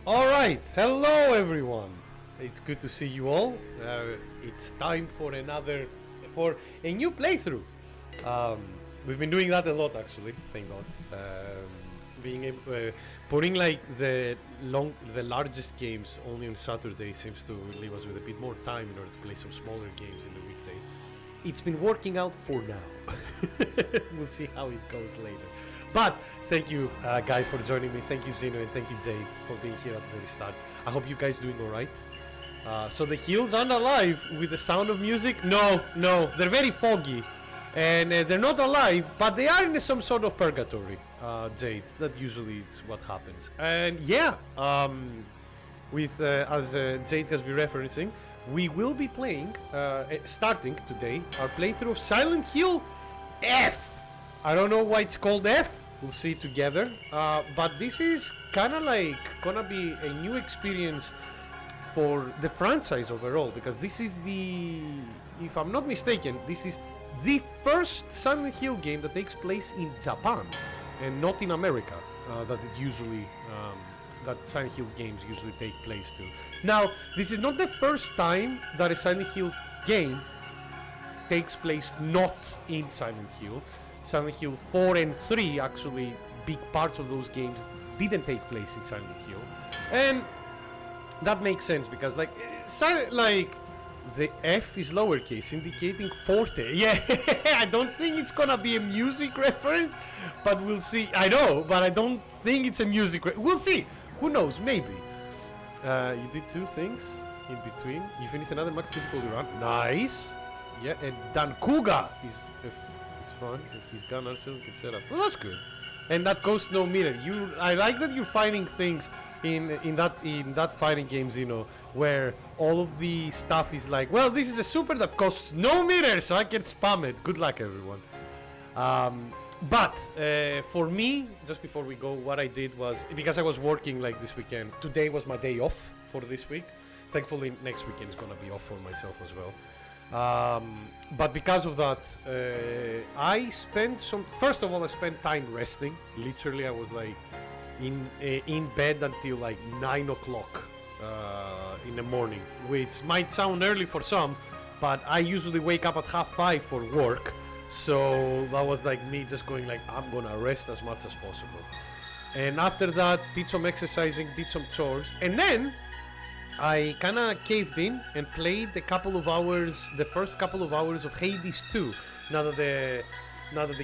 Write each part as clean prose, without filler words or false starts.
All right, hello everyone. It's good to see you all. It's time for a new playthrough. Um, we've been doing that a lot actually. Thank God. Being able, putting like the largest games only on Saturday seems to leave us with a bit more time in order to play some smaller games in the weekdays. It's been working out for now. We'll see how it goes later. But thank you guys for joining me. Thank you Zeno and thank you Jade for being here at the very start. I hope you guys doing alright. So the hills aren't alive with the sound of music. No, they're very foggy. And they're not alive, but they are in some sort of purgatory, Jade. That usually is what happens. And yeah, as Jade has been referencing, we will be playing, starting today, our playthrough of Silent Hill F. I don't know why it's called F. We'll see together. But this is kind of like gonna be a new experience for the franchise overall, because this is if I'm not mistaken, this is the first Silent Hill game that takes place in Japan and not in America, that Silent Hill games usually take place to. Now, this is not the first time that a Silent Hill game takes place not in Silent Hill. Silent Hill 4 and 3, actually, big parts of those games didn't take place in Silent Hill. And that makes sense because, like the F is lowercase, indicating forte. Yeah, I don't think it's gonna be a music reference, but we'll see. I know, but I don't think it's a music we'll see. Who knows, maybe. You did two things in between. You finished another max difficulty run. Nice. Yeah, and Dan Kuga is fun. If his gun also can set up. Well, that's good. And that costs no meter. I like that you're finding things in that fighting games, you know, where all of the stuff is like, well, this is a super that costs no meter, so I can spam it. Good luck, everyone. But for me, just before we go, what I did was, because I was working like this weekend, today was my day off for this week. Thankfully, next weekend is gonna be off for myself as well. But because of that, I spent first of all, I spent time resting. Literally, I was like in bed until like 9 o'clock in the morning, which might sound early for some, but I usually wake up at 5:30 for work. So that was like me just going like, I'm gonna rest as much as possible. And after that, did some exercising, did some chores, and then I kinda caved in and played the first couple of hours of Hades 2. Now that the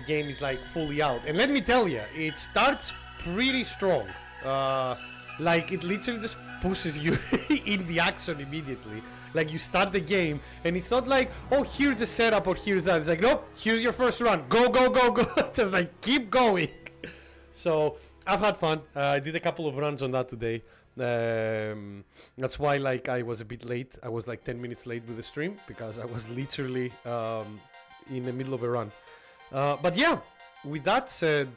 game is like fully out, and let me tell you, it starts pretty strong. Like it literally just pushes you in the action immediately. Like you start the game and it's not like, oh, here's the setup or here's that. It's like, nope, here's your first run. Go. Just like keep going. So I've had fun. I did a couple of runs on that today. That's why like I was a bit late. I was like 10 minutes late with the stream because I was literally in the middle of a run. But yeah, with that said,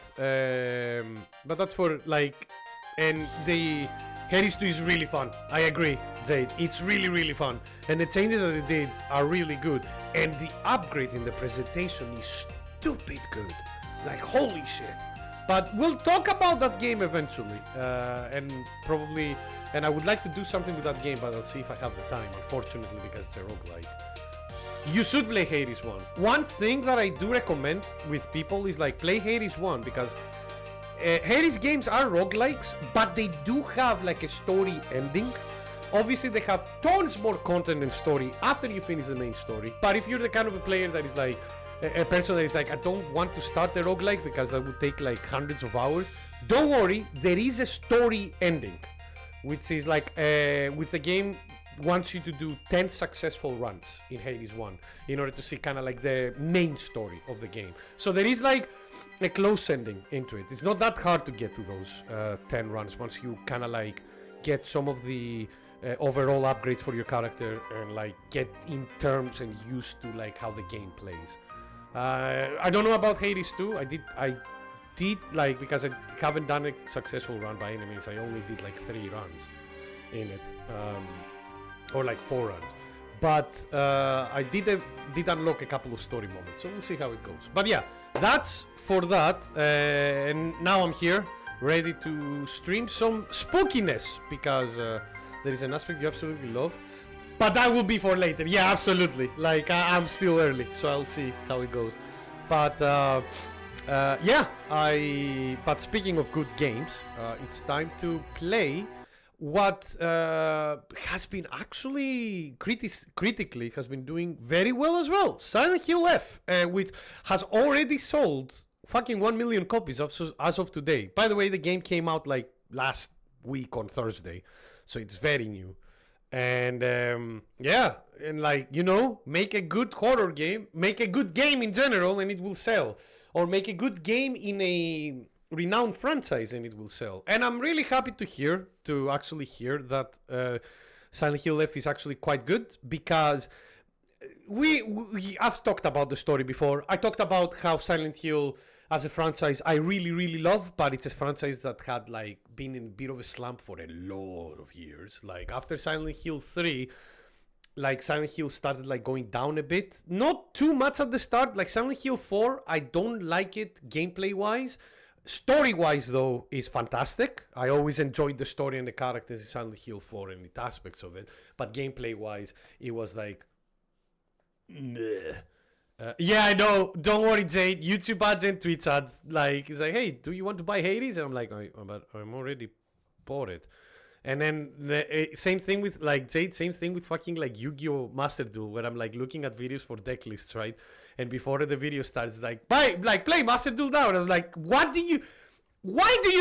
but that's for like, and the Hades 2 is really fun. I agree, Jade. It's really fun. And the changes that they did are really good. And the upgrade in the presentation is stupid good. Like, holy shit. But we'll talk about that game eventually. And I would like to do something with that game, but I'll see if I have the time, unfortunately, because it's a roguelike. You should play Hades 1. One thing that I do recommend with people is like play Hades 1 because Hades games are roguelikes, but they do have like a story ending. Obviously, they have tons more content and story after you finish the main story. But if you're the kind of a player that is like a person that is like, I don't want to start a roguelike because that would take like hundreds of hours, don't worry, there is a story ending, which is like which the game wants you to do 10 successful runs in Hades 1 in order to see kind of like the main story of the game. So there is like a close ending into it. It's not that hard to get to those 10 runs once you kind of like get some of the overall upgrades for your character and like get in terms and used to like how the game plays. I don't know about Hades 2. I did like, because I haven't done a successful run by any means. I only did like 3 runs in it, or like 4 runs. But I did unlock a couple of story moments, so we'll see how it goes. But yeah, that's for that. And now I'm here ready to stream some spookiness because there is an aspect you absolutely love. But that will be for later. Yeah, absolutely. Like, I'm still early, so I'll see how it goes. But yeah, but speaking of good games, it's time to play what has been actually critically has been doing very well as well. Silent Hill F, which has already sold fucking 1 million copies as of today. By the way, the game came out like last week on Thursday, so it's very new. And yeah, and like, you know, make a good horror game, make a good game in general, and it will sell. Or make a good game in a renowned franchise and it will sell. And I'm really happy to actually hear that Silent Hill F is actually quite good, because I've talked about the story before. I talked about how Silent Hill as a franchise I really love, but it's a franchise that had like been in a bit of a slump for a lot of years. Like after Silent Hill 3, like Silent Hill started like going down a bit. Not too much at the start. Like Silent Hill 4, I don't like it gameplay wise. Story wise though is fantastic. I always enjoyed the story and the characters in Silent Hill 4 and the aspects of it. But gameplay wise, it was like meh. Yeah, I know. Don't worry, Jade. YouTube ads and Twitch ads. Like, it's like, hey, do you want to buy Hades? And I'm like, I'm already bought it. And then the same thing with like Jade. Same thing with fucking like Yu-Gi-Oh! Master Duel, where I'm like looking at videos for deck lists, right? And before the video starts, like, play Master Duel now. And I was like, why do you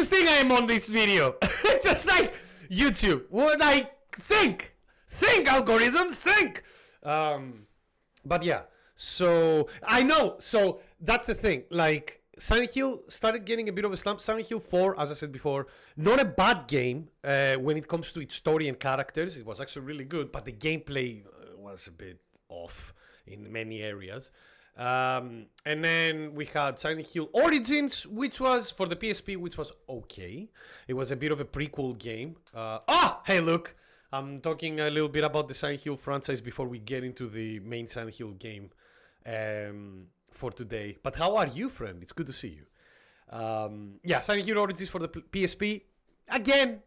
think I am on this video? It's just like YouTube. Well, like, think algorithms, think. But yeah. So, I know. So, that's the thing. Like, Silent Hill started getting a bit of a slump. Silent Hill 4, as I said before, not a bad game when it comes to its story and characters. It was actually really good, but the gameplay was a bit off in many areas. And then we had Silent Hill Origins, which was, for the PSP, which was okay. It was a bit of a prequel game. Hey, look. I'm talking a little bit about the Silent Hill franchise before we get into the main Silent Hill game. For today. But how are you, friend? It's good to see you. Yeah, Silent Hill Origins for the PSP. Again,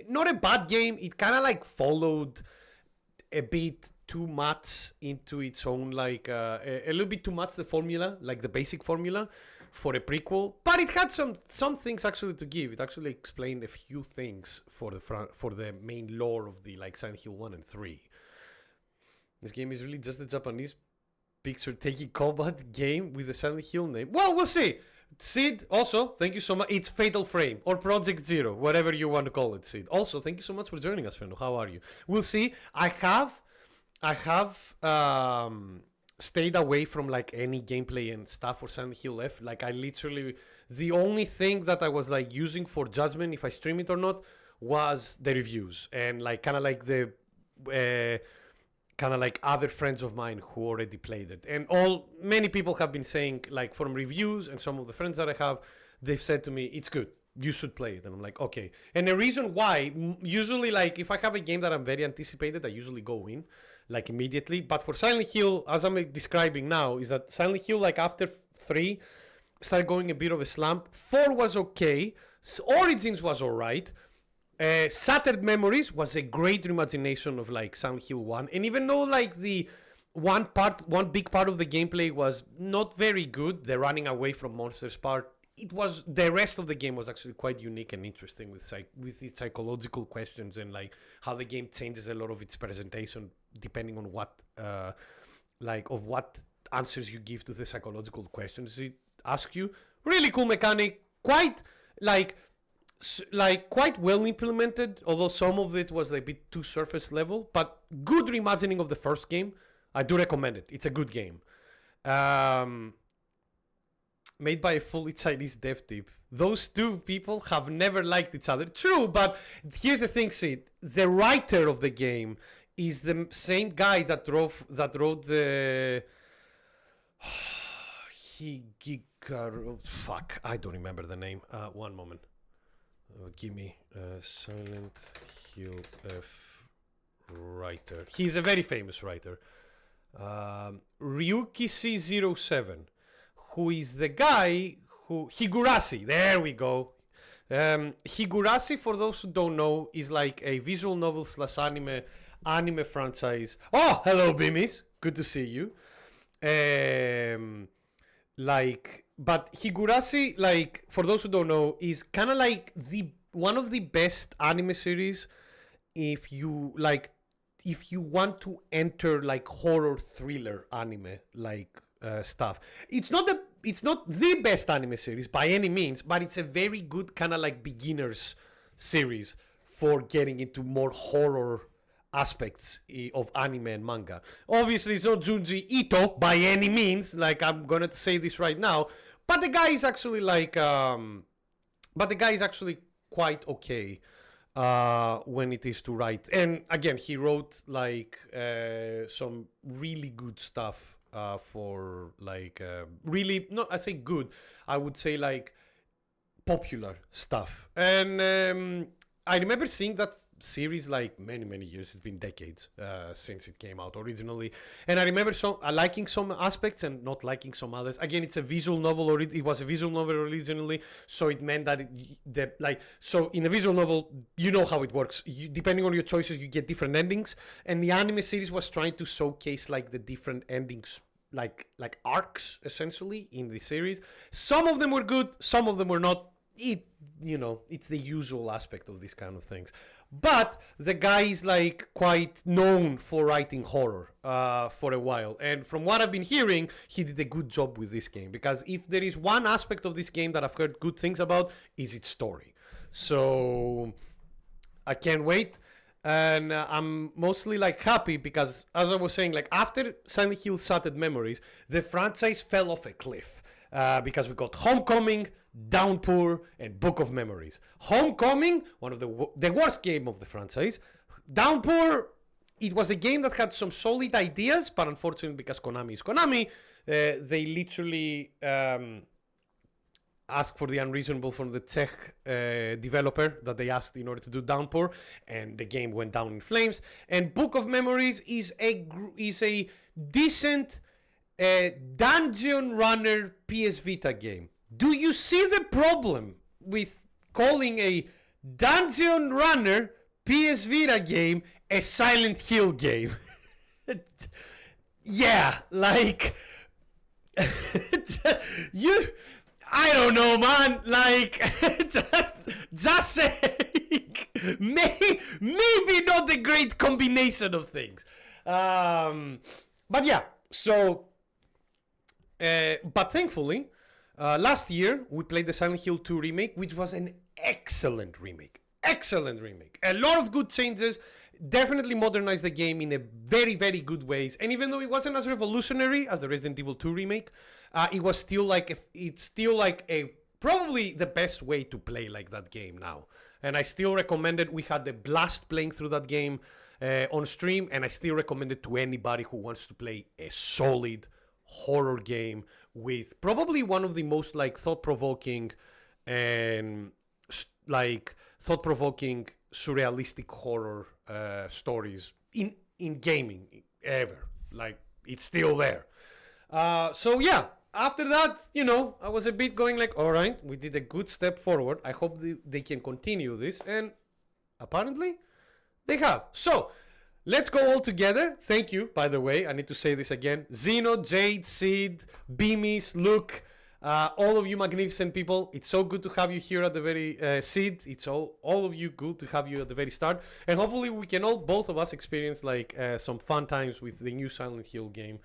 not a bad game. It kind of like followed a bit too much into its own, like a little bit too much the formula, like the basic formula for a prequel. But it had some things actually to give. It actually explained a few things for the main lore of the like Silent Hill 1 and 3. This game is really just a Japanese picture-taking combat game with a Silent Hill name. Well, we'll see. Sid, also, thank you so much. It's Fatal Frame or Project Zero, whatever you want to call it, Sid. Also, thank you so much for joining us, friend. How are you? We'll see. I have stayed away from like any gameplay and stuff for Silent Hill F. Like I literally, the only thing that I was like using for judgment if I stream it or not was the reviews and like kind of like the kind of like other friends of mine who already played it. And many people have been saying, like from reviews and some of the friends that I have, they've said to me, it's good, you should play it. And I'm like, okay. And the reason why, usually like if I have a game that I'm very anticipated, I usually go in like immediately. But for Silent Hill, as I'm describing now, is that Silent Hill like after 3 started going a bit of a slump. 4 was okay. Origins was alright. Shattered Memories was a great reimagination of like Silent Hill 1, and even though like the one big part of the gameplay was not very good, the running away from monsters part, the rest of the game was actually quite unique and interesting with its psychological questions and like how the game changes a lot of its presentation depending on what answers you give to the psychological questions it asks you. Really cool mechanic, quite well implemented, although some of it was a bit too surface level, but good reimagining of the first game. I do recommend it. It's a good game. Made by a fully Chinese dev team. Those two people have never liked each other. True, but here's the thing, Sid. The writer of the game is the same guy that wrote the... Fuck, I don't remember the name. One moment. Give me Silent Hill F writer. He's a very famous writer. Ryukishi07, who is the guy who... Higurashi, there we go. Higurashi, for those who don't know, is like a visual novel slash anime franchise. Oh, hello, Bimis. Good to see you. But Higurashi, like, for those who don't know, is kind of like one of the best anime series if you want to enter like horror thriller anime stuff. It's not the best anime series by any means, but it's a very good kind of like beginners series for getting into more horror aspects of anime and manga. Obviously, it's not Junji Ito by any means. Like, I'm gonna say this right now, but the guy is actually quite okay when it is to write. And again, he wrote like some really good stuff for like really, not I say good, I would say like popular stuff. And I remember seeing that series like many years. It's been decades since it came out originally, and I remember liking some aspects and not liking some others. Again, it's a visual novel, or it was a visual novel originally, so it meant that so in a visual novel, you know how it works. Depending on your choices, you get different endings, and the anime series was trying to showcase like the different endings, like arcs essentially in the series. Some of them were good, some of them were not. It's the usual aspect of these kind of things. But the guy is like quite known for writing horror for a while, and from what I've been hearing, he did a good job with this game, because if there is one aspect of this game that I've heard good things about, is its story. So I can't wait, and I'm mostly like happy because, as I was saying, like after Silent Hill Shattered Memories, the franchise fell off a cliff. Because we got Homecoming, Downpour, and Book of Memories. Homecoming, one of the worst game of the franchise. Downpour, it was a game that had some solid ideas, but unfortunately, because Konami is Konami, they literally asked for the unreasonable from the Czech developer that they asked in order to do Downpour, and the game went down in flames. And Book of Memories is a decent Dungeon Runner PS Vita game. Do you see the problem with calling a Dungeon Runner PS Vita game a Silent Hill game? Yeah, like I don't know, man. Like just saying, maybe not a great combination of things. But yeah, so. But thankfully, last year we played the Silent Hill 2 remake, which was an excellent remake. Excellent remake. A lot of good changes. Definitely modernized the game in a very, very good ways. And even though it wasn't as revolutionary as the Resident Evil 2 remake, it was still like probably the best way to play like that game now. And I still recommend it. We had a blast playing through that game on stream, and I still recommend it to anybody who wants to play a solid horror game with probably one of the most like thought-provoking surrealistic horror stories in gaming ever. Like, it's still there. So yeah, after that, I was a bit going like, all right, we did a good step forward. I hope they can continue this, and apparently they have. So let's go all together. Thank you, by the way. I need to say this again. Zeno, Jade, Sid, Beamies, Luke, all of you magnificent people. It's so good to have you here at the very, Sid, it's all of you good to have you at the very start. And hopefully we can both of us experience like some fun times with the new Silent Hill game.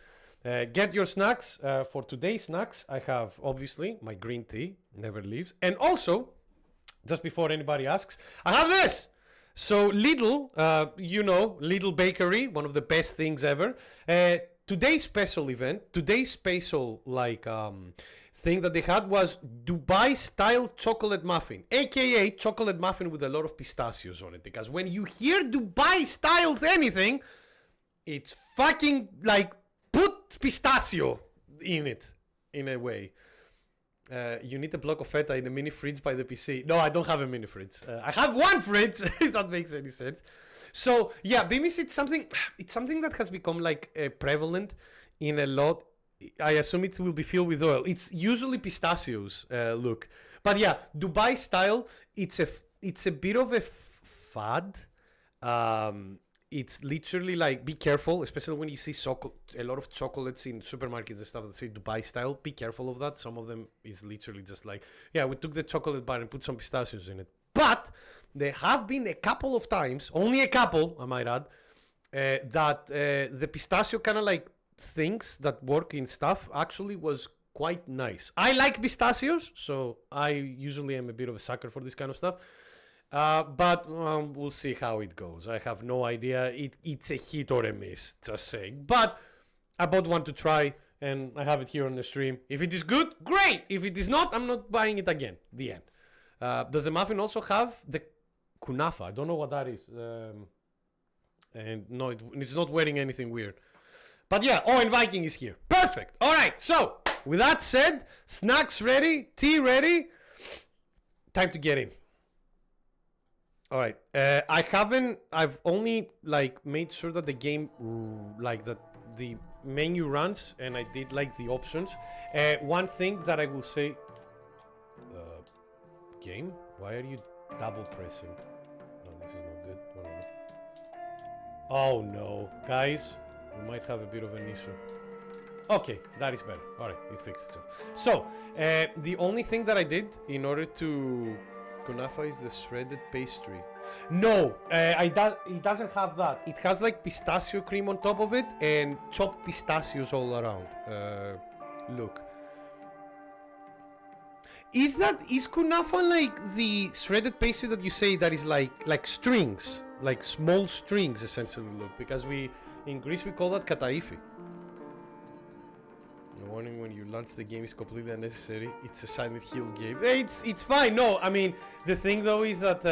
Get your snacks. For today's snacks, I have, obviously, my green tea, never leaves. And also, just before anybody asks, I have this! So Lidl, Lidl Bakery, one of the best things ever. Today's special thing that they had was Dubai style chocolate muffin, aka chocolate muffin with a lot of pistachios on it. Because when you hear Dubai style anything, it's fucking like put pistachio in it in a way. You need a block of feta in a mini fridge by the PC. No, I don't have a mini fridge. I have one fridge, if that makes any sense. So yeah, Beamis, it's something that has become like prevalent in a lot. I assume it will be filled with oil. It's usually pistachios, look. But yeah, Dubai style, it's a bit of a fad. It's literally like, be careful, especially when you see a lot of chocolates in supermarkets and stuff that say Dubai style. Be careful of that. Some of them is literally just like, yeah, we took the chocolate bar and put some pistachios in it. But there have been a couple of times, only a couple, I might add, that the pistachio kind of like things that work in stuff actually was quite nice. I like pistachios, so I usually am a bit of a sucker for this kind of stuff. But we'll see how it goes. I have no idea. It's a hit or a miss, just saying. But I bought one to try, and I have it here on the stream. If it is good, great. If it is not, I'm not buying it again. The end. Does the muffin also have the kunafa? I don't know what that is. And no, it's not wearing anything weird. But yeah, and Viking is here. Perfect. All right, so with that said, snacks ready, tea ready. Time to get in. All right, I've only like made sure that the game, like that the menu runs, and I did like the options. One thing that I will say, game, why are you double pressing? No, this is not good. Oh no, guys, we might have a bit of an issue. Okay, that is better. All right, it fixed itself. So, the only thing that I did in order to kunafa is the shredded pastry. No, it doesn't have that. It has like pistachio cream on top of it and chopped pistachios all around. Look. Is kunafa like the shredded pastry that you say that is like strings, like small strings essentially? Look, because in Greece we call that kataifi. Warning: when you launch the game is completely unnecessary. It's a Silent Hill game. It's fine. No, I mean the thing though is that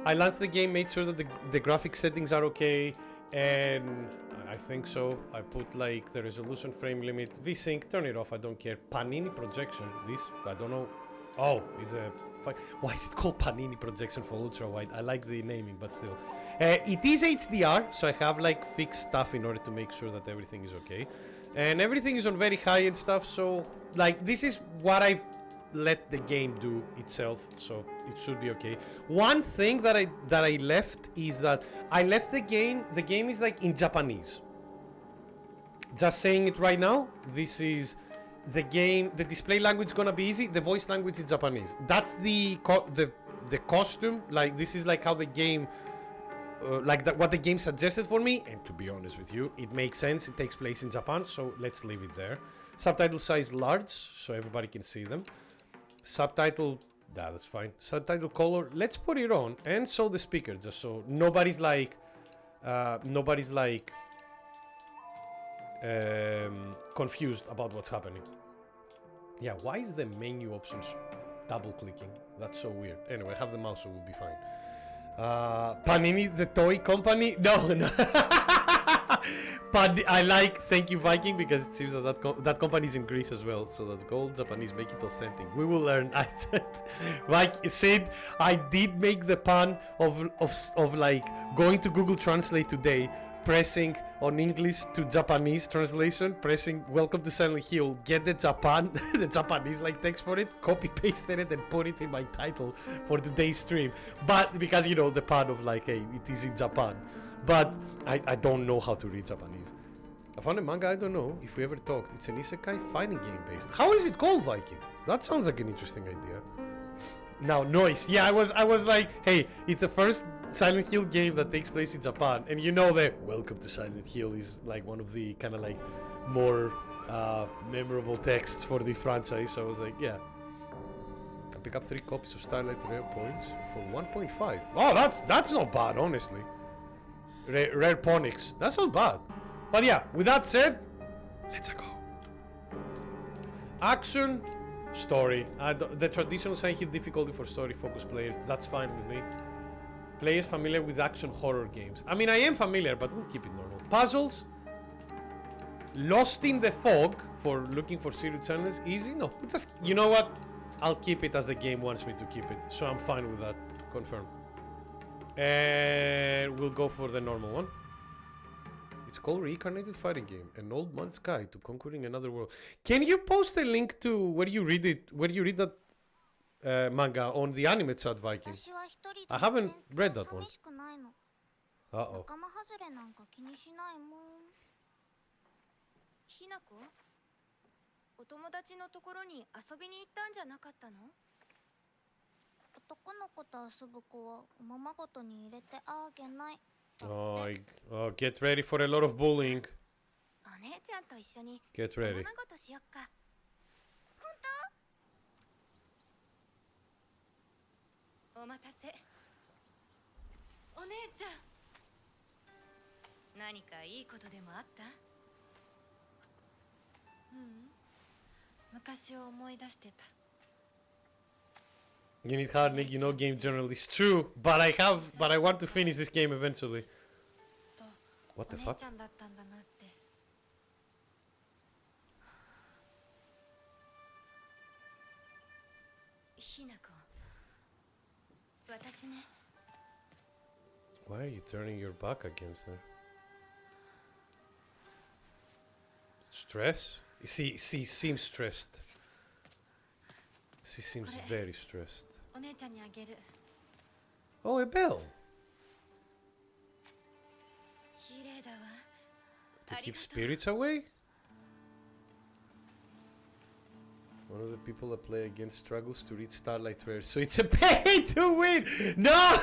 I launched the game, made sure that the graphic settings are okay, and I think so. I put like the resolution, frame limit, VSync, turn it off. I don't care. Panini projection. This I don't know. Oh, it's a. Why is it called Panini projection for ultra wide? I like the naming, but still, it is HDR, so I have like fixed stuff in order to make sure that everything is okay. And everything is on very high end stuff, so like this is what I've let the game do itself, so it should be okay. One thing that I left is that I left the game is like in Japanese. Just saying it right now, this is the game, the display language is gonna be easy, the voice language is Japanese. That's the costume, like this is like how the game what the game suggested for me, and to be honest with you, it makes sense. It takes place in Japan, so let's leave it there. Subtitle size large, so everybody can see them. Subtitle, that's fine. Subtitle color, let's put it on, and so the speaker, just so nobody's like confused about what's happening. Yeah, why is the menu options double clicking? That's so weird. Anyway, have the mouse, so we'll be fine. Panini, the toy company? No. But I like, thank you Viking, because it seems that company is in Greece as well, so that's gold Japanese, make it authentic. We will learn. Like Sid, I did make the pun of like going to Google Translate today, pressing on English to Japanese translation, pressing welcome to Silent Hill, get the Japanese like text for it, copy pasted it and put it in my title for today's stream. But because you know the pun of like, hey, it is in Japan, but I don't know how to read Japanese. I found a manga, I don't know if we ever talked. It's an isekai fighting game based. How is it called, Viking? That sounds like an interesting idea. Now, noise. Yeah, I was like, hey, it's the first Silent Hill game that takes place in Japan, and you know that welcome to Silent Hill is like one of the kind of like more memorable texts for the franchise, so I was like, yeah. I pick up 3 copies of Starlight Rare points for 1.5. Oh, that's not bad, honestly. Rare Ponix, that's not bad. But yeah, with that said, let's go. Action, story. The traditional Silent Hill difficulty for story-focused players, that's fine with me. Players familiar with action horror games. I mean, I am familiar, but we'll keep it normal. Puzzles. Lost in the Fog for looking for secret channels. Easy? No. Just, you know what? I'll keep it as the game wants me to keep it. So I'm fine with that. Confirm. And we'll go for the normal one. It's called Reincarnated Fighting Game. An old man's guide to conquering another world. Can you post a link to where you read it? Where you read that manga on the anime chat Viking. I haven't read that one. Uh-oh. 仲間外れなんか気にしないもん。ひなこ、お友達のところに遊びに行ったんじゃなかったの？男の子と遊ぶ子はおままごとに入れてあげない。Oh, get ready for a lot of bullying. お姉ちゃんと一緒に Get お ready. ままごとしよっか。本当？お待たせ。お姉ちゃん。何かいいことでもあった？うん。昔を思い出してた。You need hard Nick, you know game journal. It's true, but I want to finish this game eventually. What the fuck? ひなこ、私ね。 Why are you turning your back against her? Stress? She seems stressed. She seems very stressed. Oh, a bell! To keep spirits away? One of the people that play against struggles to reach Starlight Rare, so it's a pay to win! No!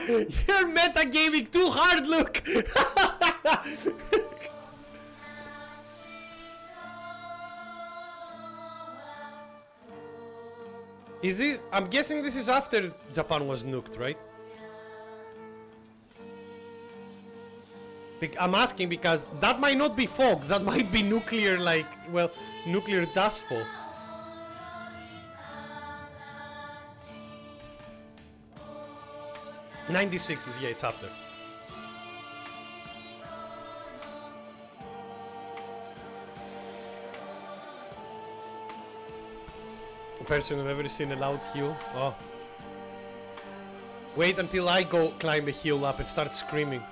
You're metagaming too hard, look! Is this... I'm guessing this is after Japan was nuked, right? I'm asking because that might not be fog, that might be nuclear, like, well, nuclear dustfall. '96 is, yeah, it's after. A person who've ever seen a loud hill. Oh. Wait until I go climb a hill up and start screaming.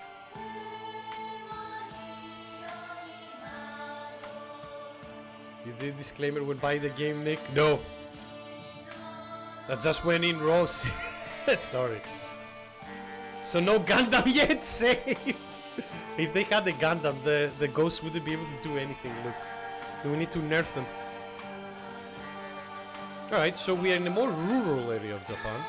You did disclaimer when buy the game, Nick? No. That just went in raw. Sorry. So no Gundam yet saved. If they had a Gundam, the ghosts wouldn't be able to do anything. Look, we need to nerf them. Alright, so we are in a more rural area of Japan.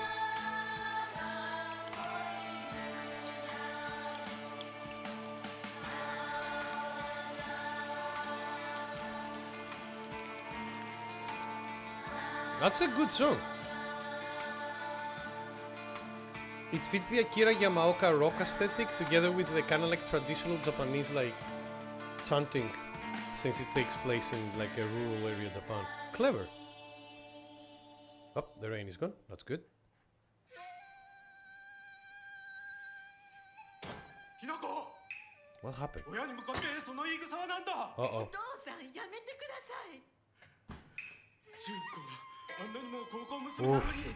That's a good song. It fits the Akira Yamaoka rock aesthetic together with the kind of like traditional Japanese like chanting, since it takes place in like a rural area of Japan. Clever. Oh, the rain is gone. That's good. What happened? Uh-oh. Oof.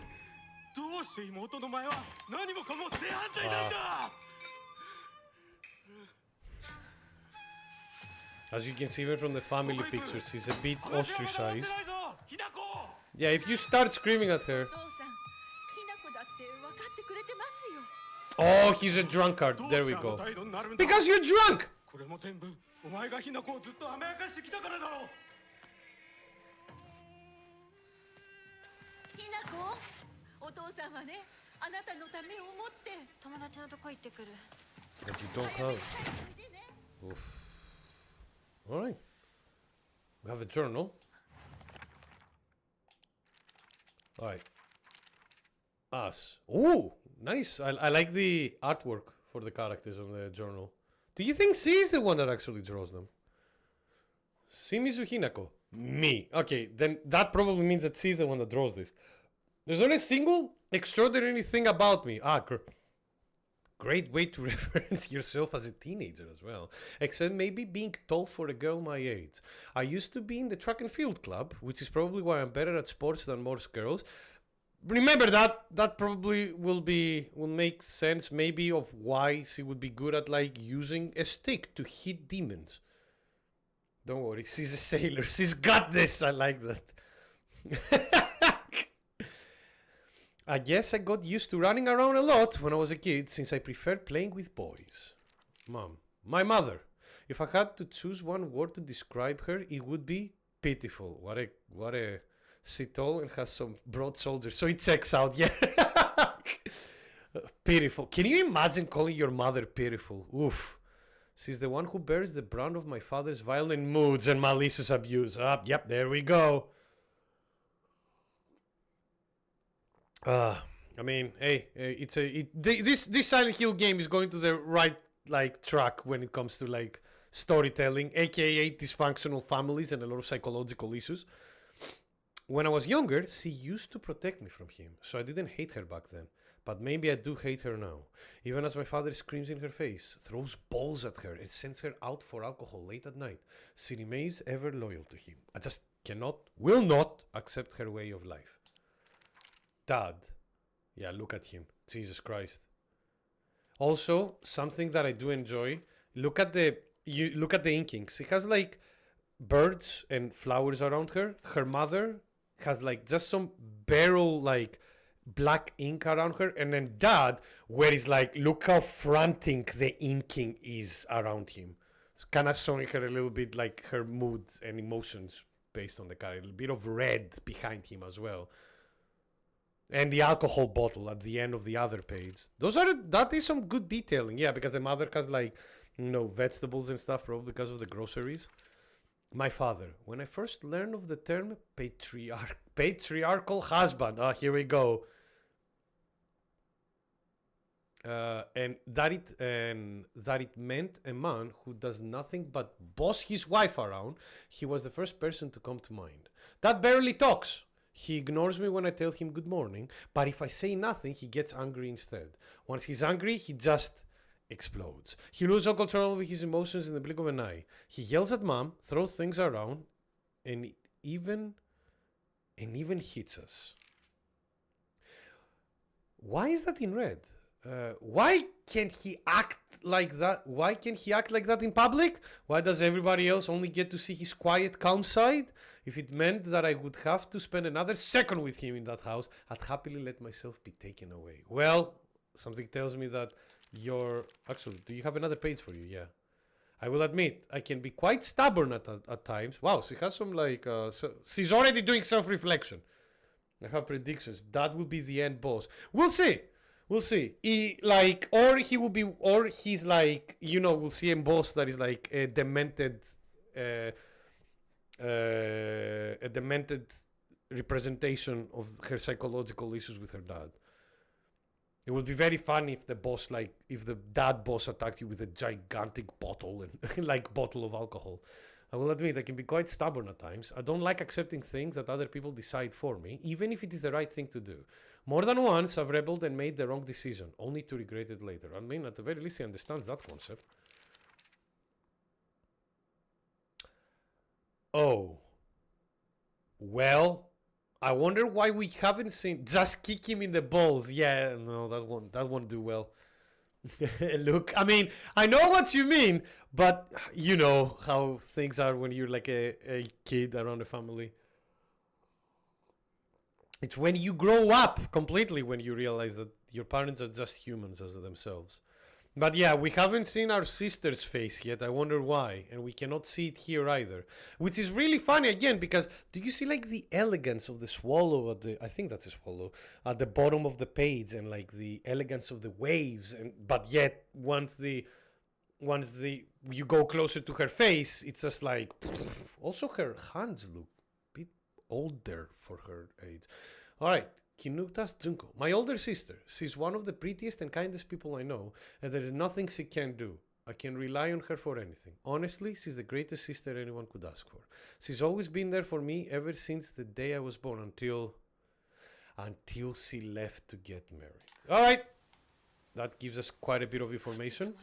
As you can see even from the family pictures, she's a bit ostracized. Yeah, if you start screaming at her... Oh, he's a drunkard. There we go. Because you're drunk! But you don't have... Oof. Alright. We have a journal. Alright. Us. Ooh! Nice! I like the artwork for the characters on the journal. Do you think she is the one that actually draws them? Shimizu Hinako. Me. Okay, then that probably means that she's the one that draws this. There's only a single extraordinary thing about me. Ah, great way to reference yourself as a teenager as well. Except maybe being tall for a girl my age. I used to be in the track and field club, which is probably why I'm better at sports than most girls. Remember that probably will make sense maybe of why she would be good at like using a stick to hit demons. Don't worry, she's a sailor. She's got this. I like that. I guess I got used to running around a lot when I was a kid since I preferred playing with boys. Mom. My mother. If I had to choose one word to describe her, it would be pitiful. What a sit tall and has some broad shoulders. So it checks out, yeah. Pitiful. Can you imagine calling your mother pitiful? Oof. She's the one who bears the brunt of my father's violent moods and malicious abuse. Yep, there we go. I mean, hey, this Silent Hill game is going to the right like track when it comes to like storytelling, aka dysfunctional families and a lot of psychological issues. When I was younger, she used to protect me from him, so I didn't hate her back then. But maybe I do hate her now. Even as my father screams in her face, throws balls at her, and sends her out for alcohol late at night, she remains ever loyal to him. I just cannot, will not accept her way of life. Dad. Yeah, look at him. Jesus Christ. Also, something that I do enjoy, look at the inkings. She has like birds and flowers around her. Her mother has like just some barrel like black ink around her, and then dad, where it's like, look how frantic the inking is around him. It's kind of showing her a little bit like her moods and emotions based on the character. A bit of red behind him as well. And the alcohol bottle at the end of the other page. That is some good detailing, yeah, because the mother has like, vegetables and stuff, probably because of the groceries. My father, when I first learned of the term patriarchal husband, here we go. And that it meant a man who does nothing but boss his wife around. He was the first person to come to mind. That barely talks. He ignores me when I tell him good morning, but if I say nothing, he gets angry instead. Once he's angry, he just explodes. He loses all control over his emotions in the blink of an eye. He yells at mom, throws things around, and even hits us. Why is that in red? Why can't he act like that? Why can't he act like that in public? Why does everybody else only get to see his quiet, calm side? If it meant that I would have to spend another second with him in that house, I'd happily let myself be taken away. Well, something tells me that Actually, do you have another page for you? Yeah. I will admit, I can be quite stubborn at times. Wow, she has some like... she's already doing self-reflection. I have predictions. That will be the end boss. We'll see. We'll see. He's like, we'll see a boss that is like a demented representation of her psychological issues with her dad. It would be very funny if the dad boss attacked you with a gigantic bottle and bottle of alcohol. I will admit I can be quite stubborn at times. I don't like accepting things that other people decide for me, even if it is the right thing to do. More than once, I've rebelled and made the wrong decision, only to regret it later. I mean, at the very least, he understands that concept. Oh. Well, I wonder why we haven't seen... Just kick him in the balls. Yeah, no, that won't do well. Look, I mean, I know what you mean, but you know how things are when you're like a kid around a family. It's when you grow up completely when you realize that your parents are just humans as themselves. But yeah, we haven't seen our sister's face yet. I wonder why. And we cannot see it here either. Which is really funny again, because do you see like the elegance of the swallow I think that's a swallow, at the bottom of the page, and like the elegance of the waves, but yet once you go closer to her face, it's just like also her hands look a bit older for her age. Alright. Kinutas Junko, my older sister. She's one of the prettiest and kindest people I know, and there is nothing she can't do. I can rely on her for anything. Honestly, she's the greatest sister anyone could ask for. She's always been there for me ever since the day I was born until she left to get married. Alright, that gives us quite a bit of information.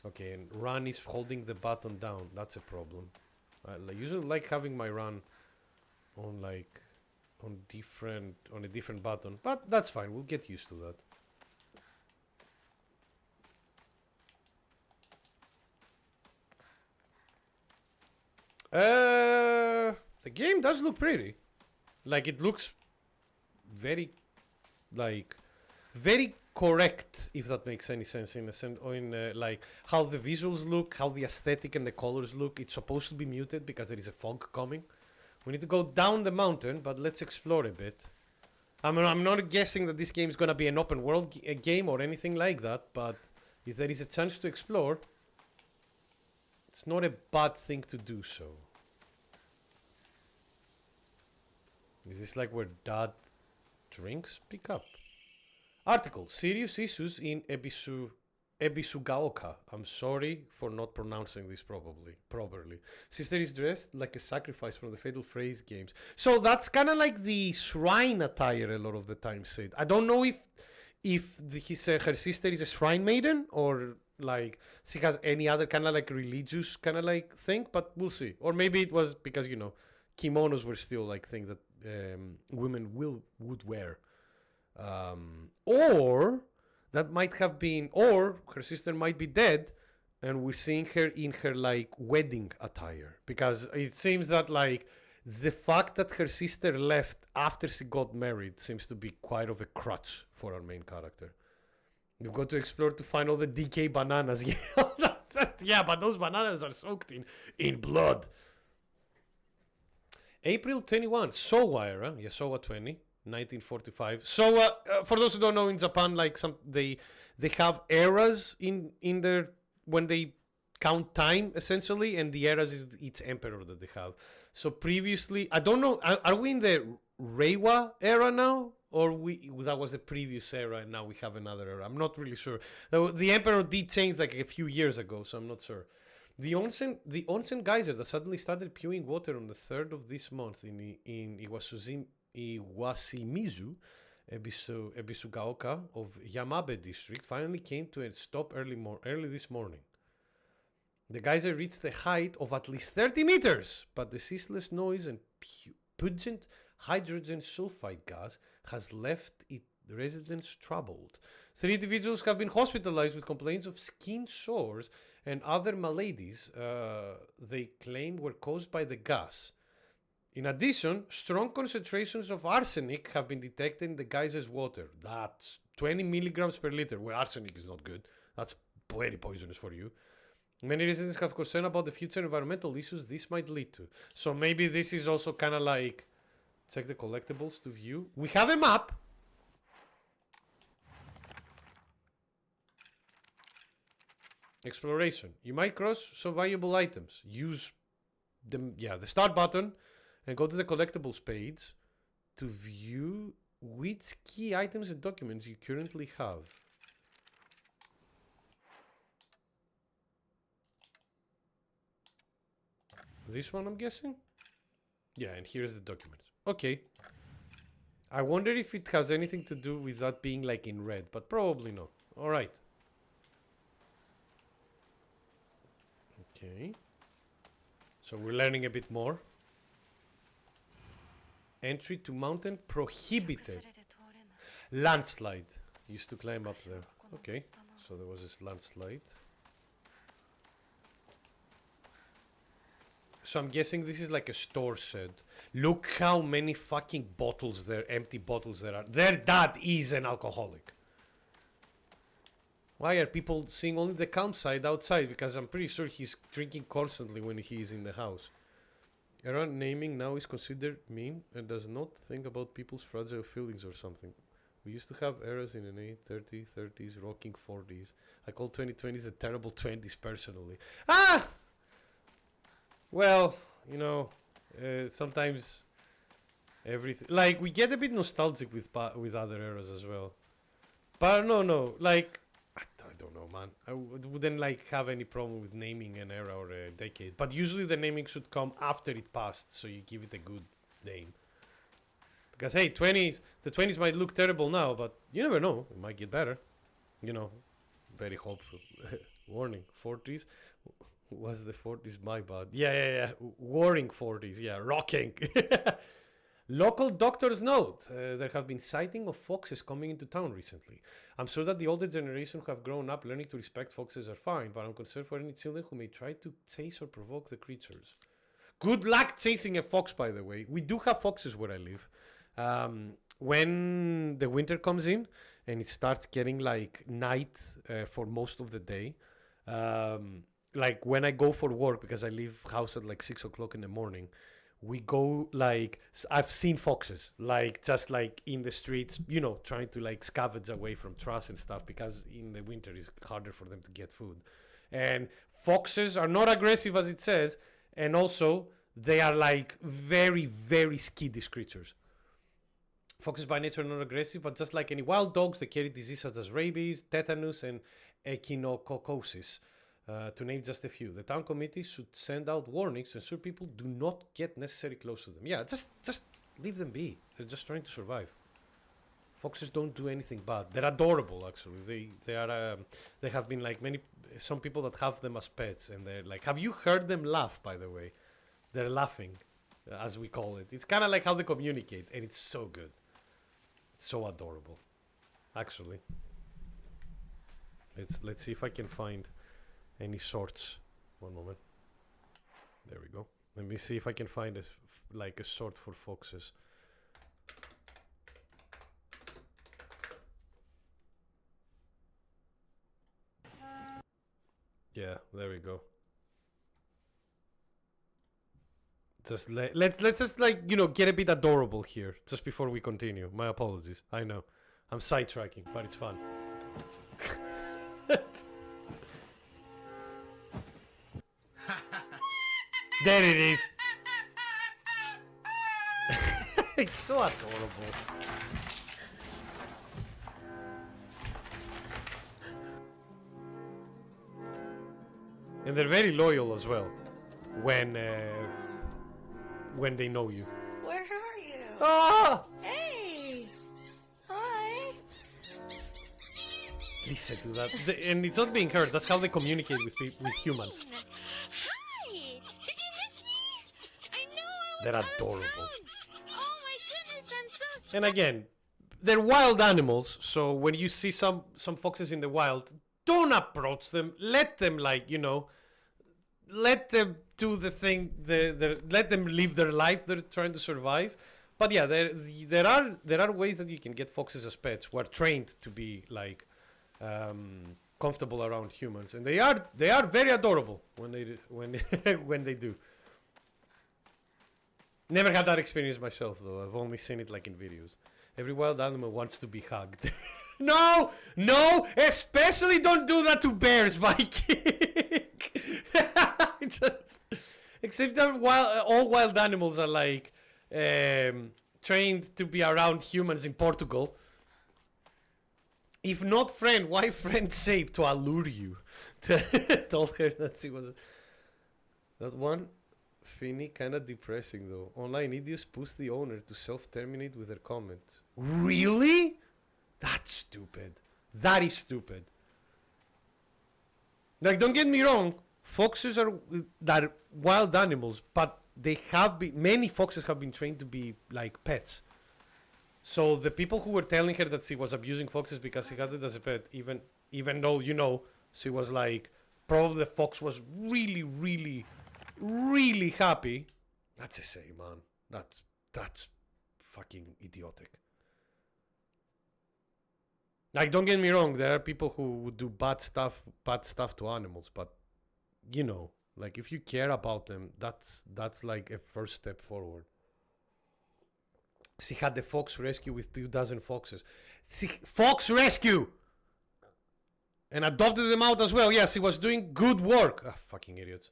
Okay, and run is holding the button down. That's a problem. I usually like having my run on a different button, but that's fine. We'll get used to that. The game does look pretty. Like, it looks very, like, very correct, if that makes any sense, in a sense, or in like how the visuals look, how the aesthetic and the colors look. It's supposed to be muted because there is a fog coming. We need to go down the mountain, but let's explore a bit. I'm not guessing that this game is gonna be an open world game or anything like that, but if there is a chance to explore, it's not a bad thing to do so. Is this like where Dad drinks? Pick up. Article: Serious issues in Ebisugaoka. I'm sorry for not pronouncing this properly. Sister is dressed like a sacrifice from the Fatal Phrase games. So that's kind of like the shrine attire a lot of the time, Sid. I don't know if her sister is a shrine maiden or like she has any other kind of like religious kind of like thing, but we'll see. Or maybe it was because, you know, kimonos were still like things that women would wear. Or that might have been, or her sister might be dead and we're seeing her in her like wedding attire, because it seems that like the fact that her sister left after she got married seems to be quite of a crutch for our main character. You've got to explore to find all the DK bananas. Yeah, but those bananas are soaked in blood. April 21, Showa era. Yeah, Showa 20. 1945. So for those who don't know, in Japan, like they have eras in their, when they count time essentially, and the eras is each emperor that they have. So previously, I don't know, are we in the Reiwa era now, or that was the previous era and now we have another era? I'm not really sure. The emperor did change like a few years ago, so I'm not sure. The onsen geyser that suddenly started spewing water on the 3rd of this month in Iwasimizu, Ebisugaoka of Yamabe district, finally came to a stop early this morning. The geyser reached a height of at least 30 meters, but the ceaseless noise and pungent hydrogen sulfide gas has left residents troubled. 3 individuals have been hospitalized with complaints of skin sores and other maladies they claim were caused by the gas. In addition, strong concentrations of arsenic have been detected in the geyser's water. That's 20 milligrams per liter, where arsenic is not good. That's very poisonous for you. Many residents have concern about the future environmental issues this might lead to. So maybe this is also kind of like, check the collectibles to view. We have a map. Exploration. You might cross some valuable items. Use the start button and go to the collectibles page to view which key items and documents you currently have. This one, I'm guessing? Yeah, and here's the documents. Okay. I wonder if it has anything to do with that being like in red, but probably not. Alright. Okay. So we're learning a bit more. Entry to mountain prohibited. Landslide. Used to climb up there. Okay. So there was this landslide. So I'm guessing this is like a store shed. Look how many fucking bottles there, empty bottles there are. Their dad is an alcoholic. Why are people seeing only the campsite outside? Because I'm pretty sure he's drinking constantly when he's in the house. Around naming now is considered mean and does not think about people's fragile feelings or something. We used to have eras in an 30s, 30s, rocking 40s. I call 2020s the terrible 20s personally. Ah! Well, you know, sometimes everything... Like, we get a bit nostalgic with other eras as well. But no, like... I don't know, man. I wouldn't like have any problem with naming an era or a decade. But usually the naming should come after it passed, so you give it a good name. Because hey, the 20s might look terrible now, but you never know. It might get better. You know, very hopeful. Warning, 40s. Was the 40s my bad? Yeah. Warring 40s. Yeah, rocking. Local doctors note there have been sightings of foxes coming into town recently. I'm sure that the older generation who have grown up learning to respect foxes are fine, but I'm concerned for any children who may try to chase or provoke the creatures. Good luck chasing a fox, by the way. We do have foxes where I live. When the winter comes in and it starts getting like night for most of the day, like when I go for work, because I leave house at like 6 o'clock in the morning, we go like, I've seen foxes like just like in the streets, you know, trying to like scavenge away from trash and stuff, because in the winter it's harder for them to get food. And foxes are not aggressive as it says, and also they are like very, very skittish creatures. Foxes by nature are not aggressive, but just like any wild dogs, they carry diseases such as rabies, tetanus, and echinococcosis, to name just a few. The town committee should send out warnings to ensure people do not get necessarily close to them. Yeah, just leave them be. They're just trying to survive. Foxes don't do anything bad. They're adorable, actually. They have been like some people that have them as pets, and they're like, have you heard them laugh? By the way, they're laughing, as we call it. It's kind of like how they communicate, and it's so good. It's so adorable, actually. Let's see if I can find any sorts. One moment. There we go. Let me see if I can find a sort for foxes. Yeah, there we go. Just let's just like, you know, get a bit adorable here just before we continue. My apologies. I know I'm sidetracking, but it's fun. There it is. It's so adorable. And they're very loyal as well when they know you. Where are you? Ah! Hey! Hi! Listen to that. And it's not being heard. That's how they communicate with humans. Hi! Did you miss me? I know I was They're out of adorable. town. Oh my goodness, I'm so And again, they're wild animals, so when you see some foxes in the wild, don't approach them. Let them, like, you know, let them do the thing. Let them live their life. They're trying to survive. But yeah, there are ways that you can get foxes as pets who are trained to be like comfortable around humans, and they are very adorable when they do. Never had that experience myself though. I've only seen it like in videos. Every wild animal wants to be hugged. No, especially don't do that to bears, Viking. Except that all wild animals are like trained to be around humans in Portugal. If not friend, why friend shape to allure you? Told her that she was. That one, Finny, kinda depressing though. Online idiots push the owner to self-terminate with their comment. Really? That's stupid. That is stupid. Like, don't get me wrong, foxes are wild animals, but many foxes have been trained to be like pets. So the people who were telling her that she was abusing foxes because she had it as a pet, even though, you know, she was like, probably the fox was really, really, really happy. That's a say, man. That's fucking idiotic. Like, don't get me wrong, there are people who would do bad stuff to animals, but you know, like if you care about them, that's like a first step forward. She had the fox rescue with 2,000 foxes. Fox rescue! And adopted them out as well. Yes, he was doing good work. Ah, fucking idiots.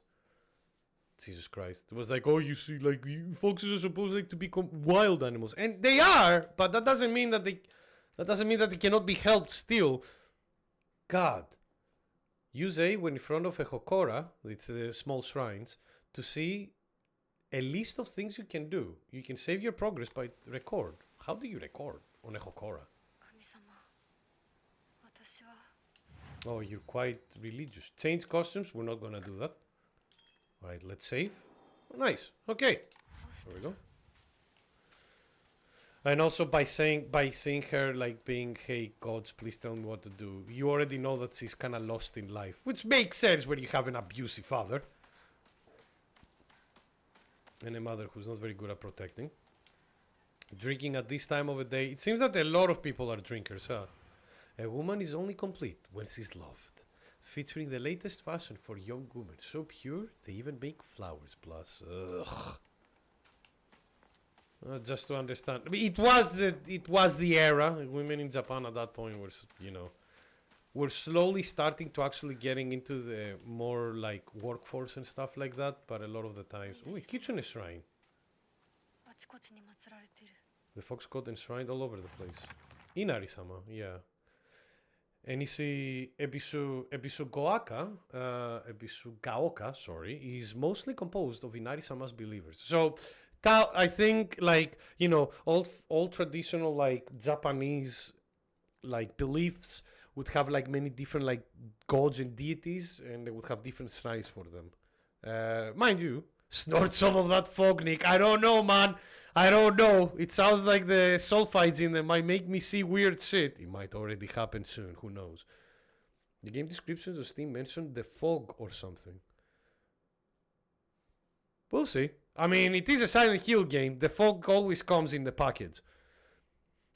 Jesus Christ. It was like, oh, you see, like, foxes are supposed like, to become wild animals. And they are, but that doesn't mean that they cannot be helped still. God. Use A when in front of a hokora, it's the small shrines, to see a list of things you can do. You can save your progress by record. How do you record on a hokora? Oh, you're quite religious. Change costumes. We're not gonna do that. Alright, let's save. Oh, nice. Okay. There we go. And also by seeing her like being, hey gods, please tell me what to do. You already know that she's kind of lost in life, which makes sense when you have an abusive father. And a mother who's not very good at protecting. Drinking at this time of the day. It seems that a lot of people are drinkers, huh? A woman is only complete when she's loved. Featuring the latest fashion for young women. So pure, they even make flowers plus. Ugh. Just to understand. I mean, it was the era. Women in Japan at that point were, you know, were slowly starting to actually getting into the more like workforce and stuff like that. But a lot of the times, ooh, kitchen is shrine. The fox god enshrined all over the place. Inari-sama, yeah. Enishi Ebisugaoka, sorry, is mostly composed of Inari-sama's believers. So, I think, like, you know, all traditional, like, Japanese, like, beliefs would have, like, many different, like, gods and deities, and they would have different shrines for them. Mind you, snort some of that fog, Nick. I don't know, man. I don't know. It sounds like the sulfides in them might make me see weird shit. It might already happen soon. Who knows? The game descriptions of Steam mentioned the fog or something. We'll see. I mean, it is a Silent Hill game. The fog always comes in the package.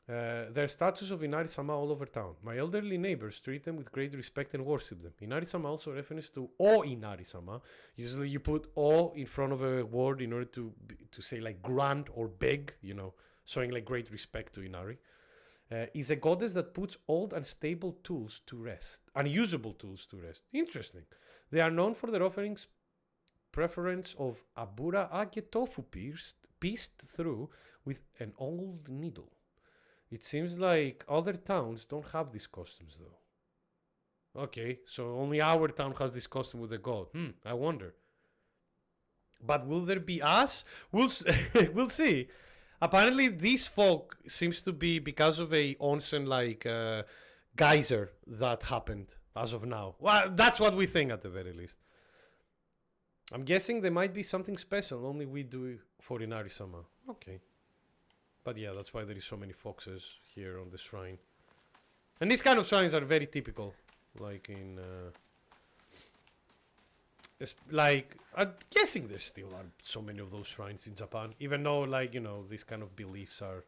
There's statues of Inari-sama all over town. My elderly neighbors treat them with great respect and worship them. Inari-sama also refers to O Inari-sama. Usually you put O in front of a word in order to say like grant or beg, you know, showing like great respect to Inari. Is a goddess that puts old unstable tools to rest. Unusable tools to rest. Interesting. They are known for their offerings preference of abura ake tofu pieced through with an old needle. It seems like other towns don't have these costumes though. Okay, so only our town has this costume with a god. I wonder. But will there be us? We'll see. Apparently this fog seems to be because of a onsen like geyser that happened as of now. Well, that's what we think at the very least. I'm guessing there might be something special only we do for Inari-sama. Okay. But yeah, that's why there is so many foxes here on the shrine. And these kind of shrines are very typical. Like in... like, I'm guessing there still are so many of those shrines in Japan. Even though, like, you know, these kind of beliefs are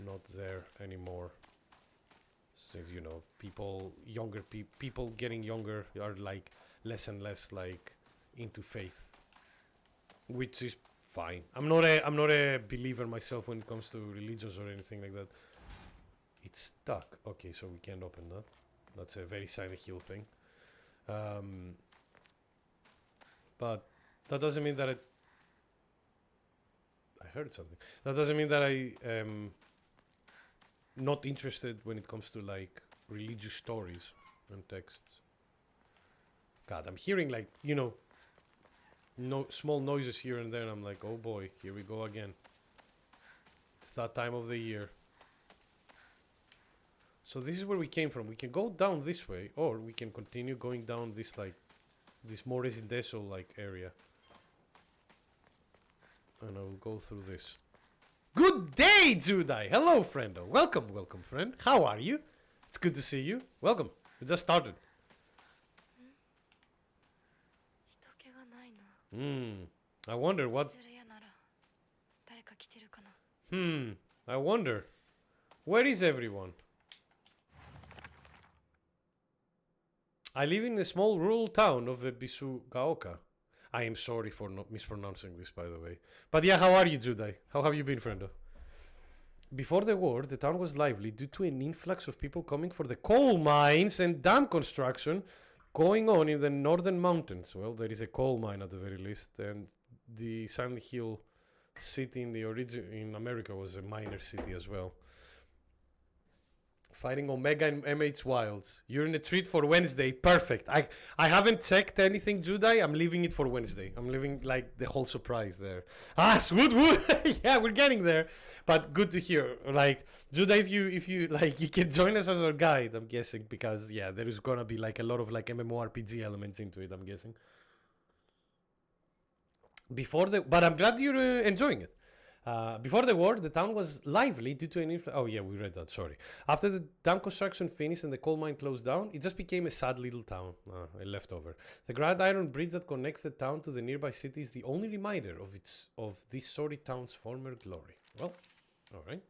not there anymore. Since, you know, people getting younger are, like, less and less, like, into faith. Which is... fine. I'm not a believer myself when it comes to religions or anything like that. It's stuck. Okay, so we can't open that. That's a very Silent Hill thing. But that doesn't mean that I heard something. That doesn't mean that I am not interested when it comes to like religious stories and texts. God, I'm hearing like, you know, no small noises here and there, and I'm like, oh boy, here we go again. It's that time of the year. So this is where we came from. We can go down this way, or we can continue going down this like this more residential like area. And I'll go through this. Good day, Judai! Hello, friendo. Welcome, friend. How are you? It's good to see you. Welcome. We just started. I wonder what... I wonder. Where is everyone? I live in the small rural town of Ebisugaoka. I am sorry for not mispronouncing this, by the way. But yeah, how are you, Judai? How have you been, friendo? Before the war, the town was lively due to an influx of people coming for the coal mines and dam construction going on in the northern mountains. Well, there is a coal mine at the very least, and the Silent Hill city in America was a miner city as well. Fighting Omega and MH Wilds. You're in a treat for Wednesday. Perfect. I haven't checked anything, Judai. I'm leaving it for Wednesday. I'm leaving like the whole surprise there. Ah, swoot. Yeah, we're getting there. But good to hear. Like, Judai, if you like, you can join us as our guide, I'm guessing, because yeah, there is gonna be like a lot of like MMORPG elements into it, I'm guessing. But I'm glad you're enjoying it. Before the war, the town was lively due to an oh yeah, we read that, sorry. After the dam construction finished and the coal mine closed down, it just became a sad little town, a leftover. The grand iron bridge that connects the town to the nearby city is the only reminder of this sorry town's former glory. Well, alright.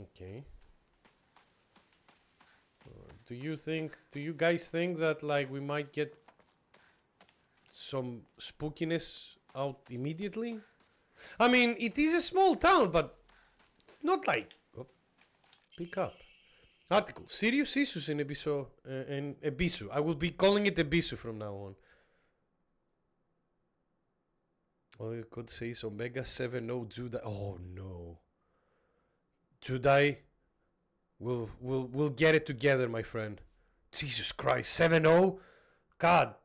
Okay. Do you guys think that like we might get some spookiness out immediately? I mean, it is a small town, but it's not like pick up. Article: Serious issues in Ebisu. I will be calling it Ebisu from now on. All you could say is Omega 7-0 Judai. Oh no. Judai. We'll get it together, my friend. Jesus Christ, 7-0? God.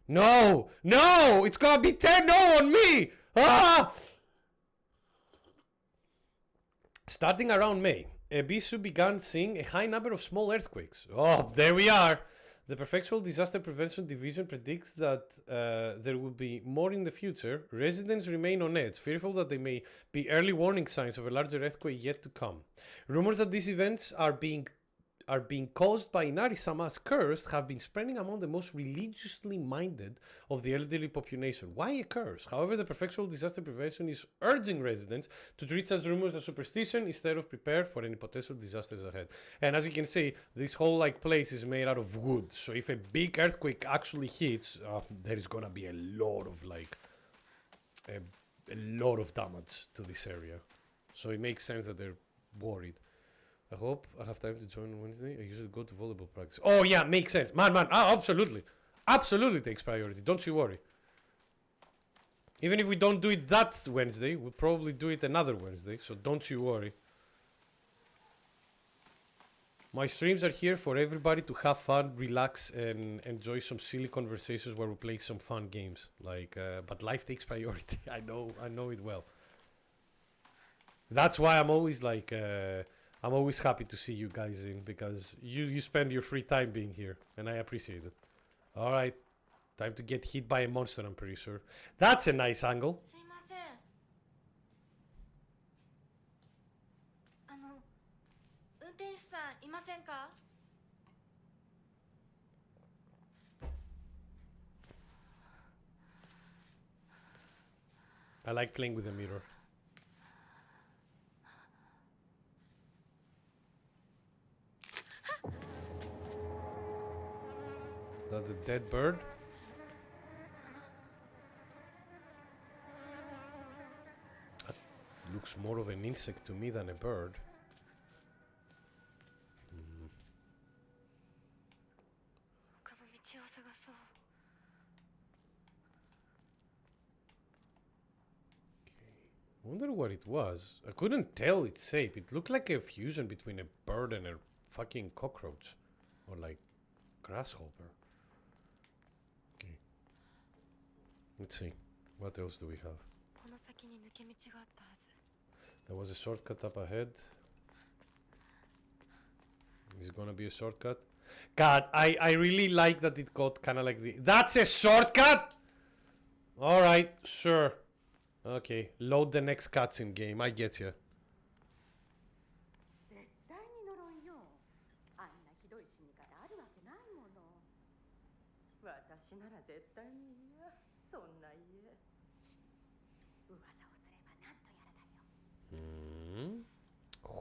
No! No! It's gonna be 10-0 on me! Ah! Starting around May, Ebisu began seeing a high number of small earthquakes. Oh, there we are! The Prefectural Disaster Prevention Division predicts that there will be more in the future. Residents remain on edge, fearful that there may be early warning signs of a larger earthquake yet to come. Rumors that these events are being caused by Inari-sama's curse have been spreading among the most religiously minded of the elderly population. Why a curse? However, the Prefectural Disaster Prevention is urging residents to treat such rumors as superstition instead of prepare for any potential disasters ahead. And as you can see, this whole like place is made out of wood. So if a big earthquake actually hits, there is gonna be a lot of like a lot of damage to this area. So it makes sense that they're worried. I hope I have time to join on Wednesday. I usually go to volleyball practice. Oh yeah, makes sense. Man. Absolutely. Absolutely takes priority. Don't you worry. Even if we don't do it that Wednesday, we'll probably do it another Wednesday. So don't you worry. My streams are here for everybody to have fun, relax, and enjoy some silly conversations where we play some fun games. Like, but life takes priority. I know it well. That's why I'm always like... I'm always happy to see you guys in, because you spend your free time being here, and I appreciate it. Alright, time to get hit by a monster, I'm pretty sure. That's a nice angle. I like playing with the mirror. That the dead bird? That looks more of an insect to me than a bird. I wonder what it was. I couldn't tell its shape. It looked like a fusion between a bird and a fucking cockroach. Or like grasshopper. Okay. Let's see. What else do we have? There was a shortcut up ahead. Is it gonna be a shortcut? God, I really like that it got kind of like the... That's a shortcut?! Alright, sure. Okay, load the next cutscene game. I get you.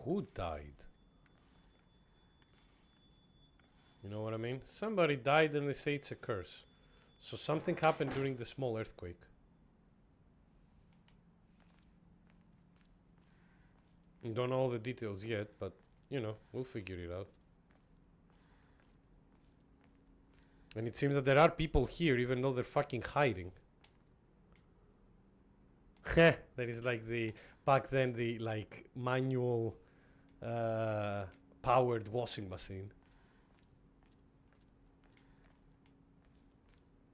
Who died? You know what I mean? Somebody died and they say it's a curse. So something happened during the small earthquake. Don't know all the details yet, but, you know, we'll figure it out. And it seems that there are people here, even though they're fucking hiding. That is like the... Back then, the, like, manual... powered washing machine.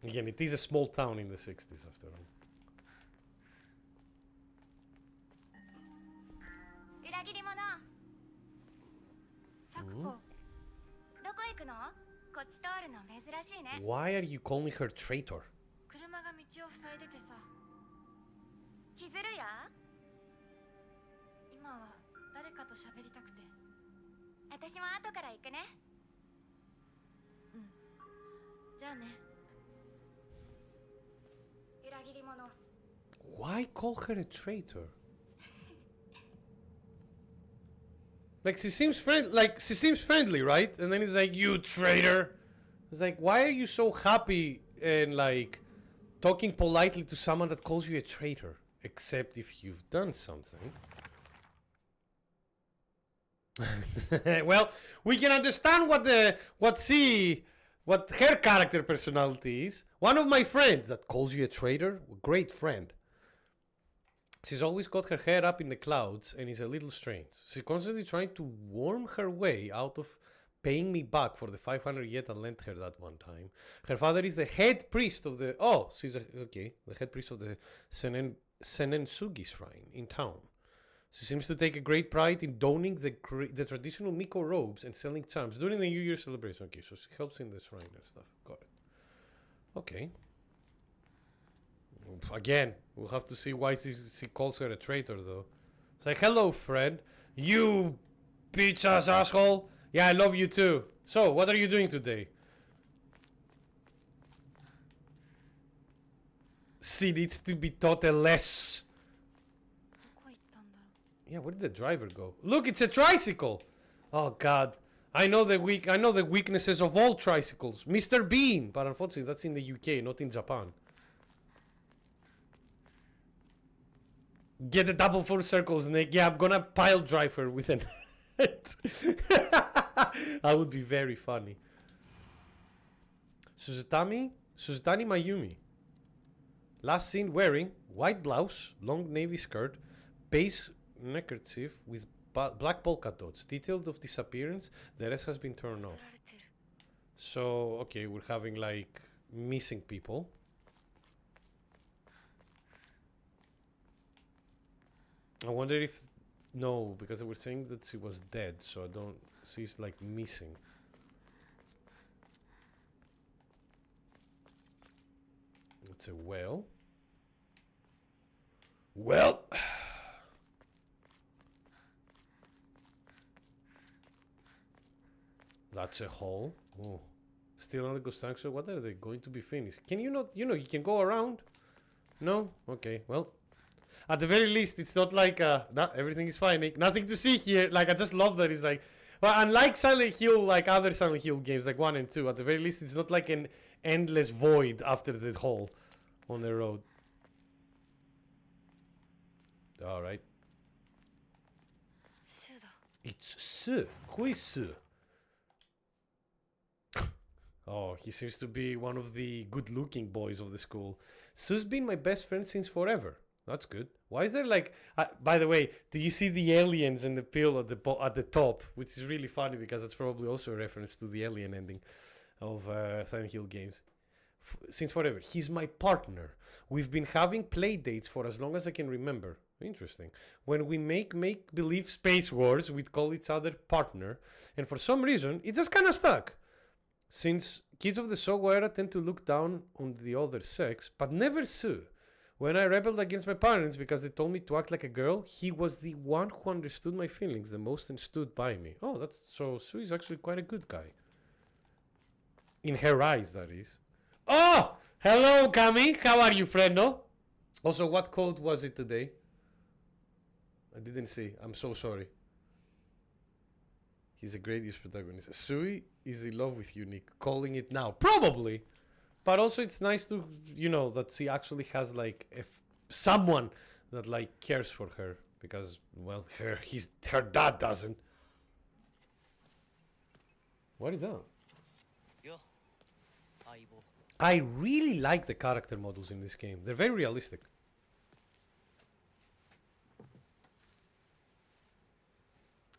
Again, it is a small town in the 60s, after all. こっち通るの珍しいね。 Why are you calling her traitor? 車が道を塞いでてさ。千鶴や今は誰かと喋りたくて。私も後から行くね。うん。じゃあね。裏切り者。 Why call her a traitor? Like she seems friendly, right? And then it's like, you traitor. It's like, why are you so happy and like talking politely to someone that calls you a traitor? Except if you've done something. Well, we can understand what her character personality is. One of my friends that calls you a traitor, a great friend. She's always got her hair up in the clouds and is a little strange. She's constantly trying to worm her way out of paying me back for the 500 yen I lent her that one time. Her father is the head priest of the... Oh, the head priest of the Senensugi shrine in town. She seems to take a great pride in donning the traditional Miko robes and selling charms during the New Year celebration. Okay, so she helps in the shrine and stuff. Got it. Okay. Again, we'll have to see why she calls her a traitor, though. It's like, hello, friend. You bitch-ass asshole. Yeah, I love you too. So, what are you doing today? She needs to be taught a less. Yeah, where did the driver go? Look, it's a tricycle. Oh God, I know the weaknesses of all tricycles, Mr. Bean. But unfortunately, that's in the UK, not in Japan. Get a double full circles, Nick. Yeah, I'm gonna pile drive her with an. That would be very funny. Suzutani Mayumi. Last seen wearing white blouse, long navy skirt, beige neckerchief with black polka dots. Detailed of disappearance. The rest has been turned off. So, okay, we're having like missing people. I wonder if... No, because they were saying that she was dead, so I don't... She's like missing. It's a well. Well... That's a hole. Oh. Still under construction. What are they going to be finished? Can you not... You know, you can go around. No? Okay, well... At the very least, it's not like, no, everything is fine, Nick. Nothing to see here. Like, I just love that it's like, well, unlike Silent Hill, like other Silent Hill games, like 1 and 2, at the very least, it's not like an endless void after the hole on the road. Alright. It's Su. Who is Su? Oh, he seems to be one of the good-looking boys of the school. Su's been my best friend since forever. That's good. Why is there like... by the way, do you see the aliens in the pill at the top? Which is really funny because it's probably also a reference to the alien ending of Silent Hill games. Since forever. He's my partner. We've been having play dates for as long as I can remember. Interesting. When we make-believe space wars, we'd call each other partner. And for some reason, it just kind of stuck. Since kids of the Shogo era tend to look down on the other sex, but never Su. When I rebelled against my parents because they told me to act like a girl, he was the one who understood my feelings the most and stood by me. Oh, that's... So Su is actually quite a good guy. In her eyes, that is. Oh! Hello, Kami! How are you, friendo? Also, what code was it today? I didn't see. I'm so sorry. He's a great youth protagonist. Sui is in love with you, Nick. Calling it now. Probably! But also it's nice to, you know, that she actually has like someone that like cares for her. Because, well, her dad doesn't. What is that? I really like the character models in this game. They're very realistic.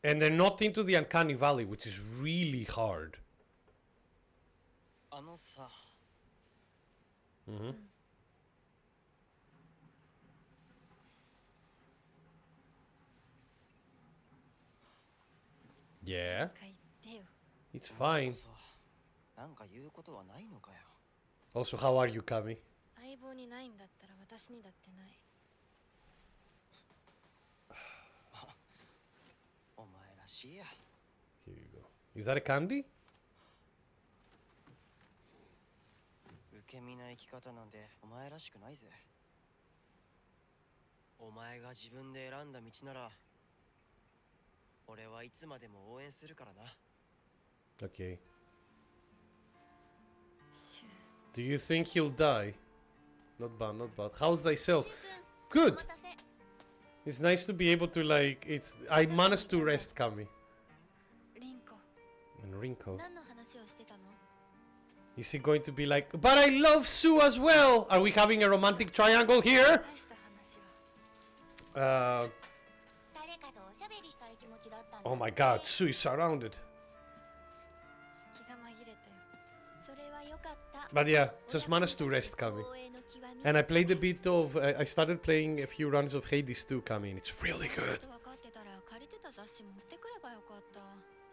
And they're not into the uncanny valley, which is really hard. Mm-hmm. Yeah. It's fine. なんか言うことはないのかよ。 Also, how are you, Kami? 相棒にないんだったら私にだってない。お前らしいや。 Here you go. Is that a candy? 受け身な生き方なんてお前らしくないぜ。お前が自分で選んだ道なら俺はいつまでも応援するからな。 Okay. シュ Do you think he'll die? Not bad, not bad. How's thyself? シュ Good! ン君お待たせ。 It's nice to be able to, like, it's... I managed to rest Kami. リンコ、 And Rinko. 何の話をしてたの？ Is he going to be like, but I love Sue as well? Are we having a romantic triangle here? 大した話は。誰かとおしゃべりしたい気持ちだったんだ。 Oh my god, Sue is surrounded. 気が紛れたよ。それは良かった。 But yeah, just managed to rest Kami. 光栄の極み。 And I played a bit of... I started playing a few runs of Hades 2 Kami, and it's really good. 分かってたら借りてた雑誌持ってくればよかった。あ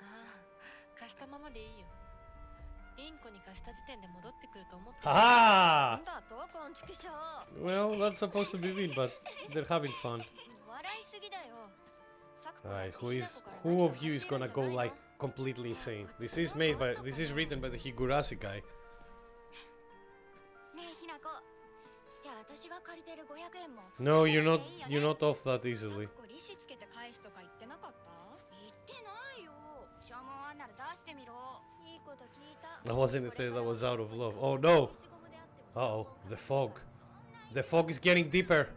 あ、貸したままでいいよ。リンコに貸した時点で戻ってくると思ってた。 Ah! だとこんちくしょう。 Well, that's supposed to be mean, but they're having fun. 笑いすぎだよ。 Alright, who of you is gonna go like completely insane? This is written by the Higurashi guy. ねえひなこ。じゃあ私が借りてる500円も。 No, you're not off that easily. 利子つけて返すとか言ってなかった？言ってないよ。消耗あんなら出してみろ。いいこと聞いた。 That wasn't it that was out of love. Oh no! Uh-oh, the fog. The fog is getting deeper.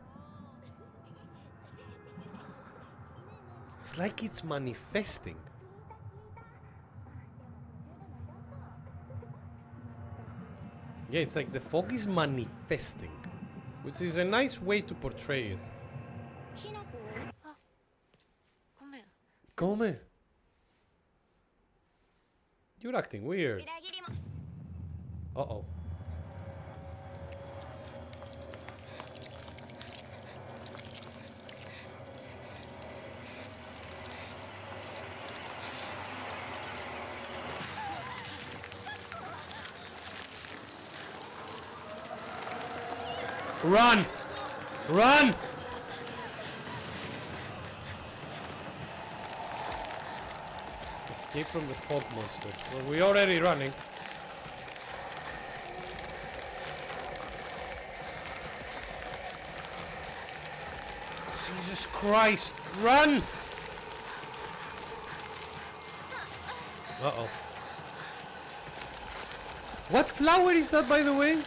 It's like it's manifesting. Yeah, it's like the fog is manifesting, which is a nice way to portray it. ひなこ。ごめん。 Come. You're acting weird. 裏切りも。 Uh-oh. Run! Run! Escape from the fog monster. Well, we're already running. Jesus Christ! Run! Uh-oh. What flower is that, by the way?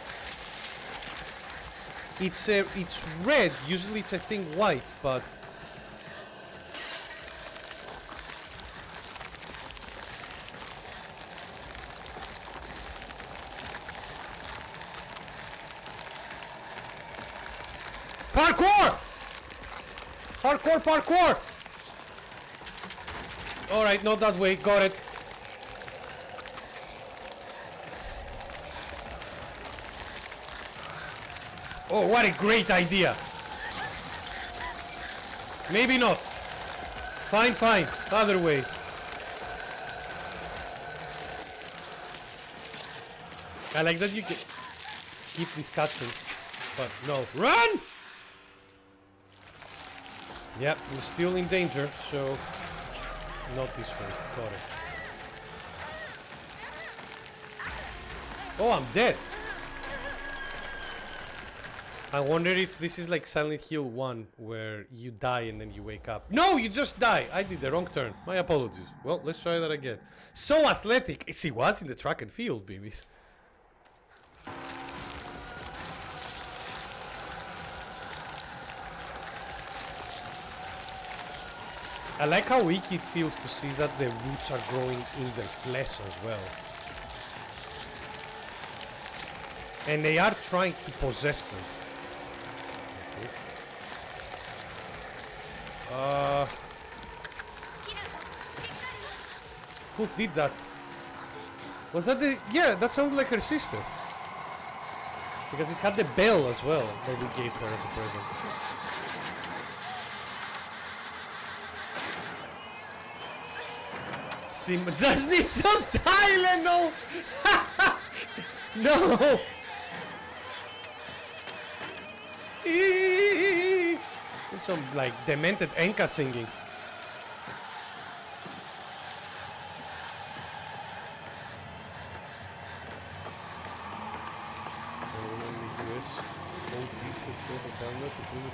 It's red. Usually it's, I think, white, but... Parkour! Parkour, parkour! Alright, not that way. Got it. Oh, what a great idea. Maybe not. Fine, fine. Other way. I like that you can skip these cutscenes. But no. Run! Yep, we're still in danger, so not this way. Got it. Oh, I'm dead. I wonder if this is like Silent Hill 1, where you die and then you wake up. No, you just die! I did the wrong turn. My apologies. Well, let's try that again. So athletic! He was in the track and field, babies. I like how weak it feels to see that the roots are growing in their flesh as well. And they are trying to possess them. Who did that? Was that the... Yeah, that sounded like her sister. Because it had the bell as well that we gave her as a present. Just need some Tylenol! No! Some like demented Enka singing.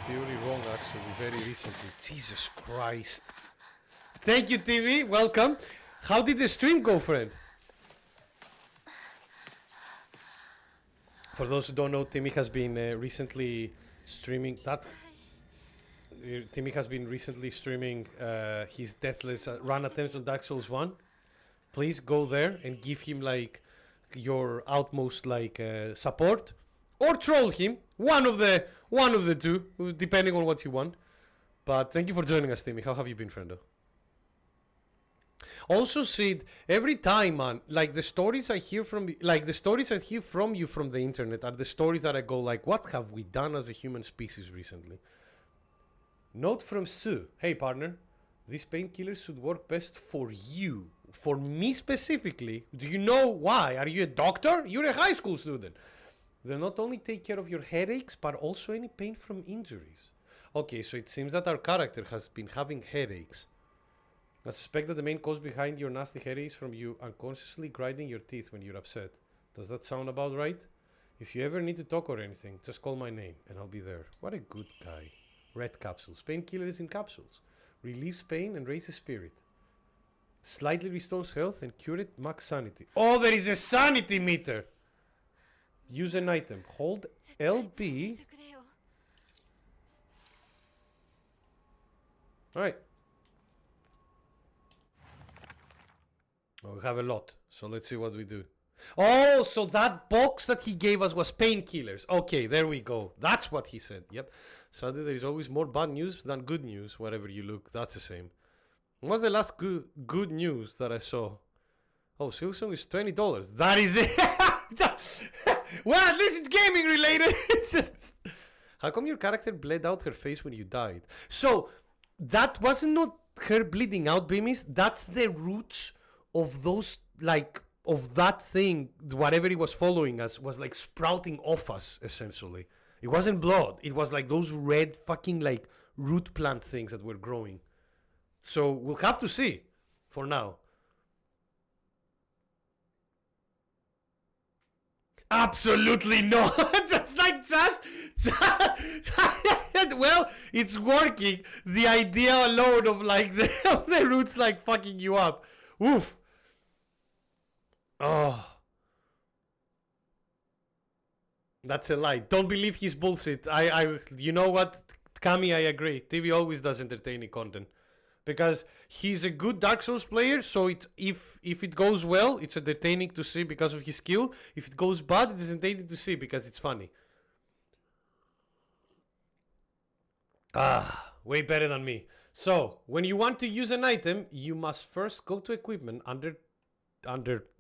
Theory wrong actually very recently. Jesus Christ. Thank you, TV. Welcome. How did the stream go, friend? For those who don't know, Timmy has been recently streaming that. Timmy has been recently streaming his deathless run attempts on Dark Souls 1. Please go there and give him like your utmost like support, or troll him. One of the two, depending on what you want. But thank you for joining us, Timmy. How have you been, friendo? Also, Sid, every time, man, like the stories I hear from you from the internet are the stories that I go like, what have we done as a human species recently? Note from Sue. Hey, partner. These painkillers should work best for you. For me specifically. Do you know why? Are you a doctor? You're a high school student. They not only take care of your headaches, but also any pain from injuries. Okay, so it seems that our character has been having headaches. I suspect that the main cause behind your nasty headaches from you unconsciously grinding your teeth when you're upset. Does that sound about right? If you ever need to talk or anything, just call my name and I'll be there. What a good guy. Red capsules. Painkillers in capsules. Relieves pain and raises spirit. Slightly restores health and cure it max sanity. Oh, there is a sanity meter! Use an item. Hold LB. Alright. Oh, we have a lot. So let's see what we do. Oh, so that box that he gave us was painkillers. Okay, there we go. That's what he said. Yep. Sadly, there is always more bad news than good news wherever you look. That's the same. What's the last good news that I saw? Oh, Silksong is $20. That is it. Well, at least it's gaming related. How come your character bled out her face when you died? So, that wasn't not her bleeding out, Bemis. That's the roots of those, like, of that thing, whatever it was following us, was like sprouting off us, essentially. It wasn't blood. It was like those red fucking, like, root plant things that were growing. So, we'll have to see for now. Absolutely not. That's like just well, it's working. The idea alone of like the roots like fucking you up. Oof. Oh. That's a lie. Don't believe his bullshit. You know what, Kami, I agree. TV always does entertaining content. Because he's a good Dark Souls player, so if it goes well, it's entertaining to see because of his skill. If it goes bad, it's entertaining to see because it's funny. Ah, way better than me. So, when you want to use an item, you must first go to equipment under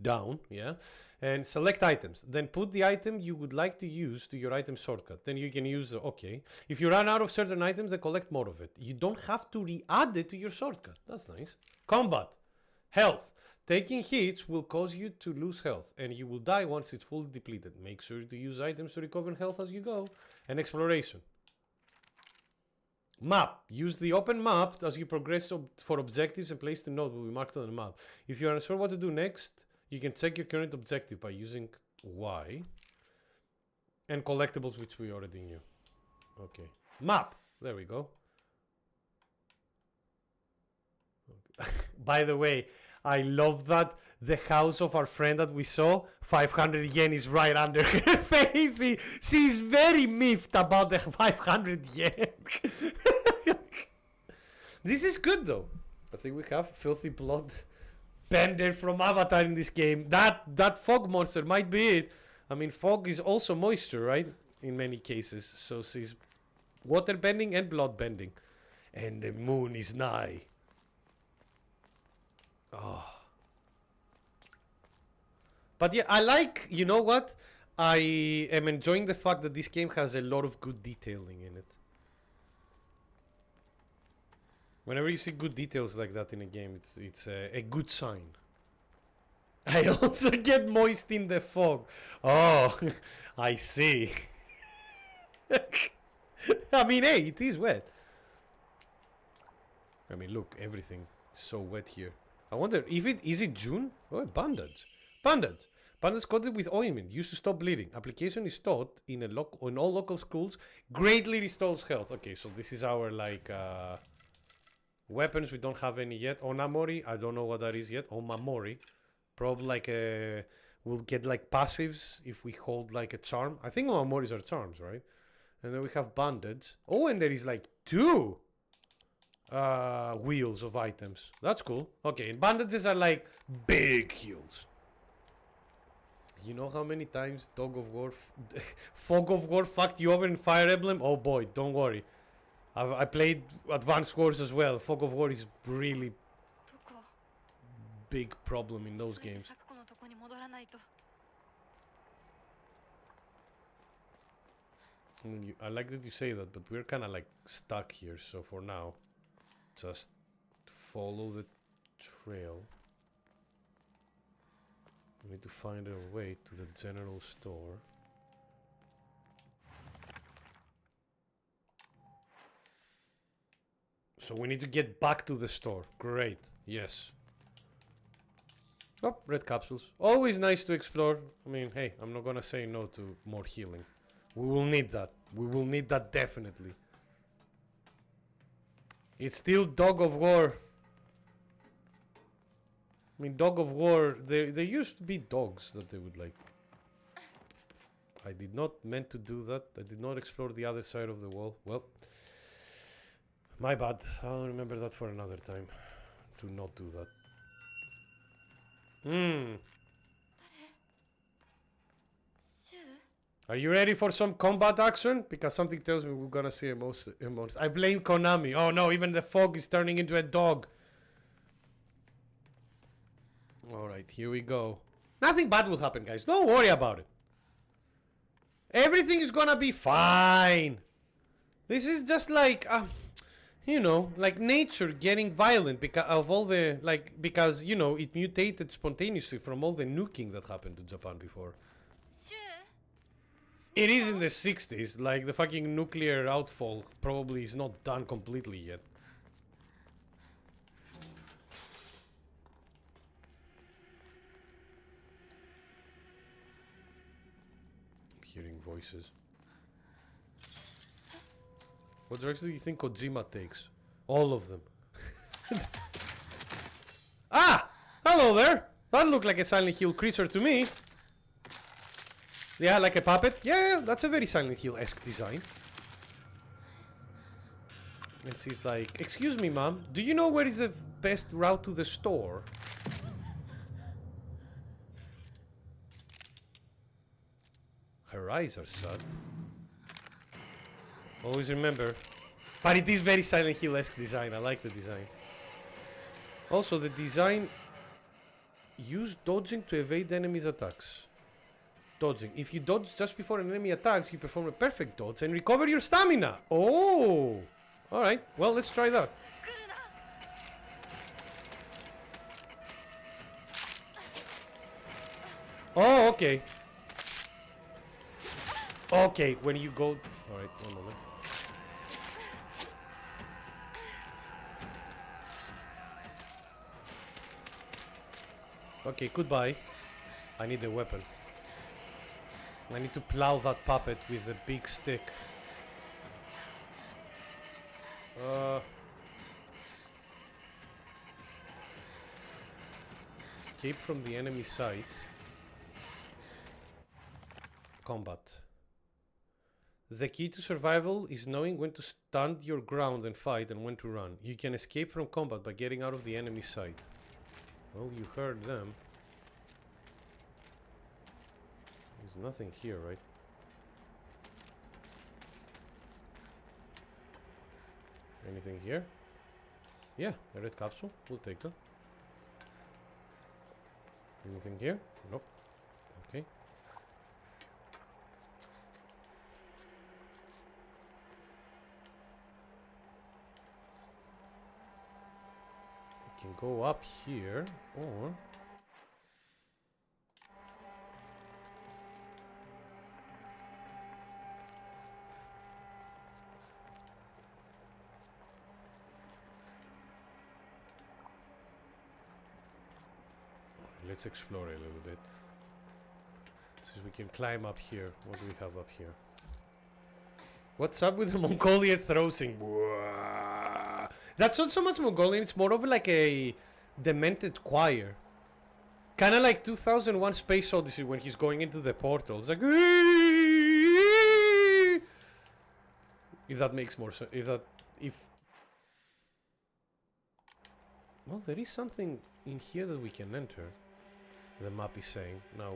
down, yeah, and select items. Then put the item you would like to use to your item shortcut. Then you can use okay. If you run out of certain items, then collect more of it. You don't have to re-add it to your shortcut. That's nice. Combat. Health. Taking hits will cause you to lose health, and you will die once it's fully depleted. Make sure to use items to recover health as you go. And exploration. Map. Use the open map as you progress for objectives, and place to note will be marked on the map. If you're unsure what to do next, you can check your current objective by using Y. And collectibles, which we already knew. Okay. Map. There we go. Okay. By the way, I love that the house of our friend that we saw, 500 yen is right under her face. She's very miffed about the 500 yen. This is good though. I think we have Filthy Blood Bender from Avatar in this game. That fog monster might be it. I mean, fog is also moisture, right? In many cases. So she's water bending and blood bending. And the moon is nigh. Oh. But yeah, I like, you know what? I am enjoying the fact that this game has a lot of good detailing in it. Whenever you see good details like that in a game, it's a good sign. I also get moist in the fog. Oh, I see. I mean, hey, it is wet. I mean, look, everything is so wet here. I wonder if it is it June? Oh, bandage. Bandage. Bandage coated with ointment used to stop bleeding. Application is taught in in all local schools. Greatly restores health. Okay, so this is our like weapons. We don't have any yet. Onamori. I don't know what that is yet. Omamori. Probably like we'll get like passives if we hold like a charm. I think Omamoris are charms, right? And then we have bandage. Oh, and there is like 2 wheels of items. That's cool. Okay, and bandages are like big heals. You know how many times Dog of War, Fog of War fucked you over in Fire Emblem? Oh boy, don't worry. I played Advanced Wars as well. Fog of War is really どこ big problem in those 急いで games. 咲子のとこに戻らないと I like that you say that, but we're kind of like stuck here. So for now, just follow the trail. We need to find a way to the general store. So we need to get back to the store. Great. Yes. Oh, red capsules. Always nice to explore. I mean, hey, I'm not gonna say no to more healing. We will need that. We will need that definitely. It's still Dog of War. I mean, Dog of War, there used to be dogs that they would like. I did not meant to do that. I did not explore the other side of the wall. Well, my bad. I'll remember that for another time. To not do that. Are you ready for some combat action? Because something tells me we're gonna see a monster. I blame Konami. Oh no, even the fog is turning into a dog. Alright, here we go. Nothing bad will happen, guys. Don't worry about it. Everything is gonna be fine. This is just like, you know, like nature getting violent because of all the, like, because, you know, it mutated spontaneously from all the nuking that happened to Japan before. シュ It is in the 60s, like the fucking nuclear outfall probably is not done completely yet. I'm hearing voices. What direction do you think Kojima takes? All of them. Ah! Hello there! That looked like a Silent Hill creature to me. Yeah, like a puppet. Yeah, that's a very Silent Hill-esque design. And she's like, excuse me, mom, do you know where is the best route to the store? Her eyes are sad. Always remember. But it is very Silent Hill-esque design. I like the design. Also, the design... Use dodging to evade enemies' attacks. Dodging. If you dodge just before an enemy attacks, you perform a perfect dodge and recover your stamina. Oh! Alright, well, let's try that. 来るな Oh, okay. Okay, when you go... Alright, one moment. Okay, goodbye. I need a weapon. I need to plow that puppet with a big stick. Escape from the enemy site. Combat. The key to survival is knowing when to stand your ground and fight and when to run. You can escape from combat by getting out of the enemy sight. Well, you heard them. There's nothing here, right? Anything here? Yeah, a red capsule. We'll take that. Anything here? Nope. Okay. We can go up here, or... let's explore a little bit. Since we can climb up here. What do we have up here? What's up with the Mongolian throwing? That's not so much Mongolian, it's more of like a demented choir. Kind of like 2001 Space Odyssey when he's going into the portal. It's like... If that makes more sense. Well, there is something in here that we can enter. The map is saying. Now...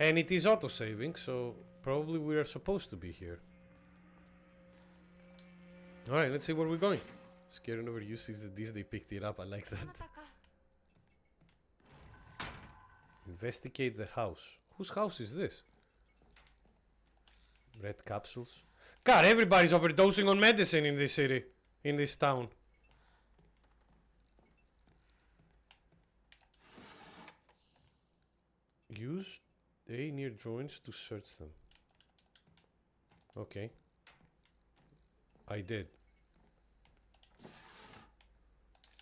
And it is auto-saving, so probably we are supposed to be here. Alright, let's see where we're going. Scary never uses the Disney picked it up, I like that. Investigate the house. Whose house is this? Red capsules. God, everybody's overdosing on medicine in this city. In this town. Use A near joints to search them. Okay. I did.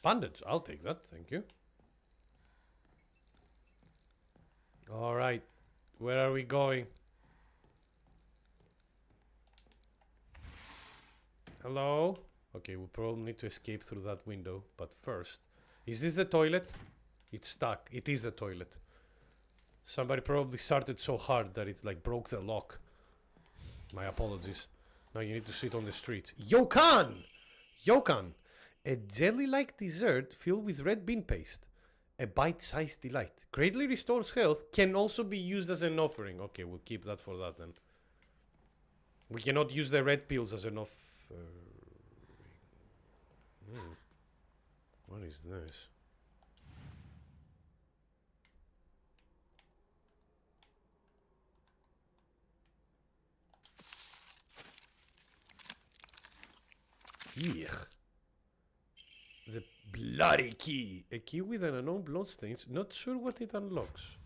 Bandage, I'll take that, thank you. Alright, where are we going? Hello? Okay, we'll probably need to escape through that window, but first... Is this the toilet? It's stuck. It is the toilet. Somebody probably started so hard that it like broke the lock. My apologies. Now you need to sit on the streets. Yokan! Yokan! A jelly-like dessert filled with red bean paste. A bite-sized delight. Greatly restores health. Can also be used as an offering. Okay, we'll keep that for that then. We cannot use the red pills as an offering. What is this? Yuck. The bloody key. A key with an unknown bloodstains. Not sure what it unlocks.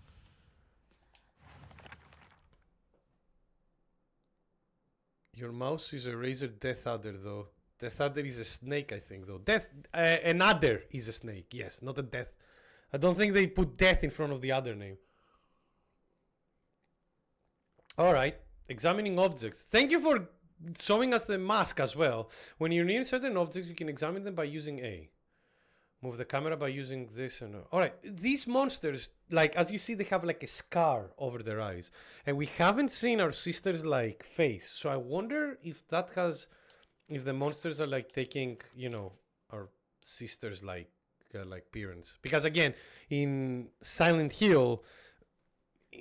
Your mouse is a razor death adder though. Death adder is a snake, I think though. Death, an adder is a snake. Yes, not a death. I don't think they put death in front of the other name. Alright, examining objects. Thank you for showing us the mask as well. When you're near certain objects, you can examine them by using A. Move the camera by using this and... Alright, these monsters, like, as you see, they have like a scar over their eyes. And we haven't seen our sister's, like, face. So I wonder if that has... If the monsters are, like, taking, you know, our sister's, like appearance. Because, again, in Silent Hill...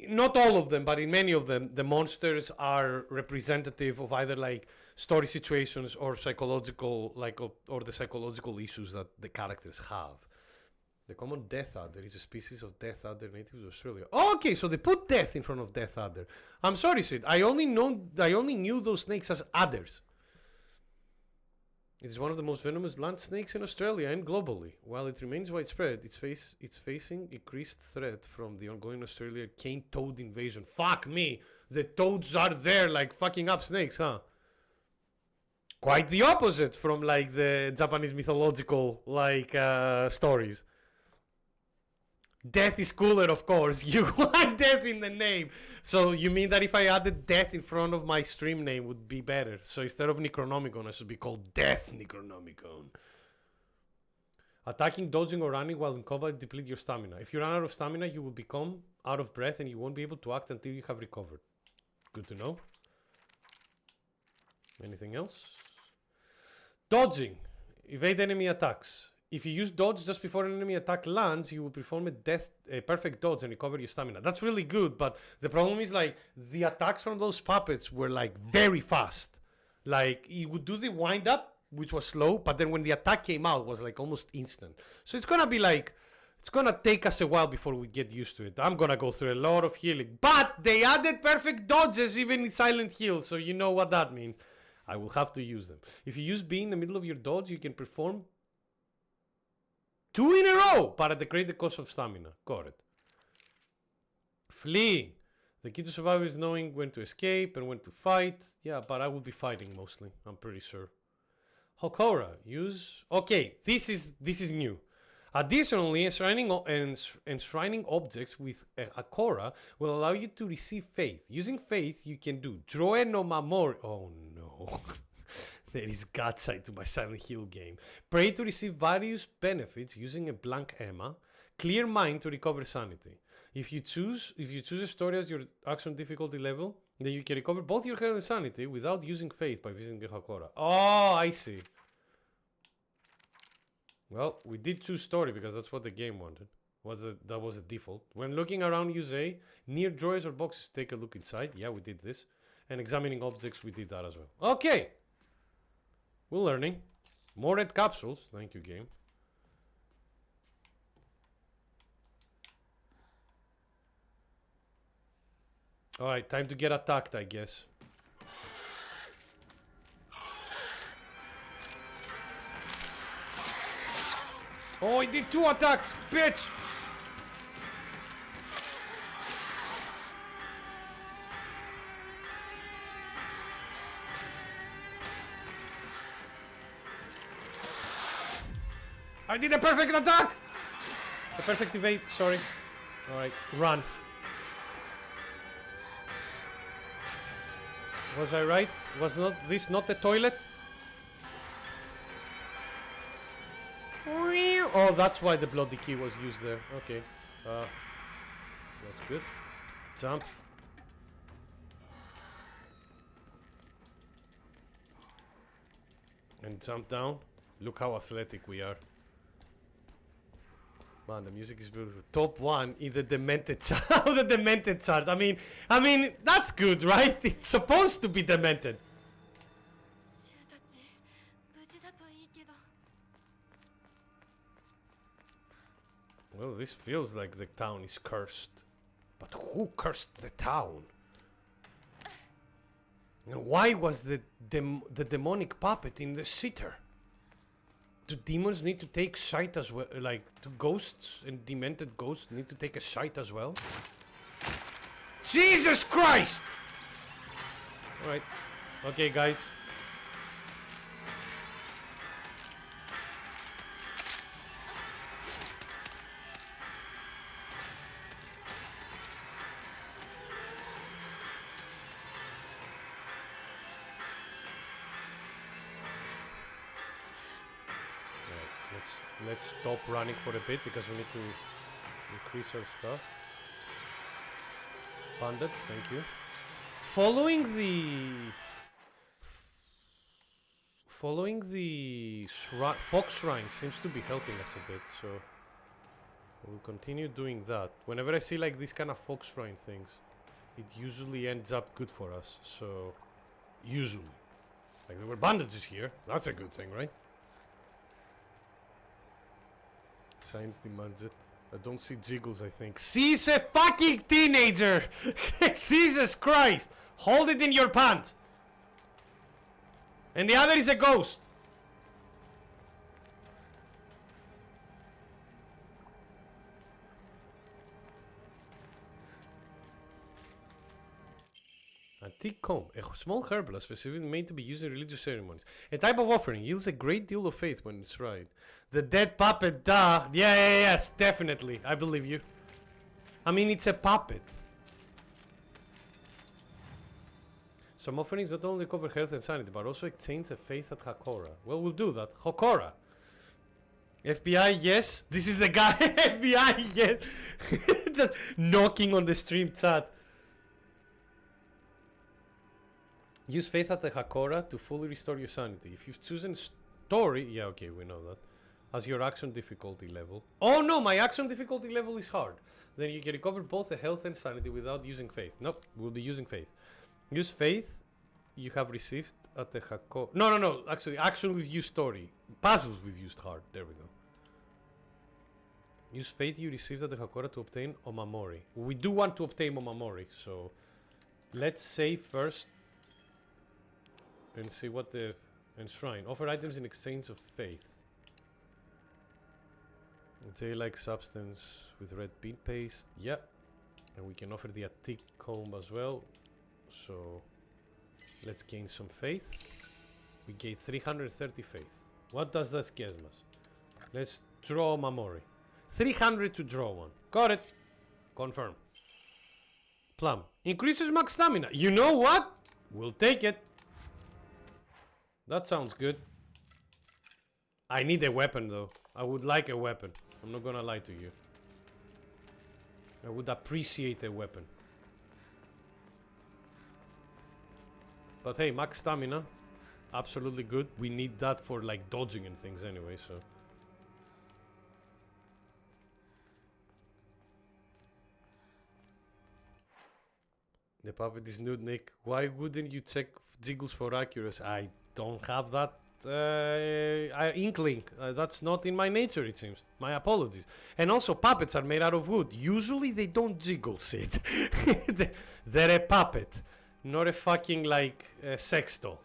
Not all of them, but in many of them, the monsters are representative of either like story situations or psychological, like, or the psychological issues that the characters have. The common death adder is a species of death adder native to Australia. Oh, okay, so they put death in front of death adder. I'm sorry, Sid. I only knew those snakes as adders. It is one of the most venomous land snakes in Australia and globally. While it remains widespread, it's facing increased threat from the ongoing Australian cane toad invasion. Fuck me! The toads are there, like, fucking up snakes, huh? Quite the opposite from, like, the Japanese mythological, like, stories. Death is cooler, of course. You want death in the name. So you mean that if I added death in front of my stream name would be better? So instead of Necronomicon, I should be called Death Necronomicon. Attacking, dodging, or running while in cover deplete your stamina. If you run out of stamina, you will become out of breath and you won't be able to act until you have recovered. Good to know. Anything else? Dodging. Evade enemy attacks. If you use dodge just before an enemy attack lands, you will perform a perfect dodge and recover your stamina. That's really good, but the problem is, like, the attacks from those puppets were, like, very fast. Like, he would do the wind up, which was slow, but then when the attack came out, it was, like, almost instant. So it's gonna be, like, it's gonna take us a while before we get used to it. I'm gonna go through a lot of healing. But they added perfect dodges even in Silent Hill, so you know what that means. I will have to use them. If you use B in the middle of your dodge, you can perform 2 in a row, but at the greater cost of stamina. Got it. Fleeing. The key to survival is knowing when to escape and when to fight. Yeah, but I will be fighting mostly, I'm pretty sure. Hokora. Use... Okay, this is new. Additionally, enshrining objects with a Hakora will allow you to receive faith. Using faith, you can do Droe no Mamori. Oh no. There is Gatsai to my Silent Hill game. Pray to receive various benefits using a blank Emma. Clear mind to recover sanity. If you choose a story as your action difficulty level, then you can recover both your health and sanity without using faith by visiting the Hakora. Oh, I see. Well, we did choose story because that's what the game wanted. That was the default. When looking around, use A. Near drawers or boxes, take a look inside. Yeah, we did this. And examining objects, we did that as well. Okay. We're learning. More red capsules. Thank you, game. Alright, time to get attacked, I guess. Oh, he did 2 attacks, bitch! I did a perfect attack! A perfect evade, sorry. Alright, run. Was I right? Was this not the toilet? Oh, that's why the bloody key was used there. Okay. That's good. Jump. And jump down. Look how athletic we are. Man, the music is beautiful. Top 1 in the demented chart. The demented chart. I mean, that's good, right? It's supposed to be demented. Well, this feels like the town is cursed. But who cursed the town? And why was the demonic puppet in the sitter? Do demons need to take shite as well? Like, do ghosts and demented ghosts need to take a shite as well? Jesus Christ! Alright. Okay, guys. Let's stop running for a bit because we need to increase our stuff. Bandits, thank you. Following the fox shrine seems to be helping us a bit, so we'll continue doing that. Whenever I see like these kind of fox shrine things, it usually ends up good for us. So usually, like there were bandages here. That's a good thing, right? Science demands it. I don't see jiggles, I think. She's a fucking teenager! Jesus Christ! Hold it in your pants! And the other is a ghost! Antique comb. A small herbal specifically made to be used in religious ceremonies. A type of offering yields a great deal of faith when it's right. The dead puppet, duh. Yes, definitely. I believe you. I mean, it's a puppet. Some offerings not only cover health and sanity, but also exchange a faith at Hakora. Well, we'll do that. Hakora. FBI, yes. This is the guy. FBI, yes. Just knocking on the stream chat. Use faith at the Hakora to fully restore your sanity. If you've chosen story, yeah, okay, we know that, as your action difficulty level. Oh no, my action difficulty level is hard. Then you can recover both the health and sanity without using faith. Nope, we'll be using faith. Use faith you have received at the Hakora. No, actually, action we've used story. Puzzles we've used hard. There we go. Use faith you received at the Hakora to obtain Omamori. We do want to obtain Omamori, so let's say first and see what the enshrine. Offer items in exchange of faith. J-like substance with red bean paste. Yeah. And we can offer the antique comb as well. So let's gain some faith. We gain 330 faith. What does that get us? Let's Draw Mamori. 300 to draw one. Got it. Confirm. Plum. Increases max stamina. You know what? We'll take it. That sounds good. I need a weapon though. I would like a weapon. I'm not gonna lie to you. I would appreciate a weapon. But hey, max stamina. Absolutely good. We need that for like dodging and things anyway, so. The puppet is nude, Nick. Why wouldn't you check jiggles for accuracy? I don't have that inkling. That's not in my nature, it seems. My apologies. And also, puppets are made out of wood. Usually they don't jiggle, Sid. They're a puppet, not a fucking, like, sex doll.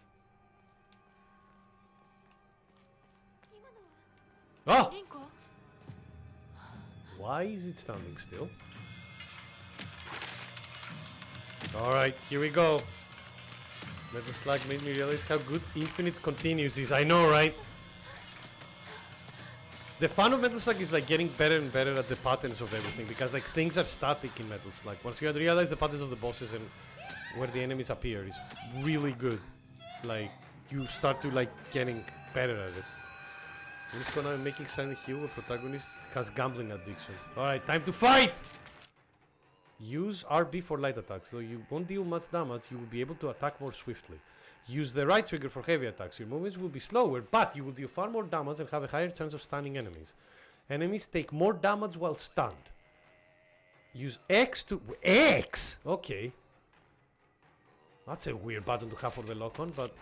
Oh! リンコ Why is it standing still? Alright, here we go. Metal Slug made me realize how good Infinite Continuous is. I know, right? The fun of Metal Slug is like getting better and better at the patterns of everything, because like things are static in Metal Slug. Once you realize the patterns of the bosses and where the enemies appear is really good. Like you start to like getting better at it. I'm just gonna making Silent Hill, a protagonist has gambling addiction. Alright, time to fight! Use RB for light attacks. Though you won't deal much damage, you will be able to attack more swiftly. Use the right trigger for heavy attacks. Your movements will be slower, but you will deal far more damage and have a higher chance of stunning enemies. Enemies take more damage while stunned. Use X to... X? Okay. That's a weird button to have for the lock-on, but...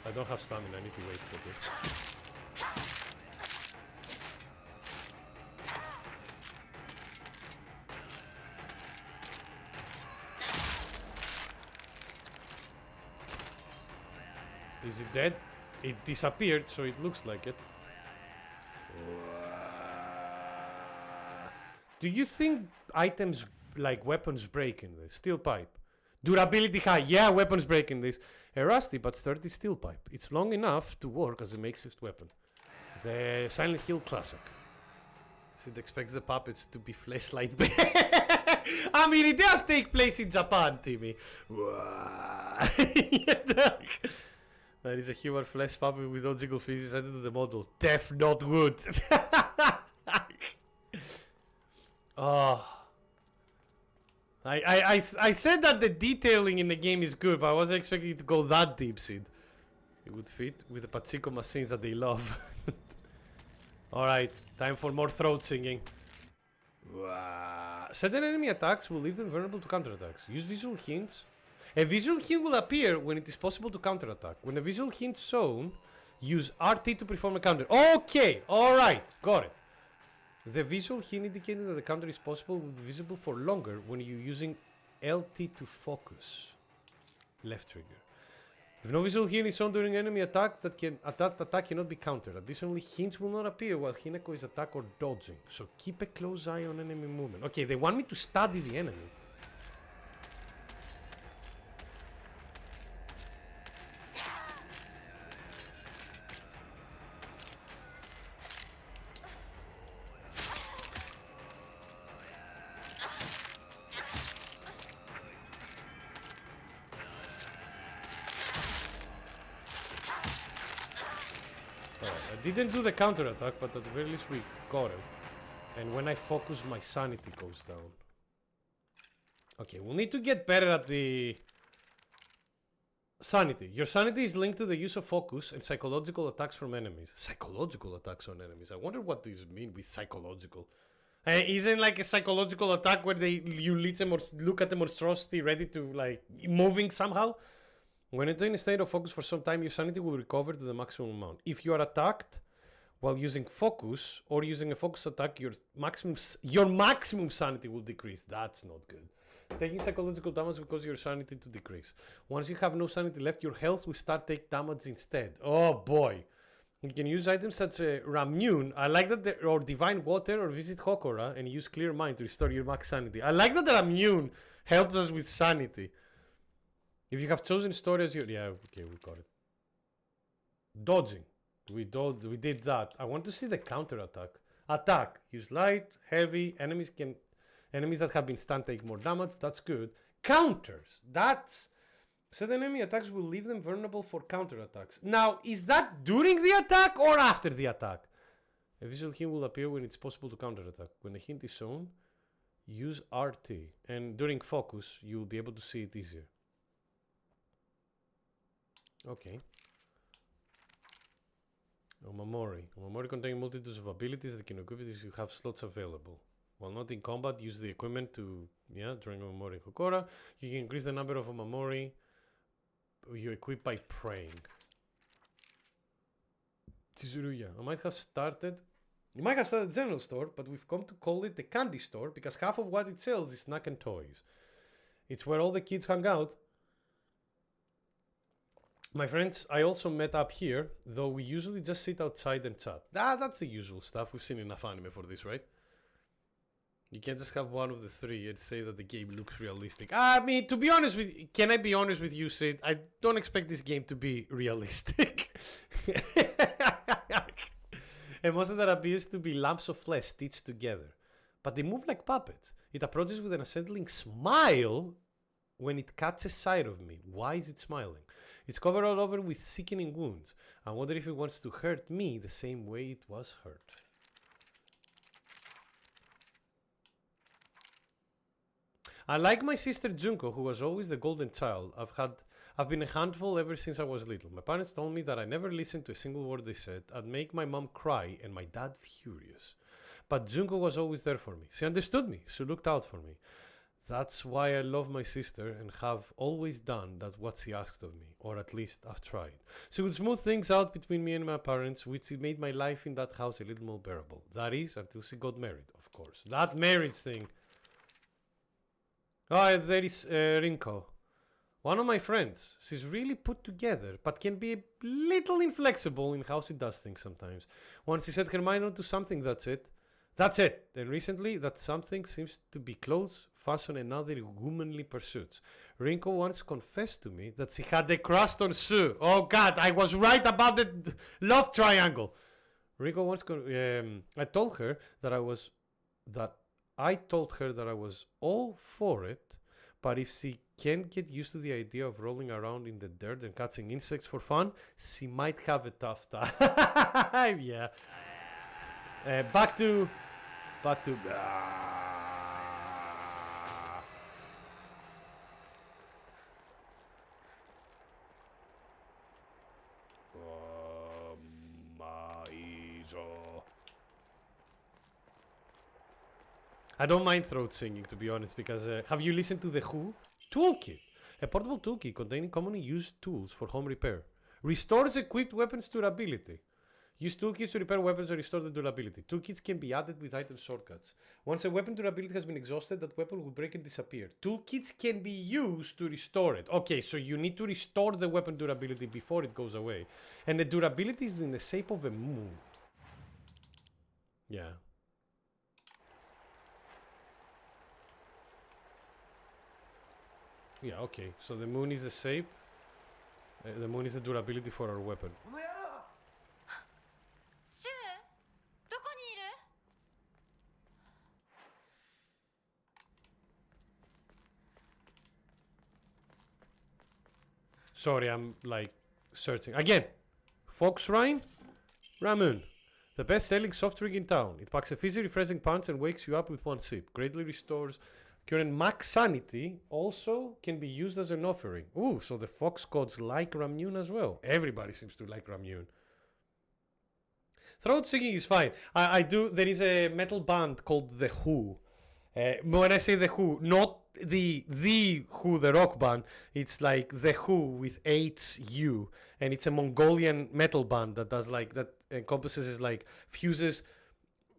I don't have stamina, I need to wait for this. Is it dead? It disappeared, so it looks like it. Do you think items like weapons break in this? Steel pipe. Durability high. Yeah, weapons break in this. A rusty but sturdy steel pipe. It's long enough to work as a makeshift weapon. The Silent Hill classic. Sid expects the puppets to be fleshlight. I mean, it does take place in Japan, Timmy. There is a human flesh puppet with no jiggle physics added to the model. Def not good. Oh. I said that the detailing in the game is good, but I wasn't expecting it to go that deep, Sid. It would fit with the pachinko machines that they love. Alright, time for more throat singing. Certain enemy attacks will leave them vulnerable to counterattacks. Use visual hints. A visual hint will appear when it is possible to counterattack. When a visual hint is shown, use RT to perform a counter. Okay, alright, got it. The visual hint indicating that the counter is possible will be visible for longer when you're using LT to focus. Left trigger. If no visual hint is shown during enemy attack, that attack cannot be countered. Additionally, hints will not appear while Hinako is attack or dodging, so keep a close eye on enemy movement. Okay, they want me to study the enemy. Didn't do the counter attack, but at the very least we got him. And when I focus, my sanity goes down. Okay, we'll need to get better at the sanity. Your sanity is linked to the use of focus and psychological attacks from enemies. Psychological attacks on enemies. I wonder what these mean with psychological. Isn't like a psychological attack where you look at the monstrosity ready to like moving somehow? When entering a state of focus for some time, your sanity will recover to the maximum amount. If you are attacked while using focus or using a focus attack, your maximum sanity will decrease. That's not good. Taking psychological damage will cause your sanity to decrease. Once you have no sanity left, your health will start taking damage instead. Oh boy. You can use items such as Ramune. I like that, or Divine Water, or visit Hokora and use Clear Mind to restore your max sanity. I like that the Ramune helps us with sanity. If you have chosen story as your... Yeah, okay, we got it. Dodging. We did that. I want to see the counter attack. Attack. Use light, heavy. Enemies that have been stunned take more damage. That's good. Counters. That's... Said enemy attacks will leave them vulnerable for counter attacks. Now, is that during the attack or after the attack? A visual hint will appear when it's possible to counter attack. When a hint is shown, use RT. And during focus, you will be able to see it easier. Okay. Omamori. Omamori contain multitudes of abilities that can equip it if you have slots available. While not in combat, use the equipment to... Yeah, during Omamori Kokora. You can increase the number of Omamori you equip by praying. Tizuruya. I might have started... You might have started a general store, but we've come to call it the candy store because half of what it sells is snack and toys. It's where all the kids hang out. My friends, I also met up here, though we usually just sit outside and chat. That's the usual stuff. We've seen enough anime for this, right? You can't just have one of the three and say that the game looks realistic. I mean, to be honest with you, can I be honest with you, Sid? I don't expect this game to be realistic. And most of that appears to be lumps of flesh stitched together. But they move like puppets. It approaches with an unsettling smile when it catches sight of me. Why is it smiling? It's covered all over with sickening wounds. I wonder if it wants to hurt me the same way it was hurt. I like my sister Junko, who was always the golden child. I've been a handful ever since I was little. My parents told me that I never listened to a single word they said. I'd make my mom cry and my dad furious. But Junko was always there for me. She understood me. She looked out for me. That's why I love my sister and have always done that what she asked of me, or at least I've tried. She would smooth things out between me and my parents, which made my life in that house a little more bearable. That is, until she got married, of course. That marriage thing. Oh, there is Rinko. One of my friends. She's really put together, but can be a little inflexible in how she does things sometimes. Once she set her mind onto something, that's it. That's it. And recently, that something seems to be clothes, fashion, and other womanly pursuits. Rinko once confessed to me that she had a crush on Sue. Oh God, I was right about the love triangle. Rinko once I told her that I was all for it, but if she can't get used to the idea of rolling around in the dirt and catching insects for fun, she might have a tough time. Yeah. Back to. I don't mind throat singing, to be honest, because have you listened to The Who? Toolkit. A portable toolkit containing commonly used tools for home repair. Restores equipped weapons durability. Use toolkits to repair weapons or restore the durability. Toolkits can be added with item shortcuts. Once a weapon durability has been exhausted, that weapon will break and disappear. Toolkits can be used to restore it. Okay, so you need to restore the weapon durability before it goes away. And the durability is in the shape of a moon. Yeah. Yeah, okay. So the moon is the shape. The moon is the durability for our weapon. Sorry, I'm like searching. Again, Fox Rhine, Ramun. The best-selling soft drink in town. It packs a fizzy, refreshing punch and wakes you up with one sip. Greatly restores current max sanity. Also can be used as an offering. Ooh, so the Fox gods like Ramune as well. Everybody seems to like Ramune. Throat singing is fine. I do. There is a metal band called The Who. When I say The Who, not the Who, the rock band. It's like The Who with HU, and it's a Mongolian metal band that does like that encompasses like fuses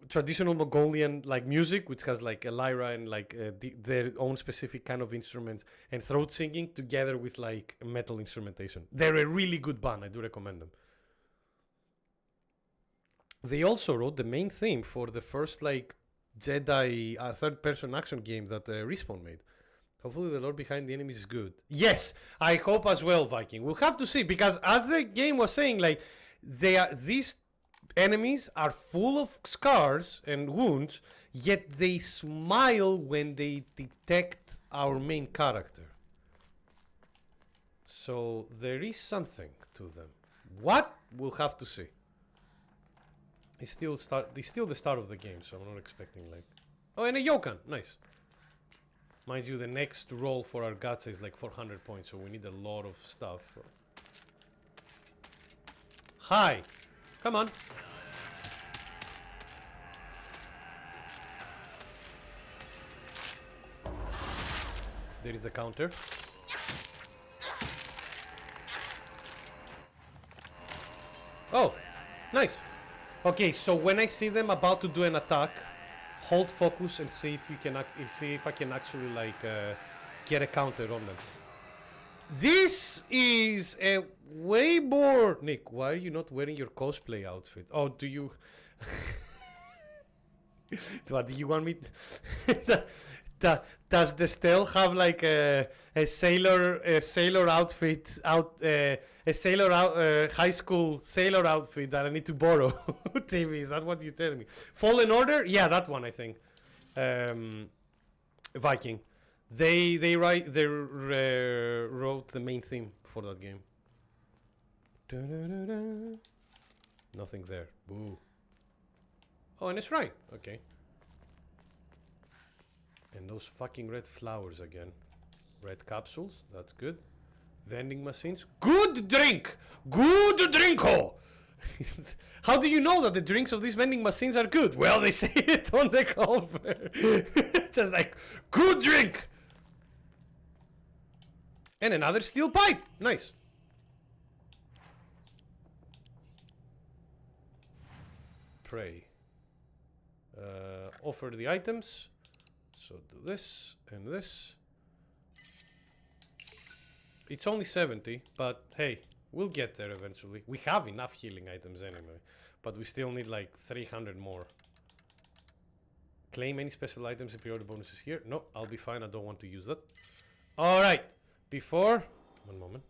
traditional Mongolian like music, which has like a lyra and like their own specific kind of instruments, and throat singing together with like metal instrumentation. They're a really good band. I do recommend them. They also wrote the main theme for the first like Jedi third-person action game that Respawn made. Hopefully the lore behind the enemies is good. Yes, I hope as well, Viking. We'll have to see, because as the game was saying, like these enemies are full of scars and wounds, yet they smile when they detect our main character. So there is something to them. What? We'll have to see. It's still the start of the game, so I'm not expecting like... Oh, and a Yokan! Nice. Mind you, the next roll for our gacha is like 400 points, so we need a lot of stuff. Hi! Come on! There is the counter. Oh! Nice! Okay, so when I see them about to do an attack, hold focus and see if you can see if I can actually like get a counter on them. This is a way more... Nick, why are you not wearing your cosplay outfit? Oh, do you... What, do you want me does the Stell have like a sailor outfit high school sailor outfit that I need to borrow? TV, is that what you're telling me? Fallen Order? Yeah, that one I think. Viking. They wrote the main theme for that game. Da-da-da-da. Nothing there. Boo. Oh, and it's right. Okay. And those fucking red flowers again. Red capsules. That's good. Vending machines. Good drink! Good drinko! How do you know that the drinks of these vending machines are good? Well, they say it on the cover. Just like, good drink! And another steel pipe. Nice. Pray. Offer the items. So do this and this. It's only 70, but hey, we'll get there eventually. We have enough healing items anyway, but we still need like 300 more. Claim any special items and pre-order bonuses here. No, I'll be fine. I don't want to use that. All right. Before... One moment.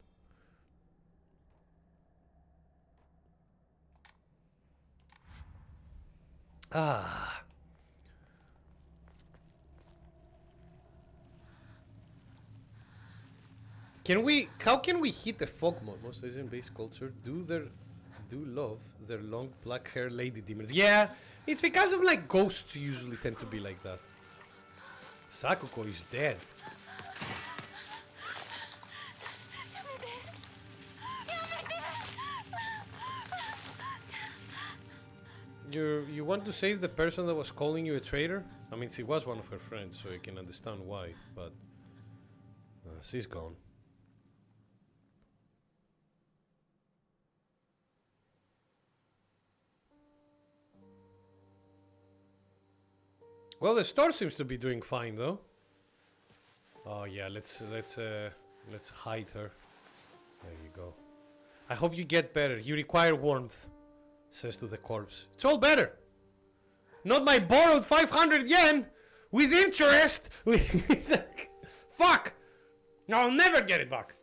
Ah. How can we hit the folk mod? Most Asian-based culture do love their long black hair lady demons. Yeah, it's because of like ghosts usually tend to be like that. Sakuko is dead. You want to save the person that was calling you a traitor? I mean, she was one of her friends, so you can understand why, but she's gone. Well, the store seems to be doing fine, though. Oh yeah, let's hide her. There you go. I hope you get better. You require warmth, says to the corpse. It's all better. Not my borrowed 500 yen with interest. Fuck! I'll never get it back.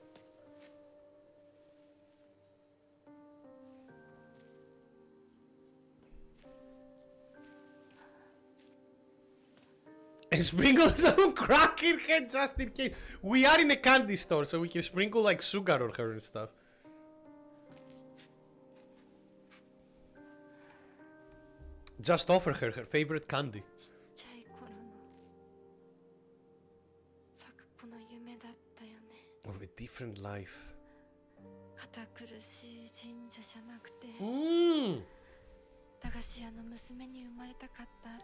And sprinkle some crack in her just in case. We are in a candy store, so we can sprinkle like sugar on her and stuff. Just offer her her favorite candy. Of a different life.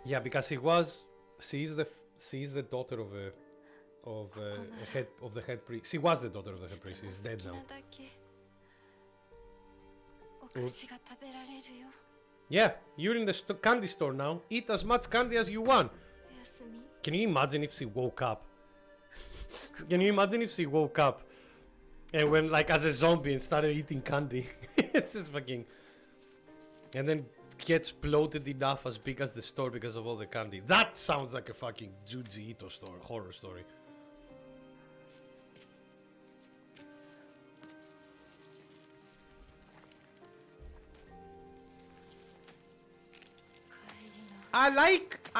Yeah, because she's the daughter of the head priest. She was the daughter of the head priest. She's dead now. Yeah, you're in the candy store now. Eat as much candy as you want. Can you imagine if she woke up? Can you imagine if she woke up and went like as a zombie and started eating candy? It's just fucking... And then gets bloated enough as big as the store because of all the candy. That sounds like a fucking Junji Ito story, horror story. I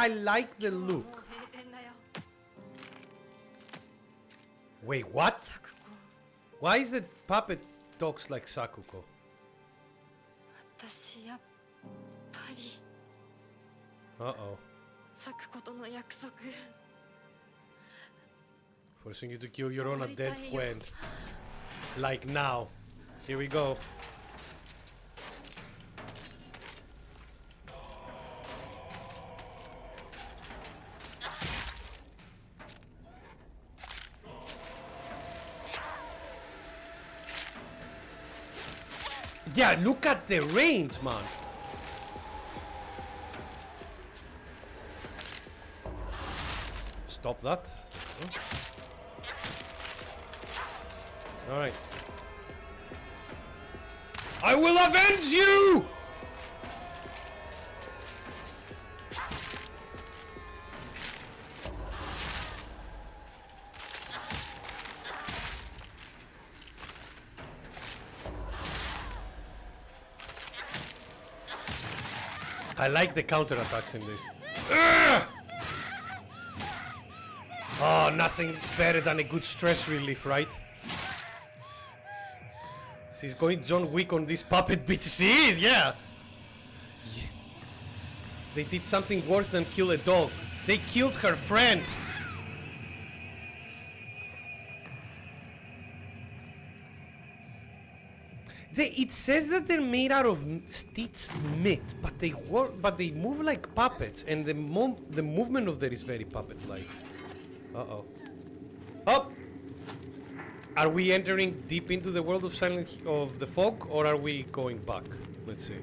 like the look. Wait, what? Why is the puppet talks like Sakuko? 私やっぱり Uh-oh. 咲くことの約束 Forcing you to kill your own dead friend. Like now. Here we go. Yeah, look at the range, man. Stop that. Alright. I will avenge you! I like the counterattacks in this. Ugh! Oh, nothing better than a good stress relief, right? She's going John Wick on this puppet bitch. She is, yeah! They did something worse than kill a dog. They killed her friend. It says that they're made out of stitched meat, but they move like puppets, and the movement of there is very puppet-like. Uh-oh. Up! Are we entering deep into the world of the fog, or are we going back? Let's see.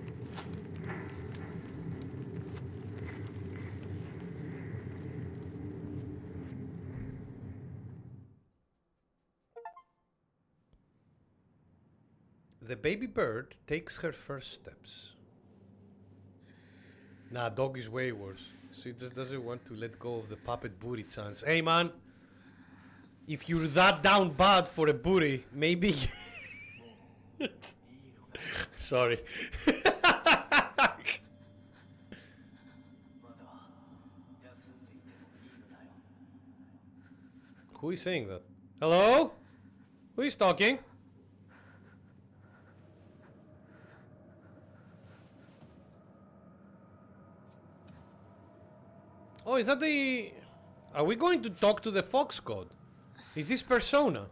The baby bird takes her first steps. Nah, dog is way worse. She just doesn't want to let go of the puppet booty chance. Hey man, if you're that down bad for a booty, maybe... Sorry. Who is saying that? Hello? Who is talking? Oh, is that the... Are we going to talk to the Fox God? Is this Persona?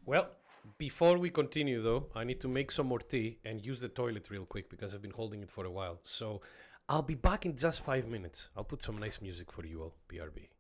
Well, before we continue though, I need to make some more tea and use the toilet real quick because I've been holding it for a while. So, I'll be back in just 5 minutes. I'll put some nice music for you all. BRB.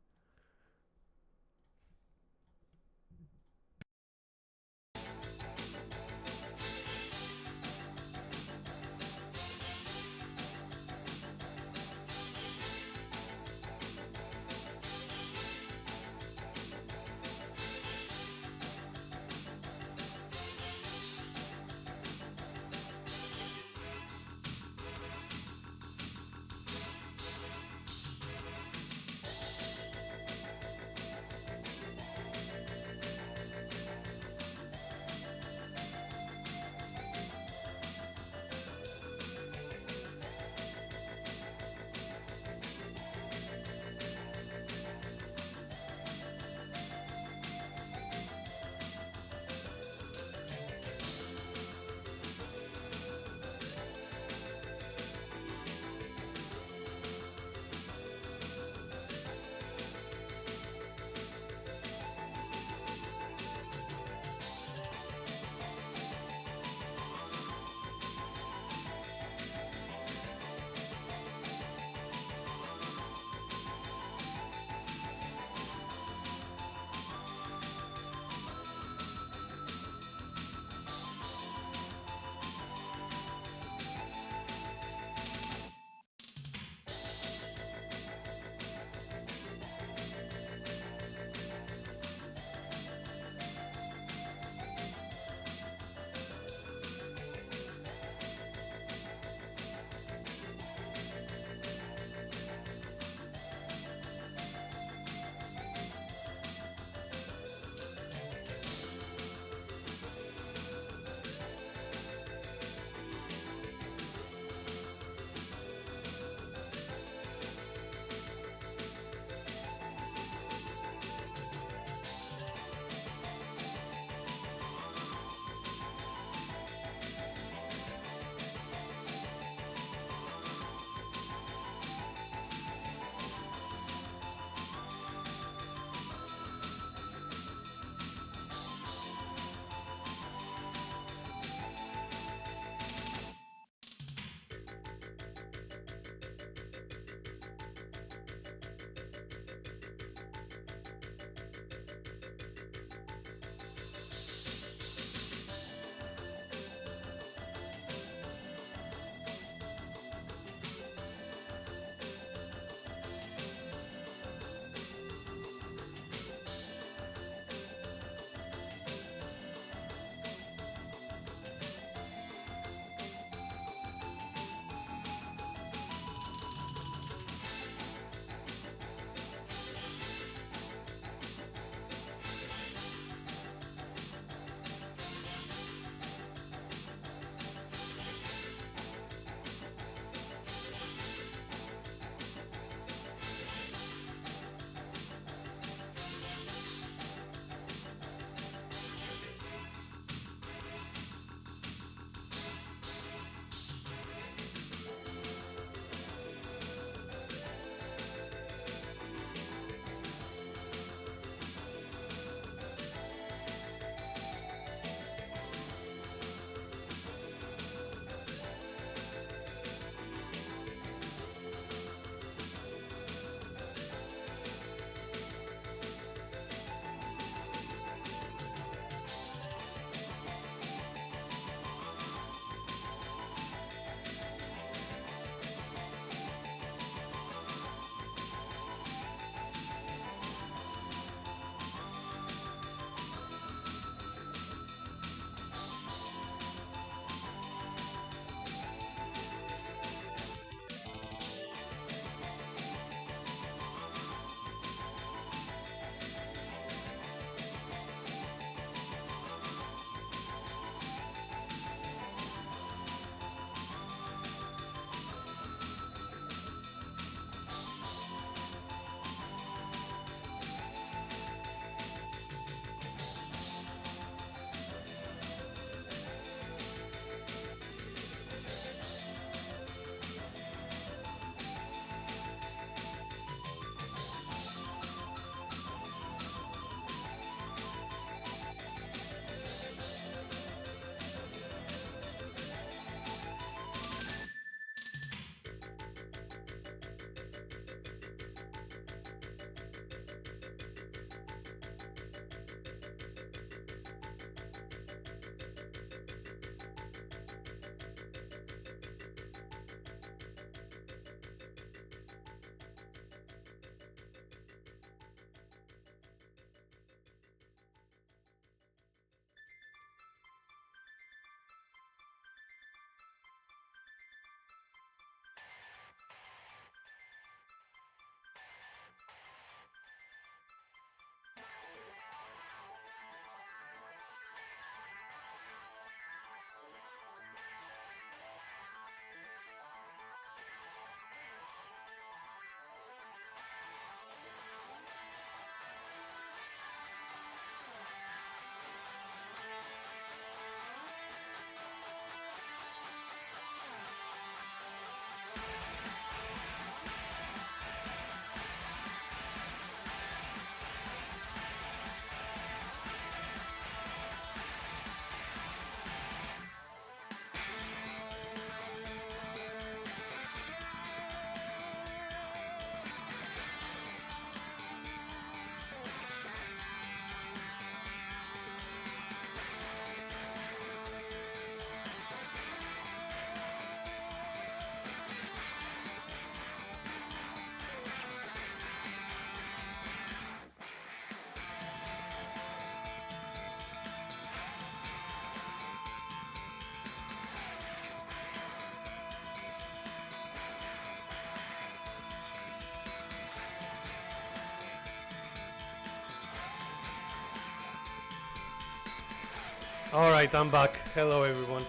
Alright, I'm back. Hello, everyone.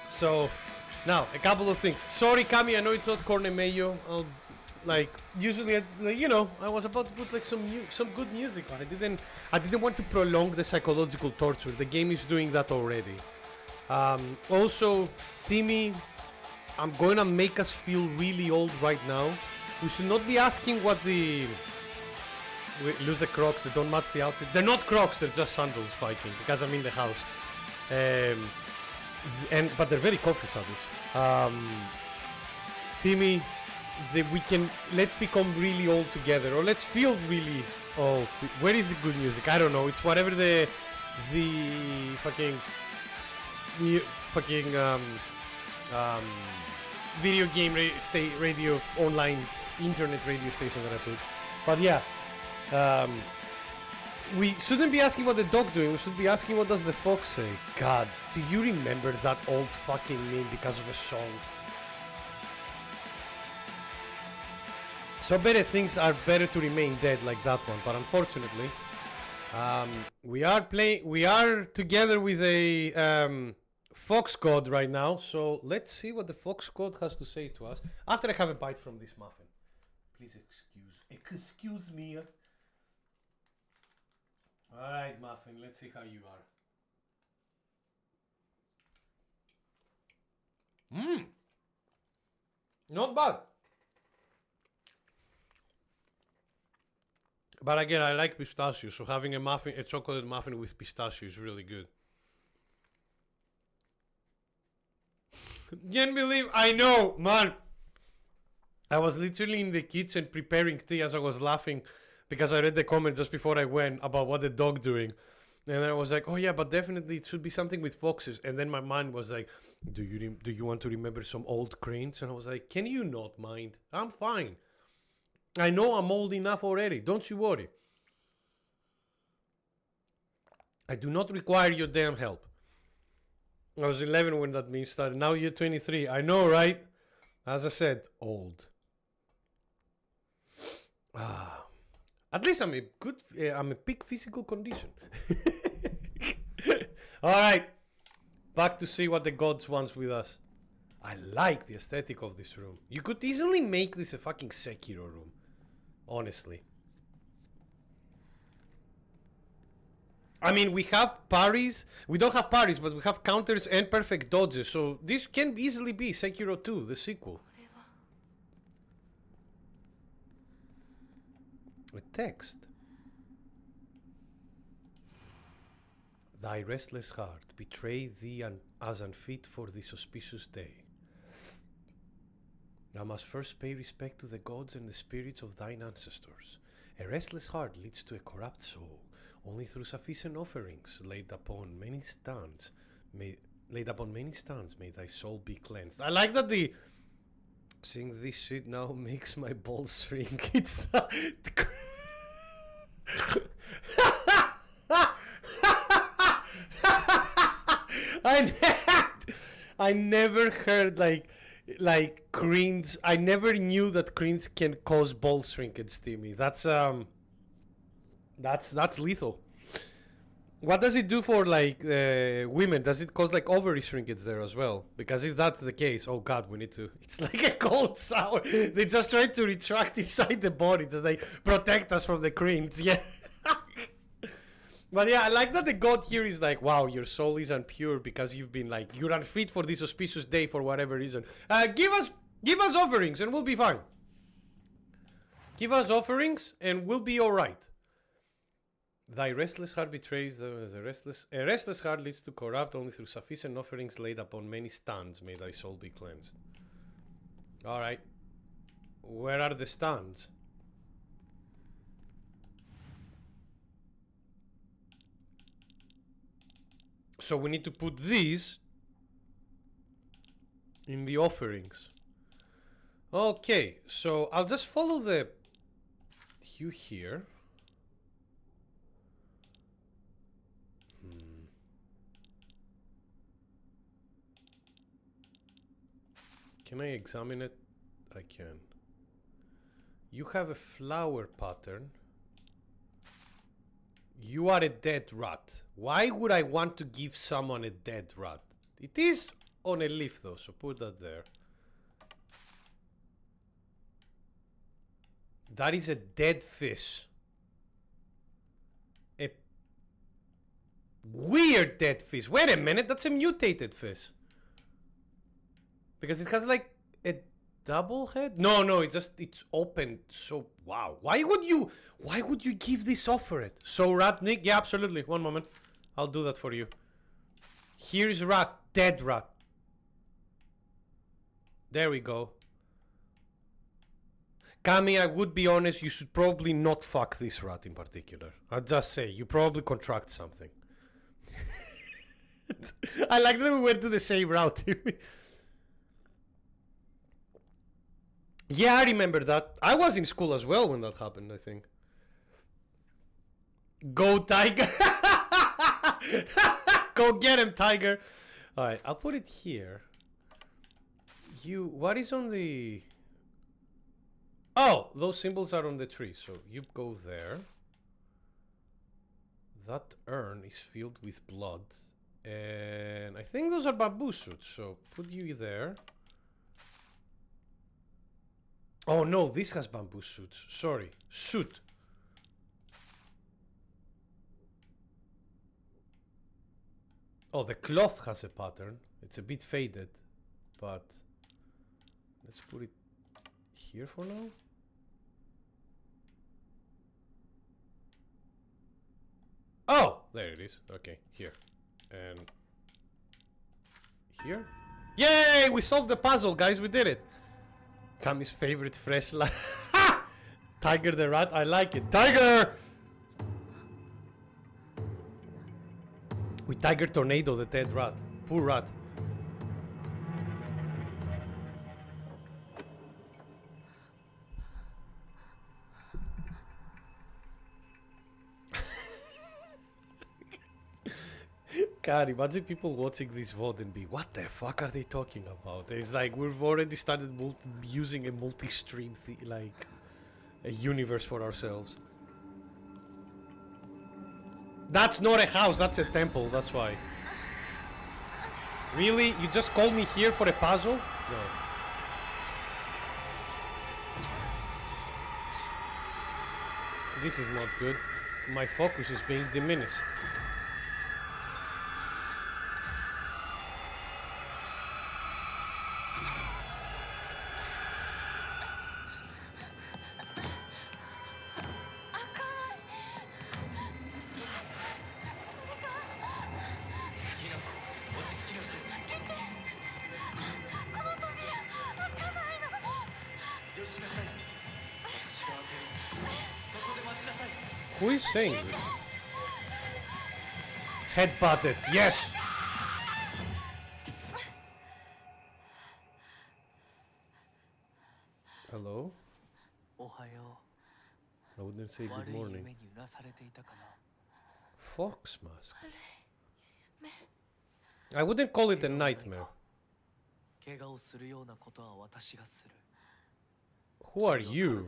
So, now, a couple of things. Sorry, Cami, I know it's not Corne Mayo. Usually, I was about to put like some good music on. I didn't want to prolong the psychological torture. The game is doing that already. Also, Timmy, I'm going to make us feel really old right now. We should not be asking what the... We lose the Crocs, they don't match the outfit. They're not Crocs, they're just sandals, Viking, because I'm in the house. But they're very comfy sandals. Timmy, let's become really old together, or let's feel really old. Where is the good music? I don't know. It's whatever the fucking video game radio online internet radio station that I put. But yeah. We shouldn't be asking what the dog doing, we should be asking what does the fox say. God, do you remember that old fucking meme because of a song? So better things are better to remain dead, like that one, but unfortunately we are together with a fox god right now, so let's see what the fox god has to say to us after I have a bite from this muffin. Please excuse me. Alright, Muffin, let's see how you are. Not bad. But again, I like pistachios, so having a chocolate muffin with pistachio is really good. Can't believe, I know, man. I was literally in the kitchen preparing tea as I was laughing because I read the comment just before I went about what the dog doing. And I was like, oh yeah, but definitely it should be something with foxes. And then my mind was like, do you want to remember some old cranes? And I was like, can you not mind? I'm fine. I know I'm old enough already. Don't you worry. I do not require your damn help. I was 11 when that meme started. Now you're 23. I know, right? As I said, old. At least I'm a peak physical condition. Alright. Back to see what the gods wants with us. I like the aesthetic of this room. You could easily make this a fucking Sekiro room. Honestly. I mean, we have parries. We don't have parries, but we have counters and perfect dodges. So this can easily be Sekiro 2, the sequel. A text. Thy restless heart betray thee as unfit for this auspicious day. Thou must first pay respect to the gods and the spirits of thine ancestors. A restless heart leads to a corrupt soul. Only through sufficient offerings laid upon many stands may thy soul be cleansed. I like that the saying this shit now makes my balls shrink. It's I never heard like cringe. I never knew that cringe can cause ball shrinkage, Timmy. That's lethal. What does it do for like women? Does it cause like ovary shrinkage there as well? Because if that's the case, oh god, we need to. It's like a cold shower. They just try to retract inside the body to like protect us from the cringe. Yeah. But yeah, I like that the god here is like, wow, your soul is impure because you've been like, you're unfit for this auspicious day for whatever reason. Give us offerings and we'll be fine. Give us offerings and we'll be alright. Thy restless heart betrays a restless heart leads to corrupt. Only through sufficient offerings laid upon many stands may thy soul be cleansed. Alright. Where are the stands? So we need to put these in the offerings. Okay, so I'll just follow the hue here. Can I examine it? I can. You have a flower pattern. You are a dead rat. Why would I want to give someone a dead rat? It is on a leaf though, so put that there. That is a dead fish. A weird dead fish. Wait a minute, that's a mutated fish. Because it has like a double head? No, it's open. So wow. Why would you give this offer it? So rat Nick, yeah, absolutely. One moment. I'll do that for you. Here's rat, dead rat. There we go. Kami, I would be honest, you should probably not fuck this rat in particular. I'll just say, you probably contract something. I like that we went to the same route. Yeah, I remember that. I was in school as well when that happened, I think. Go, Tiger! Go get him, Tiger! Alright, I'll put it here. What is on the... Oh, those symbols are on the tree, so you go there. That urn is filled with blood. And I think those are bamboo shoots, so put you there. Oh no, this has bamboo shoots. Sorry. Shoot. Oh, the cloth has a pattern. It's a bit faded, but let's put it here for now. Oh, there it is. Okay, here. And here. Yay! We solved the puzzle, guys. We did it. Kami's favorite fresh Tiger the rat. I like it. Tiger! We Tiger Tornado the dead rat. Poor rat. God, imagine people watching this VOD and be, what the fuck are they talking about? It's like we've already started using a multi-stream like a universe for ourselves. That's not a house, that's a temple, that's why. Really? You just called me here for a puzzle? No. This is not good. My focus is being diminished. Who is saying this? Headbutted, yes! Hello? I wouldn't say good morning. Fox mask. I wouldn't call it a nightmare. Who are you?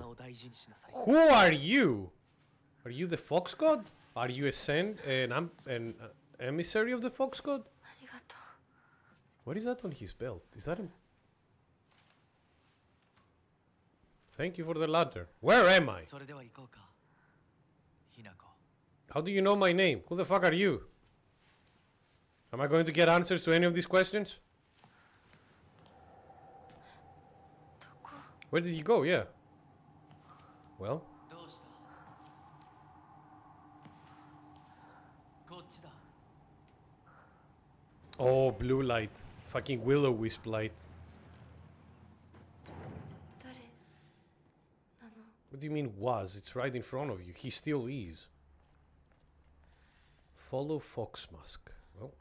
Who are you? Are you the fox god? Are you an emissary of the fox god? What is that on his belt? Is that him? Thank you for the ladder. Where am I? How do you know my name? Who the fuck are you? Am I going to get answers to any of these questions? Where did he go? Yeah. Well. Oh, blue light. Fucking will-o-wisp light. What do you mean was? It's right in front of you. He still is. Follow Fox Mask. Well.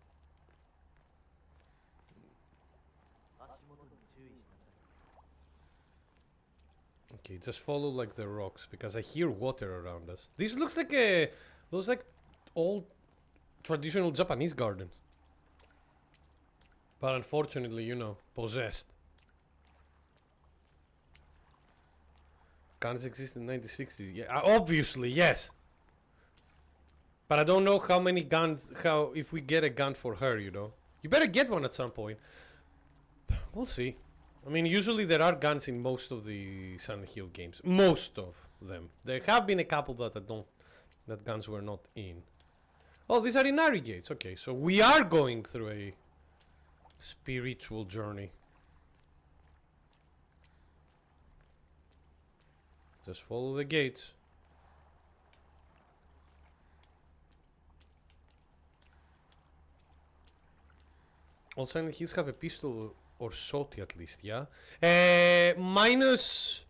Okay, just follow like the rocks because I hear water around us. This looks like those like old traditional Japanese gardens. But unfortunately, you know, possessed. Guns exist in 1960s. Yeah, obviously, yes. But I don't know how many guns, if we get a gun for her, you know. You better get one at some point. We'll see. I mean, usually there are guns in most of the Silent Hill games. Most of them. There have been a couple that guns were not in. Oh, these are Inari gates. Okay, so we are going through a spiritual journey. Just follow the gates. All Silent Hills have a pistol or shotty at least, yeah? Minus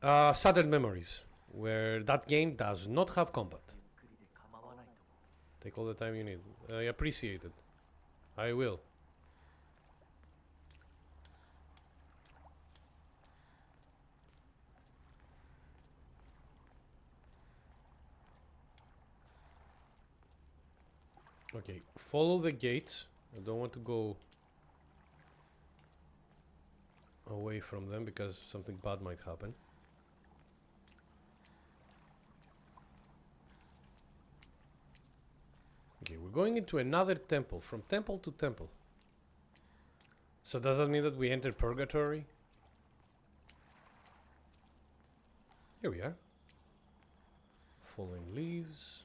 Shattered Memories, where that game does not have combat. Take all the time you need. I appreciate it. I will. Okay, follow the gates. I don't want to go away from them because something bad might happen. Okay, we're going into another temple, from temple to temple. So does that mean that we enter purgatory? Here we are. Falling leaves.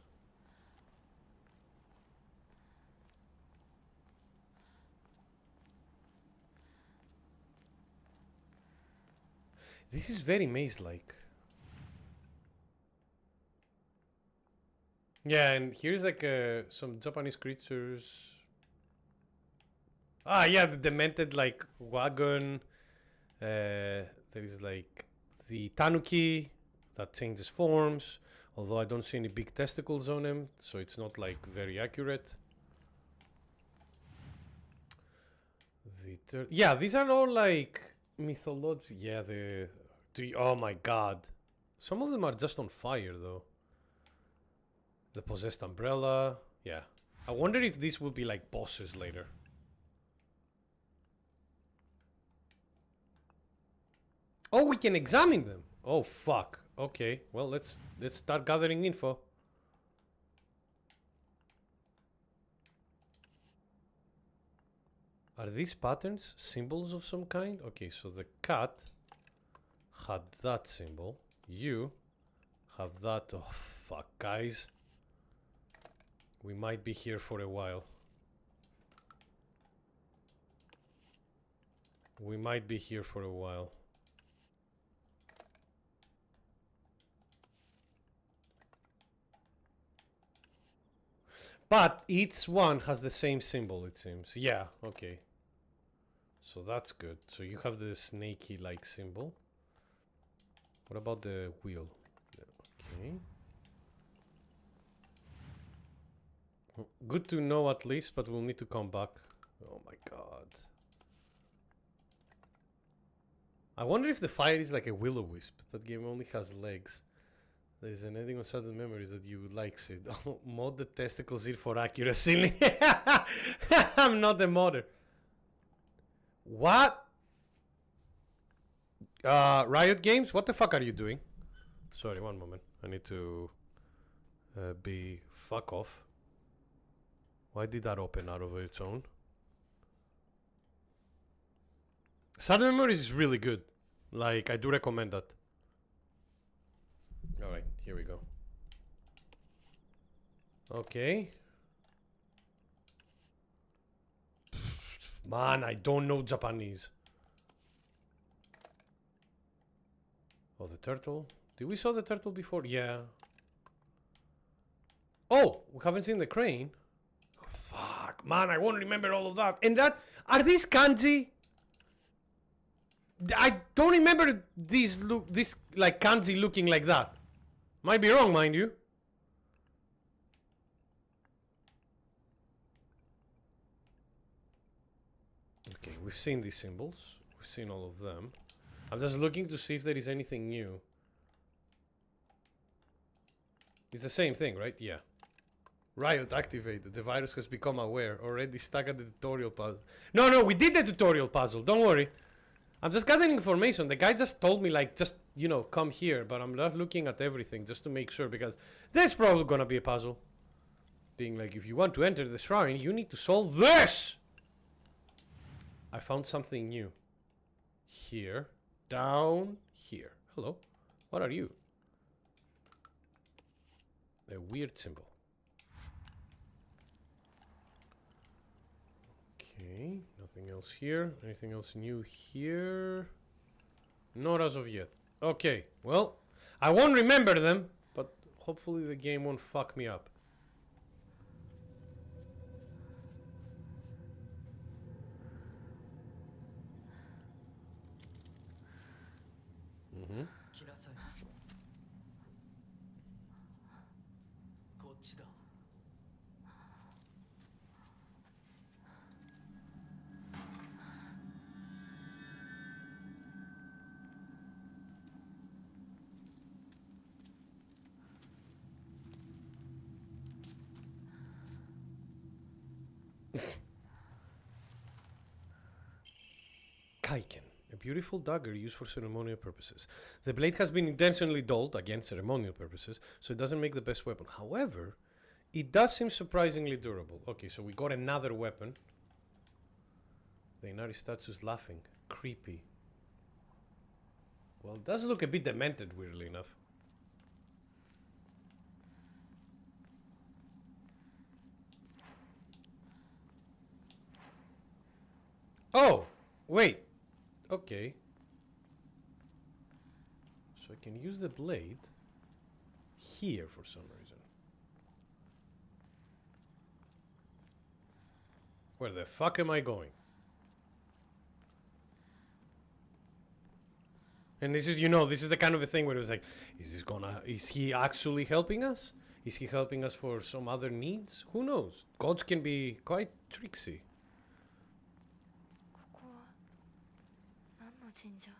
This is very maze-like. Yeah, and here's like some Japanese creatures. Ah, yeah, the demented like wagon. There is like the tanuki that changes forms. Although I don't see any big testicles on him, so it's not like very accurate. Yeah, these are all like mythology. Yeah, oh my god. Some of them are just on fire though. The possessed umbrella. Yeah. I wonder if these will be like bosses later. Oh, we can examine them. Oh fuck. Okay. Well, let's start gathering info. Are these patterns symbols of some kind? Okay, so the cat had that symbol. You have that. Oh fuck, guys. We might be here for a while. We might be here for a while. But each one has the same symbol, it seems. Yeah, okay. So that's good. So you have the snaky-like symbol. What about the wheel? Okay. Good to know at least, but we'll need to come back. Oh my god. I wonder if the fire is like a will-o-wisp. That game only has legs. There's an ending on Sudden Memories that you would like, Sid. Mod the testicles in for accuracy. I'm not a modder. What? Riot Games? What the fuck are you doing? Sorry, one moment. I need to be fuck off. Why did that open out of its own? Sudden Memories is really good. Like, I do recommend that. Alright, here we go. Okay. Man, I don't know Japanese. Oh, the turtle. Did we saw the turtle before? Yeah. Oh, we haven't seen the crane. Oh, fuck, man, I won't remember all of that. And that, are these kanji? I don't remember these this like kanji looking like that. Might be wrong, mind you. Okay, we've seen these symbols. We've seen all of them. I'm just looking to see if there is anything new. It's the same thing, right? Yeah. Riot activated. The virus has become aware. Already stuck at the tutorial puzzle. No, we did the tutorial puzzle. Don't worry. I'm just gathering information. The guy just told me, like, just, you know, come here. But I'm not looking at everything just to make sure because there's probably gonna be a puzzle. being like, if you want to enter the shrine, you need to solve this! I found something new. Here. Down here. Hello. What are you? A weird symbol. Okay, nothing else here. Anything else new here? Not as of yet. Okay, well, I won't remember them, but hopefully the game won't fuck me up. Mm-hmm. 来なさい。こっちだ。Kaiken, a beautiful dagger used for ceremonial purposes. The blade has been intentionally dulled, again ceremonial purposes, so it doesn't make the best weapon. However, it does seem surprisingly durable. Okay, so we got another weapon. The Inari statue's laughing. Creepy. Well, it does look a bit demented, weirdly enough. Oh! Wait! Okay. So I can use the blade here for some reason. Where the fuck am I going? And this is, you know, this is the kind of a thing where it was like, is he actually helping us? Is he helping us for some other needs? Who knows? Gods can be quite tricksy. ここは何の神社？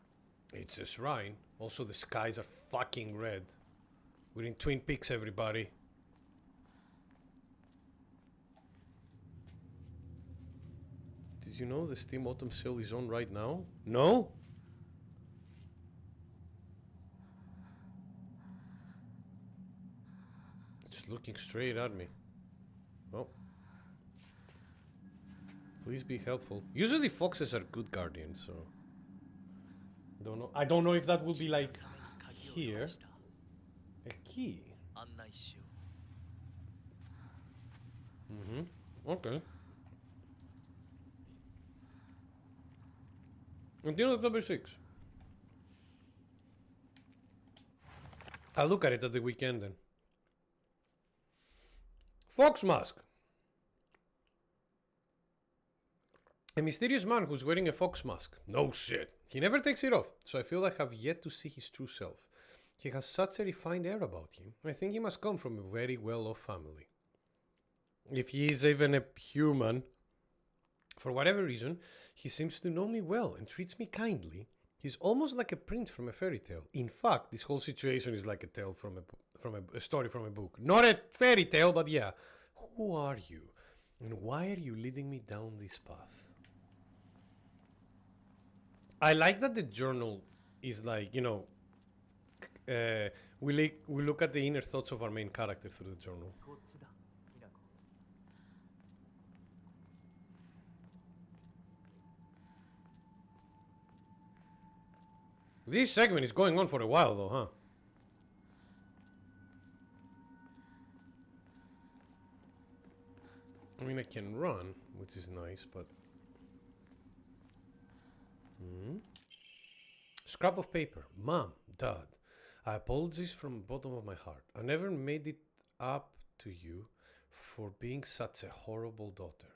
It's a shrine. Also, the skies are fucking red. We're in Twin Peaks, everybody. Did you know the Steam Autumn sale is on right now? No? It's looking straight at me. Oh. Please be helpful. Usually foxes are good guardians, so... Don't know. I don't know if that will be like here. A key. 案内しよ Okay. Until October 6th. I'll look at it at the weekend then. Fox mask. A mysterious man who's wearing a fox mask. No shit. He never takes it off, so I feel I have yet to see his true self. He has such a refined air about him. I think he must come from a very well-off family. If he is even a human, for whatever reason, he seems to know me well and treats me kindly. He's almost like a prince from a fairy tale. In fact, this whole situation is like a tale from a story from a book. Not a fairy tale, but yeah. Who are you? And why are you leading me down this path? I like that the journal is like, you know, we look at the inner thoughts of our main character through the journal. う。こっちだ。きなこ。 This segment is going on for a while though, huh? I mean, I can run, which is nice, but... Scrap of paper. Mom, Dad, I apologize from the bottom of my heart. I never made it up to you for being such a horrible daughter.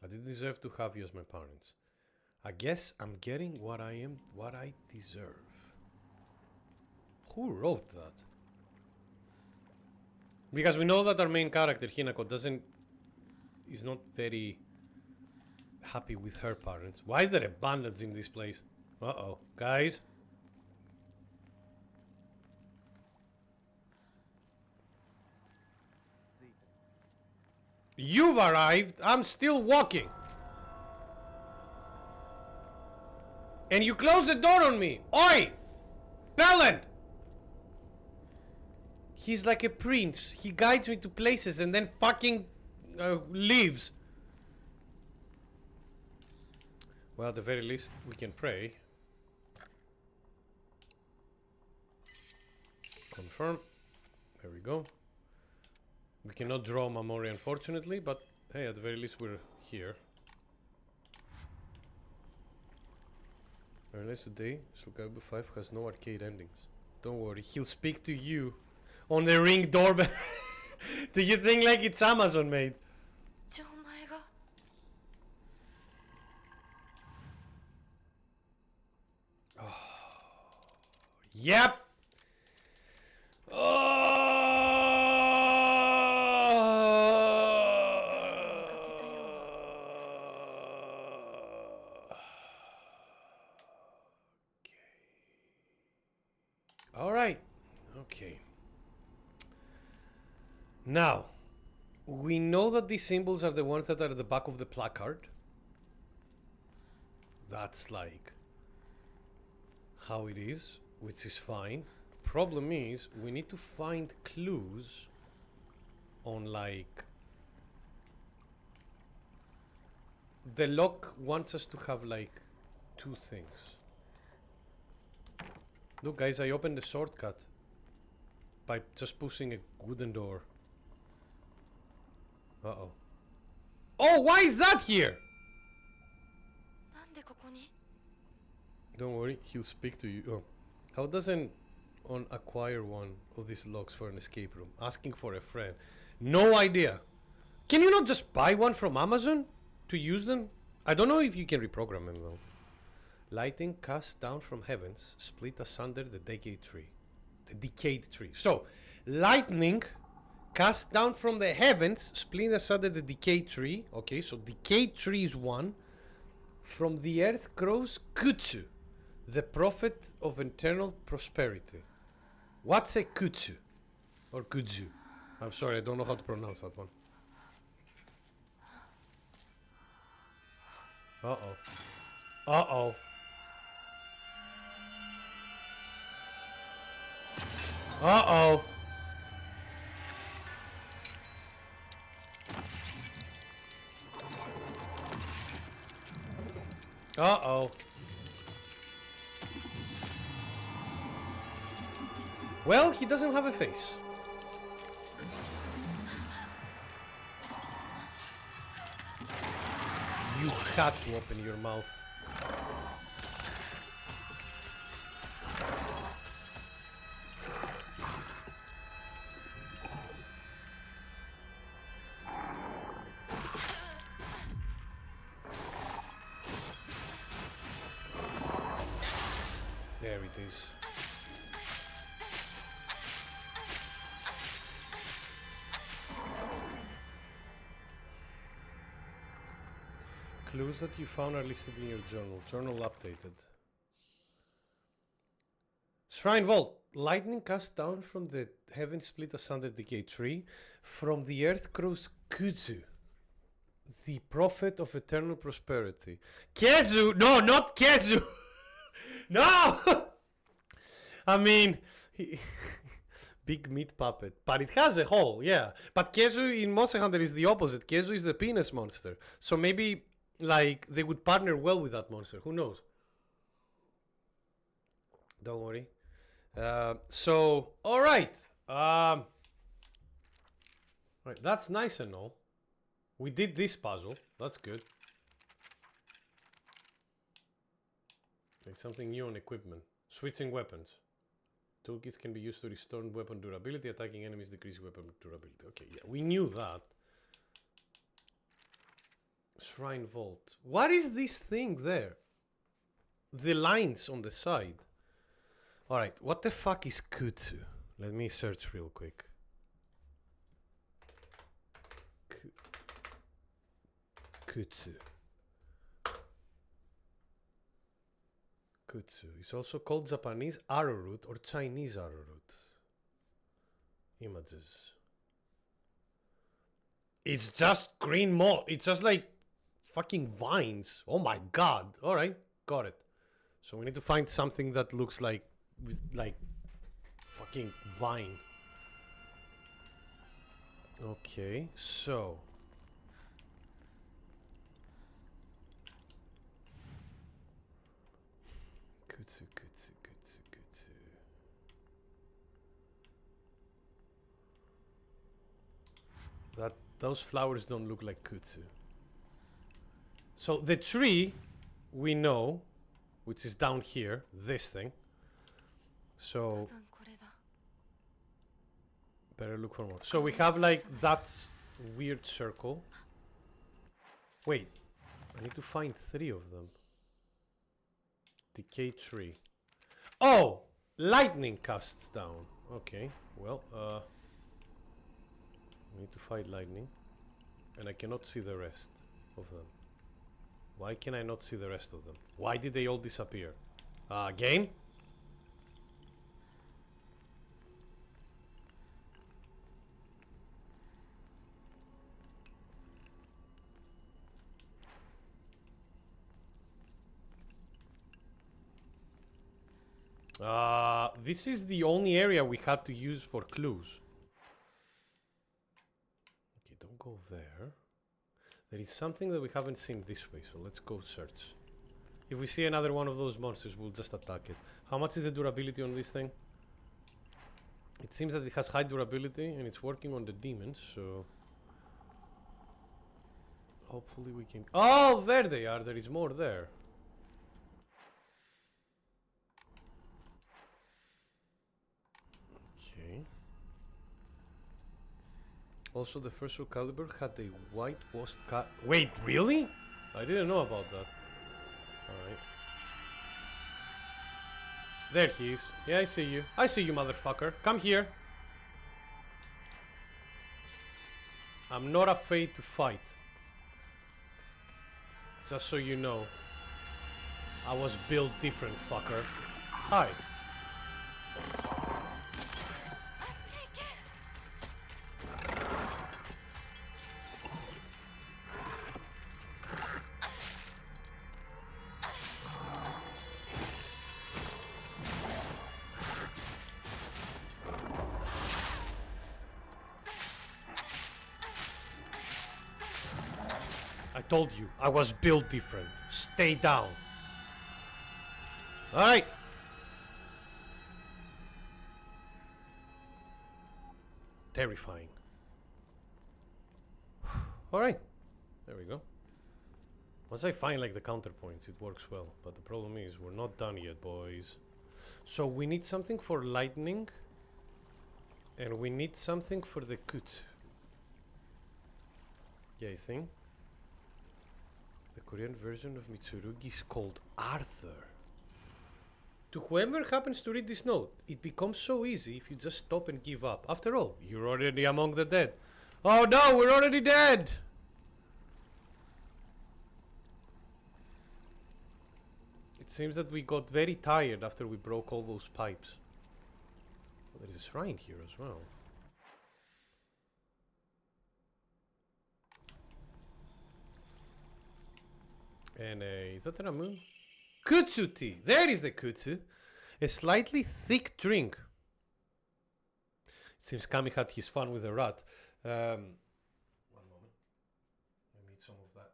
I didn't deserve to have you as my parents. I guess I'm getting what I deserve. Who wrote that? Because we know that our main character, Hinako, is not very happy with her parents. Why is there a bandage in this place? Uh-oh. Guys? You've arrived. I'm still walking. And you closed the door on me. Oi! Belland! He's like a prince. He guides me to places and then fucking leaves. Well, at the very least, we can pray. Confirm. There we go. We cannot draw Mamori, unfortunately, but hey, at the very least, we're here. Very nice today. Soul Calibur 5 has no arcade endings. Don't worry, he'll speak to you on the Ring doorbell. Do you think like it's Amazon made? じゃあお前が Yep. All right. Okay. Now, we know that these symbols are the ones that are at the back of the placard. That's like how it is, which is fine. Problem is, we need to find clues on like... The lock wants us to have like 2 things. Look guys, I opened the shortcut by just pushing a wooden door. Uh-oh. Oh, why is that here? なんでここに Don't worry, he'll speak to you. Oh. How doesn't on acquire one of these locks for an escape room? Asking for a friend. No idea. Can you not just buy one from Amazon to use them? I don't know if you can reprogram them though. Lightning cast down from heavens, split asunder the decayed tree. The decayed tree. So, lightning cast down from the heavens, split asunder the decayed tree. Okay, so decayed tree is one. From the earth grows Kutsu, the prophet of eternal prosperity. What's a Kutsu? Or Kutsu? I'm sorry, I don't know how to pronounce that one. Uh-oh. Uh-oh. Uh-oh. Uh-oh. Well, he doesn't have a face. You had to open your mouth. There it is. Clues that you found are listed in your journal. Journal updated. Shrine Vault. Lightning cast down from the heaven split asunder decayed tree. From the earth grows Kuzu, the prophet of eternal prosperity. Kezu! No, not Kezu! No! I mean... Big meat puppet. But it has a hole, yeah. But Kezu in Monster Hunter is the opposite. Kezu is the penis monster. So maybe... like, they would partner well with that monster. Who knows? Don't worry. So, alright. Right, that's nice and all. We did this puzzle. That's good. Like something new on equipment. Switching weapons. Toolkits can be used to restore weapon durability. Attacking enemies decrease weapon durability. Okay, yeah, we knew that. Shrine Vault. What is this thing there? The lines on the side. Alright, what the fuck is Kutsu? Let me search real quick. Kutsu. Kutsu is also called Japanese arrowroot or Chinese arrowroot. Images. It's just green mold. It's just like fucking vines. Oh my god. Alright, got it. So we need to find something that looks like with like fucking vine. Okay, so Kutsu, Kutsu, Kutsu, Kutsu. Those flowers don't look like Kutsu. So the tree we know, which is down here, this thing. So 多分これだ better look for more. So we have like that weird circle. Wait, I need to find 3 of them. Decay tree. Oh! Lightning casts down. Okay, well, we need to fight lightning. And I cannot see the rest of them. Why can I not see the rest of them? Why did they all disappear? Game? This is the only area we had to use for clues. Okay, don't go there. There is something that we haven't seen this way, so let's go search. If we see another one of those monsters, we'll just attack it. How much is the durability on this thing? It seems that it has high durability and it's working on the demons, so... hopefully we can... Oh, there they are! There is more there. Okay. Also, the first Soul Calibur had a whitewashed cat. Wait, really? I didn't know about that. Alright. There he is. Yeah, I see you. I see you, motherfucker. Come here. I'm not afraid to fight. Just so you know. I was built different, fucker. Hi. I told you, I was built different. Stay down. Alright. Terrifying. Alright. There we go. Once I find like the counterpoints, it works well. But the problem is, we're not done yet, boys. So we need something for lightning. And we need something for the kut. Yeah, I think. The Korean version of Mitsurugi is called Arthur. To whoever happens to read this note, it becomes so easy if you just stop and give up. After all, you're already among the dead. Oh no, we're already dead! It seems that we got very tired after we broke all those pipes. Well, there's a shrine here as well. And is that a moon? Kutsu tea! There is the kutsu! A slightly thick drink. It seems Kami had his fun with the rat. One moment. I need some of that.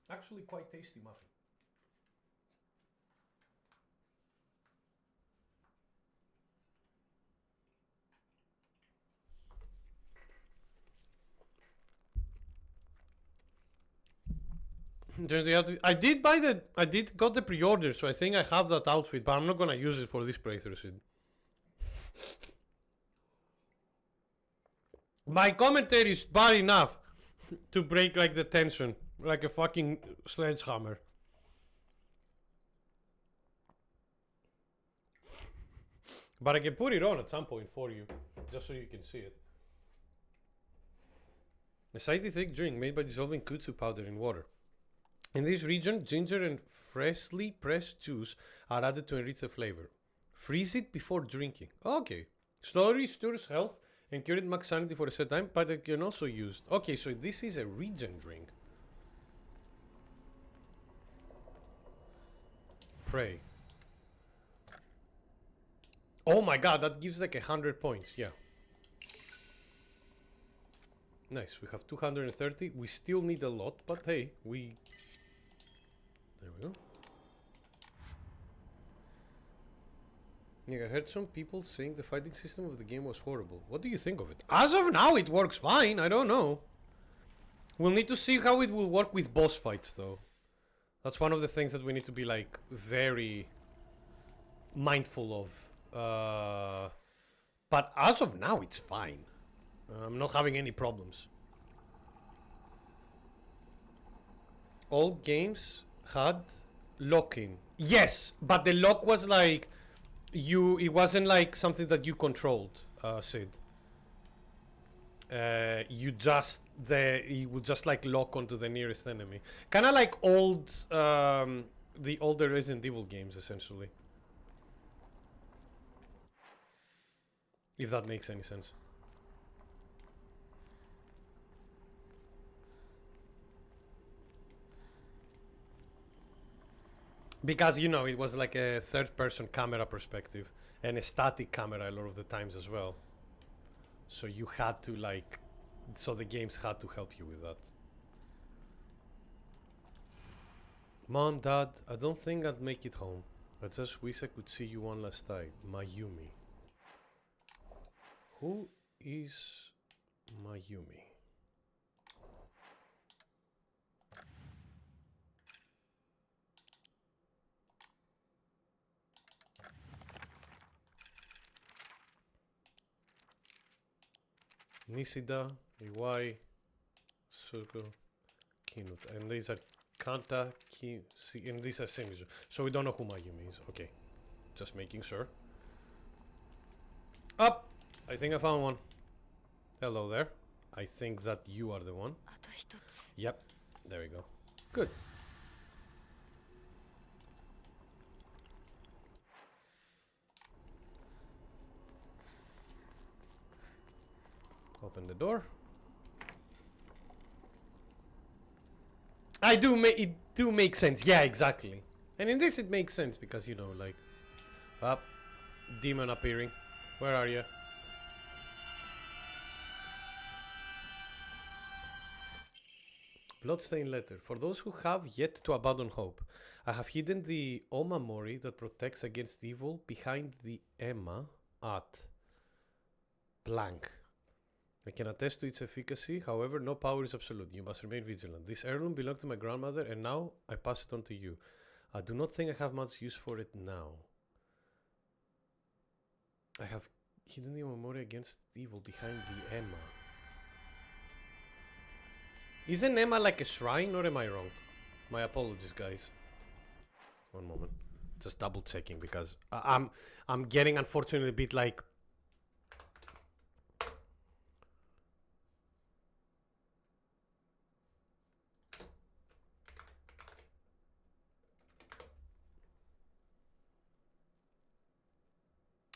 Actually quite tasty muffin. I did got the pre-order, so I think I have that outfit, but I'm not gonna use it for this playthrough, Sid. My commentary is bad enough to break like the tension, like a fucking sledgehammer. But I can put it on at some point for you, just so you can see it. A slightly thick drink made by dissolving kutsu powder in water. In this region, ginger and freshly pressed juice are added to enrich the flavor. Freeze it before drinking. Okay. Slowly restores health and cure max sanity for a set time, but it can also use. Okay, so this is a regen drink. Pray. Oh my god, that gives like 100 points, yeah. Nice, we have 230. We still need a lot, but hey, we... There we go. Yeah, I heard some people saying the fighting system of the game was horrible. What do you think of it? As of now, it works fine. I don't know. We'll need to see how it will work with boss fights, though. That's one of the things that we need to be, like, very mindful of. But as of now, it's fine. I'm not having any problems. All games had locking. Yes, but the lock was like... It wasn't like something that you controlled, Sid. It would just like lock onto the nearest enemy. Kind of like the older Resident Evil games, essentially. If that makes any sense. Because, you know, it was like a third-person camera perspective and a static camera a lot of the times as well. So you had to, like... So the games had to help you with that. Mom, Dad, I don't think I'd make it home. I just wish I could see you one last time. Mayumi. Who is Mayumi? Nisida, Iwai, Suko, Kinut. And these are Kanta, and these are Shimizu. So we don't know who Mayumi is. Okay. Just making sure. Up! I think I found one. Hello there. I think that you are the one. Yep. There we go. Good. Open the door. It do make sense. Yeah, exactly. And in this it makes sense because, you know, like... Up. Demon appearing. Where are you? Bloodstained letter. For those who have yet to abandon hope, I have hidden the Omamori that protects against evil behind the Emma at blank. I can attest to its efficacy, however, no power is absolute. You must remain vigilant. This heirloom belonged to my grandmother, and now I pass it on to you. I do not think I have much use for it now. I have hidden the Omamori against evil behind the Emma. Isn't Emma like a shrine, or am I wrong? My apologies, guys. One moment. Just double checking, because I'm getting, unfortunately, a bit like...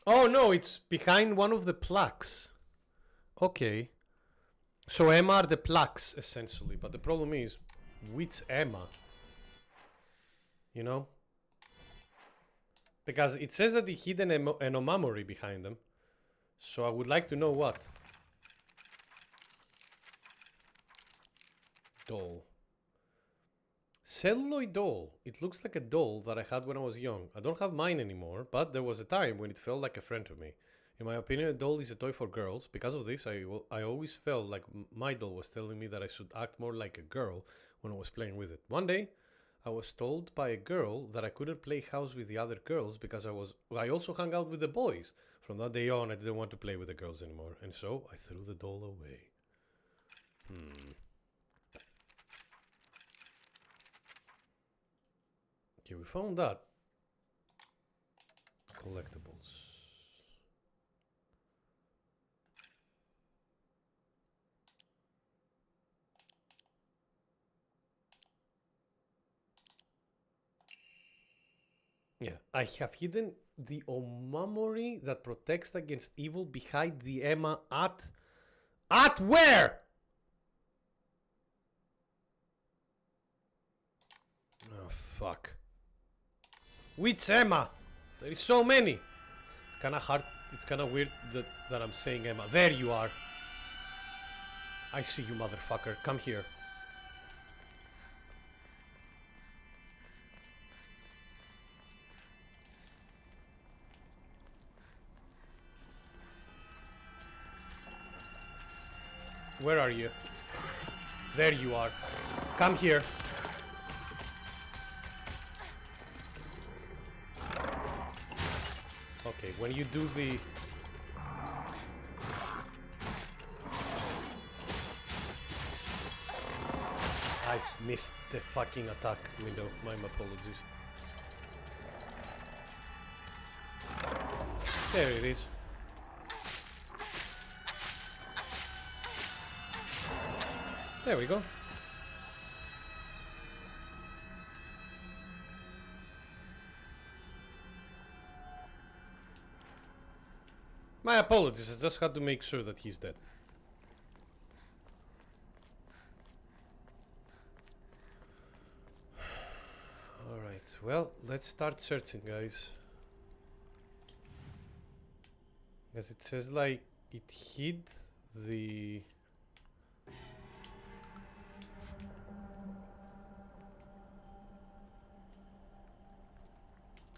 Oh no, it's behind one of the plaques. Okay. So Emma are the plaques, essentially. But the problem is, which Emma? You know? Because it says that he hidden an Omamori behind them. So I would like to know what. Doll. Celluloid doll. It looks like a doll that I had when I was young. I don't have mine anymore, but there was a time when it felt like a friend to me. In my opinion, a doll is a toy for girls. Because of this, I always felt like my doll was telling me that I should act more like a girl when I was playing with it. One day, I was told by a girl that I couldn't play house with the other girls because I also hung out with the boys. From that day on, I didn't want to play with the girls anymore, and so I threw the doll away. Okay, we found that. Collectibles. Yeah, I have hidden the Omamori that protects against evil behind the Emma at where? Oh fuck. Which Emma? There is so many. It's kind of hard. It's kind of weird that I'm saying Emma. There you are. I see you, motherfucker. Come here. Where are you? There you are. Come here. Okay, when you do the... I've missed the fucking attack window. My apologies. There it is. There we go. My apologies, I just had to make sure that he's dead. Alright, well, let's start searching, guys. As it says, like, it hid the...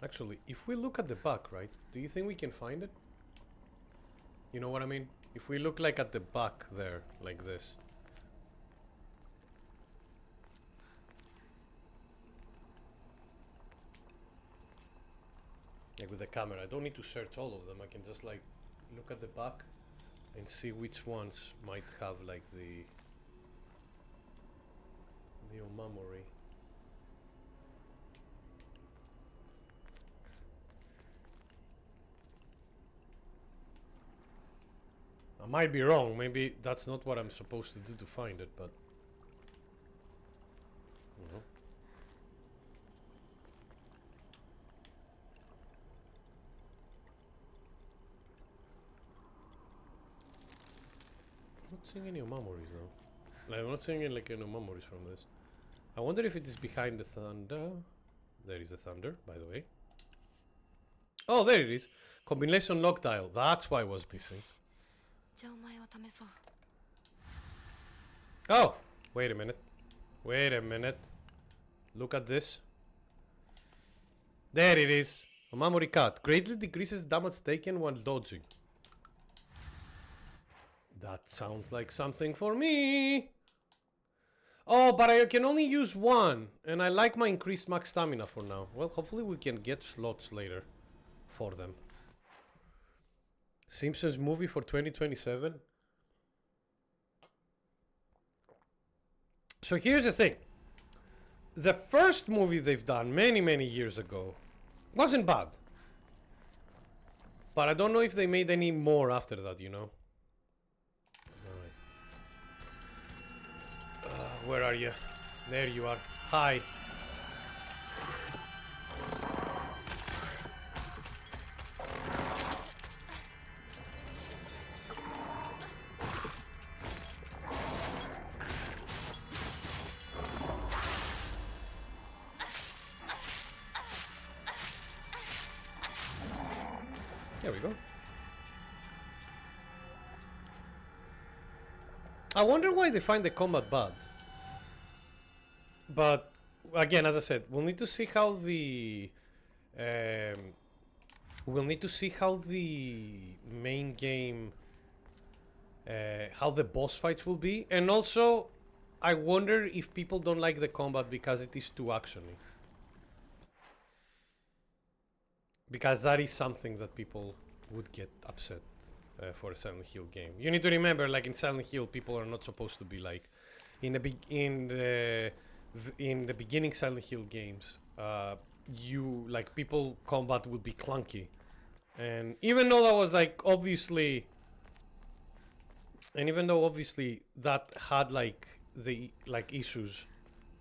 Actually, if we look at the back, right, do you think we can find it? You know what I mean? If we look like at the back there, like this. Like with the camera, I don't need to search all of them. I can just like look at the back and see which ones might have like the omamori. I might be wrong, maybe that's not what I'm supposed to do to find it, but you know. I'm not seeing any omamoris though. Like, I'm not seeing like any omamoris from this. I wonder if it is behind the thunder. There is the thunder, by the way. Oh, there it is. Combination lock dial. That's why I was missing. じゃあお前を試そう Oh, wait a minute. Wait a minute. Look at this. There it is. Omamori cut. Greatly decreases damage taken while dodging. That sounds like something for me. Oh, but I can only use one. And I like my increased max stamina for now. Well, hopefully we can get slots later for them. Simpsons movie for 2027. So here's the thing. The first movie they've done many years ago wasn't bad. But I don't know if they made any more after that, you know? Alright. Where are you? There you are. Hi. There we go. I wonder why they find the combat bad. But again, as I said, we'll need to see how the main game, how the boss fights will be, and also I wonder if people don't like the combat because it is too actiony. Because that is something that people would get upset for a Silent Hill game. You need to remember, like in Silent Hill, people are not supposed to be like in the beginning Silent Hill games. You like people combat would be clunky, and even though that was like obviously, and even though obviously that had like the issues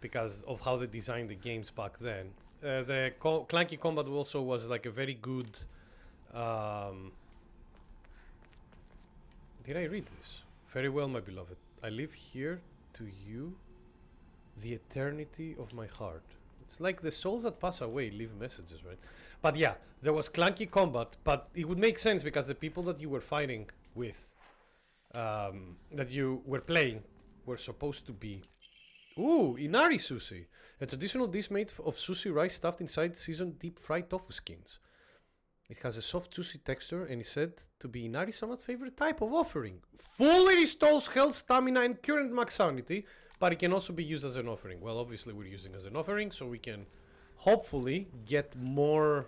because of how they designed the games back then. The clunky combat also was like a very good. Did I read this? Very well, my beloved. I live here to you, the eternity of my heart. It's like the souls that pass away leave messages, right? But yeah, there was clunky combat, but it would make sense because the people that you were fighting with that you were playing were supposed to be. Ooh, inari sushi. A traditional dish made of sushi rice stuffed inside seasoned deep fried tofu skins. It has a soft sushi texture and is said to be Inari-sama's favorite type of offering. Fully restores health, stamina, and current max sanity, but it can also be used as an offering. Well, obviously we're using it as an offering, so we can hopefully get more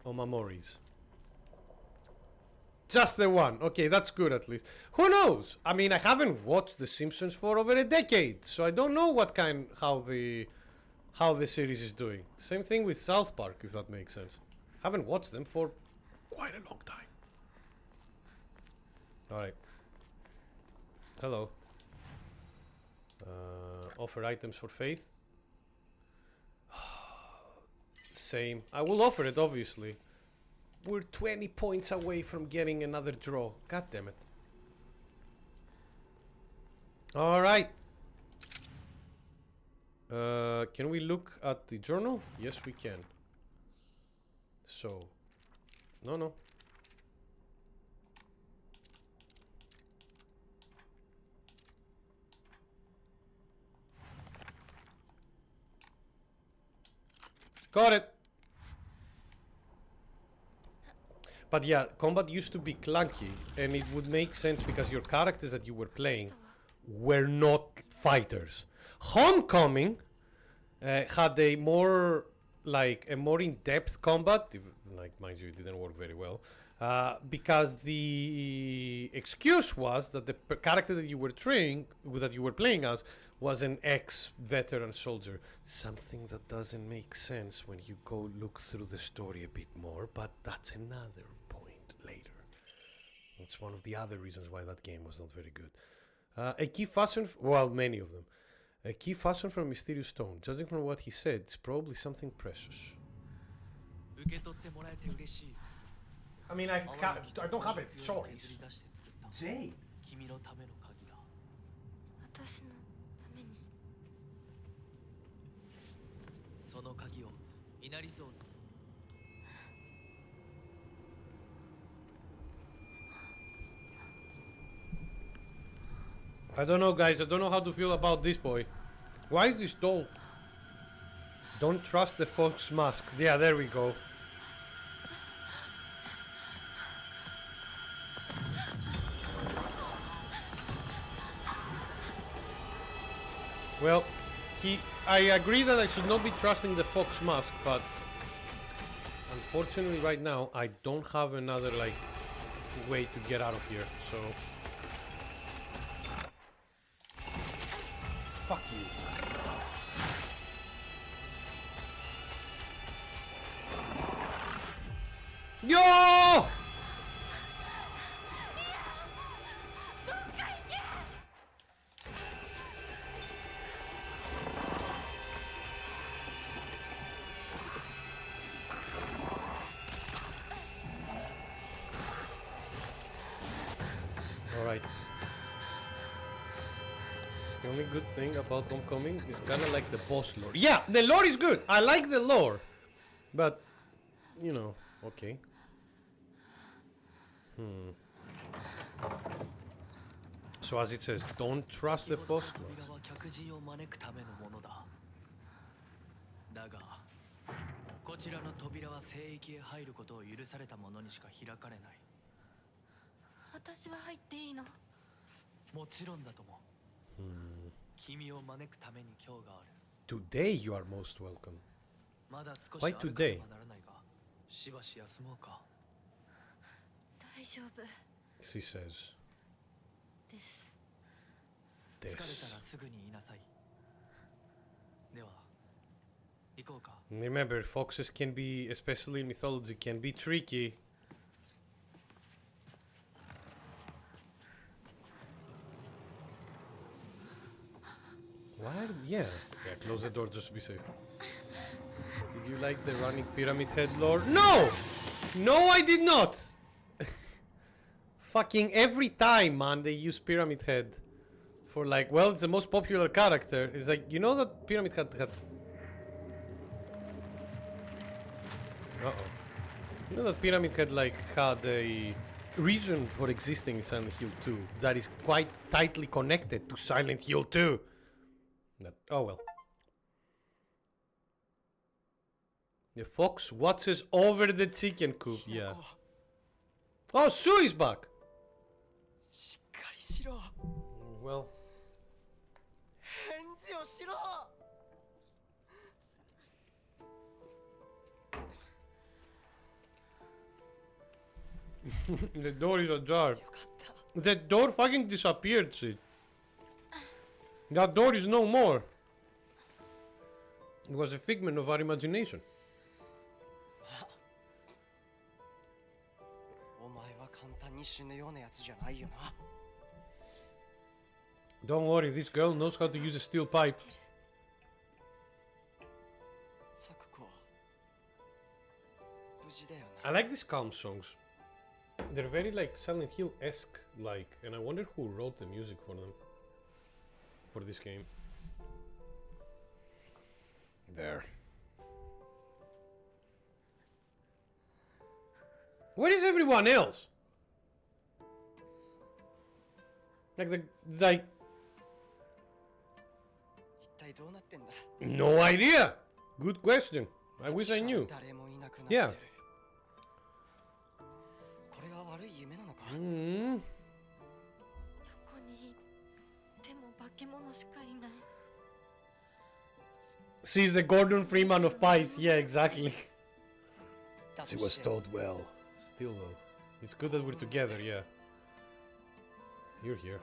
omamoris. Just the one. Okay, that's good at least. Who knows? I mean, I haven't watched The Simpsons for over a decade, so I don't know how the series is doing. Same thing with South Park, if that makes sense. Haven't watched them for quite a long time. Alright. Hello. Offer items for faith. Same. I will offer it, obviously. We're 20 points away from getting another draw. God damn it. Alright. Can we look at the journal? Yes, we can. So, no. Got it. But yeah, combat used to be clunky, and it would make sense because your characters that you were playing were not fighters. Homecoming had a more in-depth combat, like mind you, it didn't work very well, because the excuse was that the character that you were playing as was an ex-veteran soldier. Something that doesn't make sense when you go look through the story a bit more, but that's another point later. That's one of the other reasons why that game was not very good. A key fashion, well, many of them. A key fashion from a mysterious stone. Judging from what he said, it's probably something precious. I mean, I don't have a choice. Jade. 私のために。その鍵を稲荷像に I don't know, guys. I don't know how to feel about this boy. Why is this doll? Don't trust the fox mask. Yeah, there we go. Well, I agree that I should not be trusting the fox mask, but unfortunately right now I don't have another way to get out of here, so fuck you. Yo! Alright. The only good thing about Homecoming is kind of like the boss lore. Yeah, the lore is good. I like the lore. But, you know, okay. So as it says, don't trust the boss lore. 扉は客人を招くためのものだ。だが、こちらの扉は聖域へ入ることを許された者にしか開かれない。私は入っていいの？もちろんだとも。君を招くために今日がある。Today you are most welcome. まだ少し Why 歩かね today? ばならないが、しばし休もうか。大丈夫 She says. です。疲れたら This. すぐに言いなさい。では、行こうか。 Remember, foxes can be, especially in mythology, can be tricky. Why? Yeah. Yeah, close the door just to be safe. Did you like the running pyramid head lore? No! No, I did not! Fucking every time, man, they use Pyramid Head for well, it's the most popular character. It's like, you know that Pyramid Head had... Uh-oh. You know that Pyramid Head, had a reason for existing in Silent Hill 2 that is quite tightly connected to Silent Hill 2. Oh well. The fox watches over the chicken coop, yeah. Oh, Sue is back! しっかりしろ。 Well, 返事をしろ。 the door is ajar. よかった。 The door fucking disappeared, Sid. That door is no more. It was a figment of our imagination. お前は簡単に死ぬようなやつじゃないよな。 Don't worry, this girl knows how to use a steel pipe. サクコは無事だよ I な。 like these calm songs. They're very like Silent Hill-esque like, and I wonder who wrote the music for them. For this game. There. Where is everyone else? Like the一体どうなってんだ。 no idea. Good question. I wish I knew. 誰もいなくなってる。 Yeah. これは悪い夢なのか。 Mm. どこに行っても化け物しかいない。 She's the Gordon Freeman of pipes. Yeah, exactly. だと She was して told well. Still though, it's good that we're together. Yeah. You're here.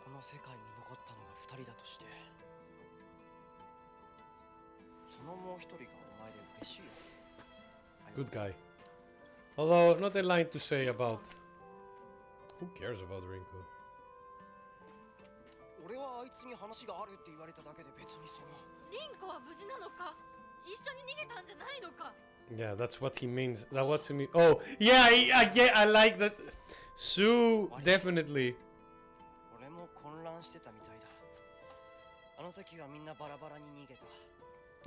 この世界に残ったのが2人だとして、そのもう一人がお前で嬉しいよ。 Good guy. Although, not a line to say about. Who cares about Rinko? 俺はあいつに話があるって言われただけで別にその。リンコは無事なのか？一緒に逃げたんじゃないのか？ Yeah, that's what he means. That's what he means. Oh, yeah, I like that. Sue, definitely. 俺も混乱してたみたいだ。あの時はみんなバラバラに逃げた。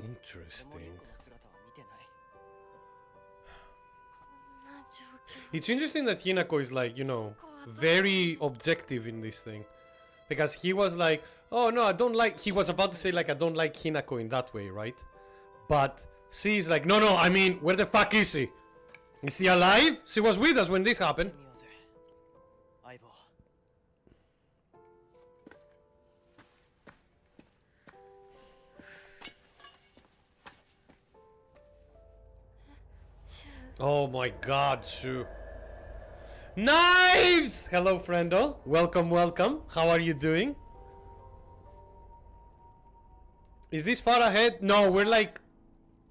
俺もリン Interesting. コの姿は見てない。こんな状況。 It's interesting that Hinako is like, you know, very objective in this thing. Because he was like, oh no, I don't like, he was about to say like, I don't like Hinako in that way, right? But she's like, no, I mean, where the fuck is she? Is she alive? She was with us when this 見 happened. てみようぜ。相棒。 Oh my god, Sue. Knives! Hello, friendo. Welcome. How are you doing? Is this far ahead? No, we're like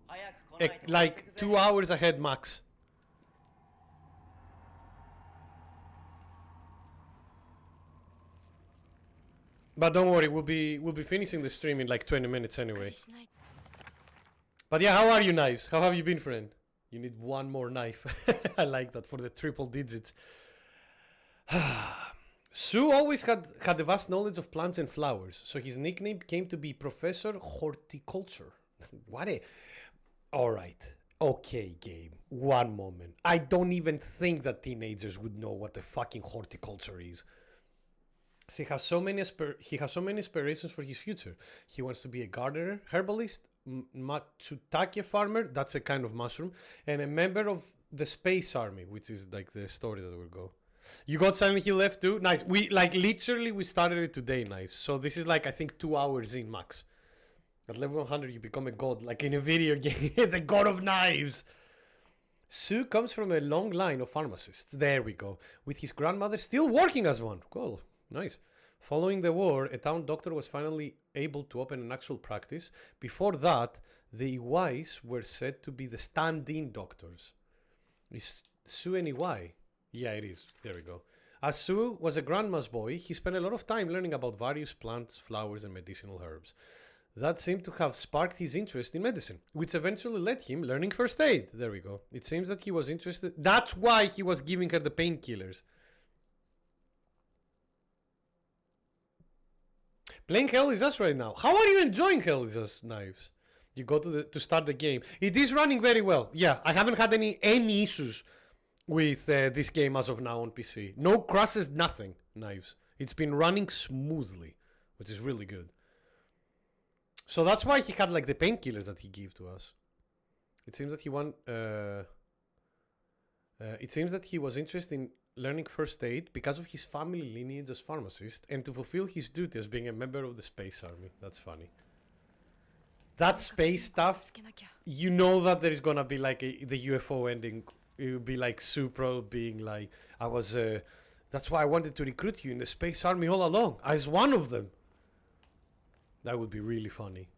早く来ないと持って like くぜ 2 hours ahead max. But don't worry, we'll be finishing the stream in like 20 minutes しっか anyway. りしない But yeah, how are you, Knives? How have you been, friend? You need one more knife. I like that for the triple digits. Sue always had a vast knowledge of plants and flowers, so his nickname came to be Professor Horticulture. What a... Alright. Okay, game. One moment. I don't even think that teenagers would know what the fucking horticulture is. He has so many aspirations for his future. He wants to be a gardener, herbalist, Matsutake farmer, that's a kind of mushroom, and a member of the Space Army, which is like the story that will go. You got Silent Hill left too? Nice. We like literally we started it today, Knives. So this is like I think 2 hours in max. At level 100 you become a god, like in a video game, the god of knives. Sue comes from a long line of pharmacists. There we go. With his grandmother still working as one. Cool. Nice. Following the war, a town doctor was finally able to open an actual practice. Before that, the Iwais were said to be the stand-in doctors. Is Sue an Iwai? Yeah, it is. There we go. As Sue was a grandma's boy, he spent a lot of time learning about various plants, flowers, and medicinal herbs. That seemed to have sparked his interest in medicine, which eventually led him learning first aid. There we go. It seems that he was interested. That's why he was giving her the painkillers. Playing Hell is Us right now. How are you enjoying Hell is Us, Knives? You go to start the game. It is running very well. Yeah, I haven't had any issues with this game as of now on PC. No crashes, nothing, Knives. It's been running smoothly, which is really good. So that's why he had like the painkillers that he gave to us. It seems that it seems that he was interested in learning first aid because of his family lineage as pharmacist and to fulfill his duty as being a member of the Space Army. That's funny. That space stuff, you know that there is gonna be like the UFO ending. It would be like Supro being like, that's why I wanted to recruit you in the Space Army all along. I was one of them. That would be really funny.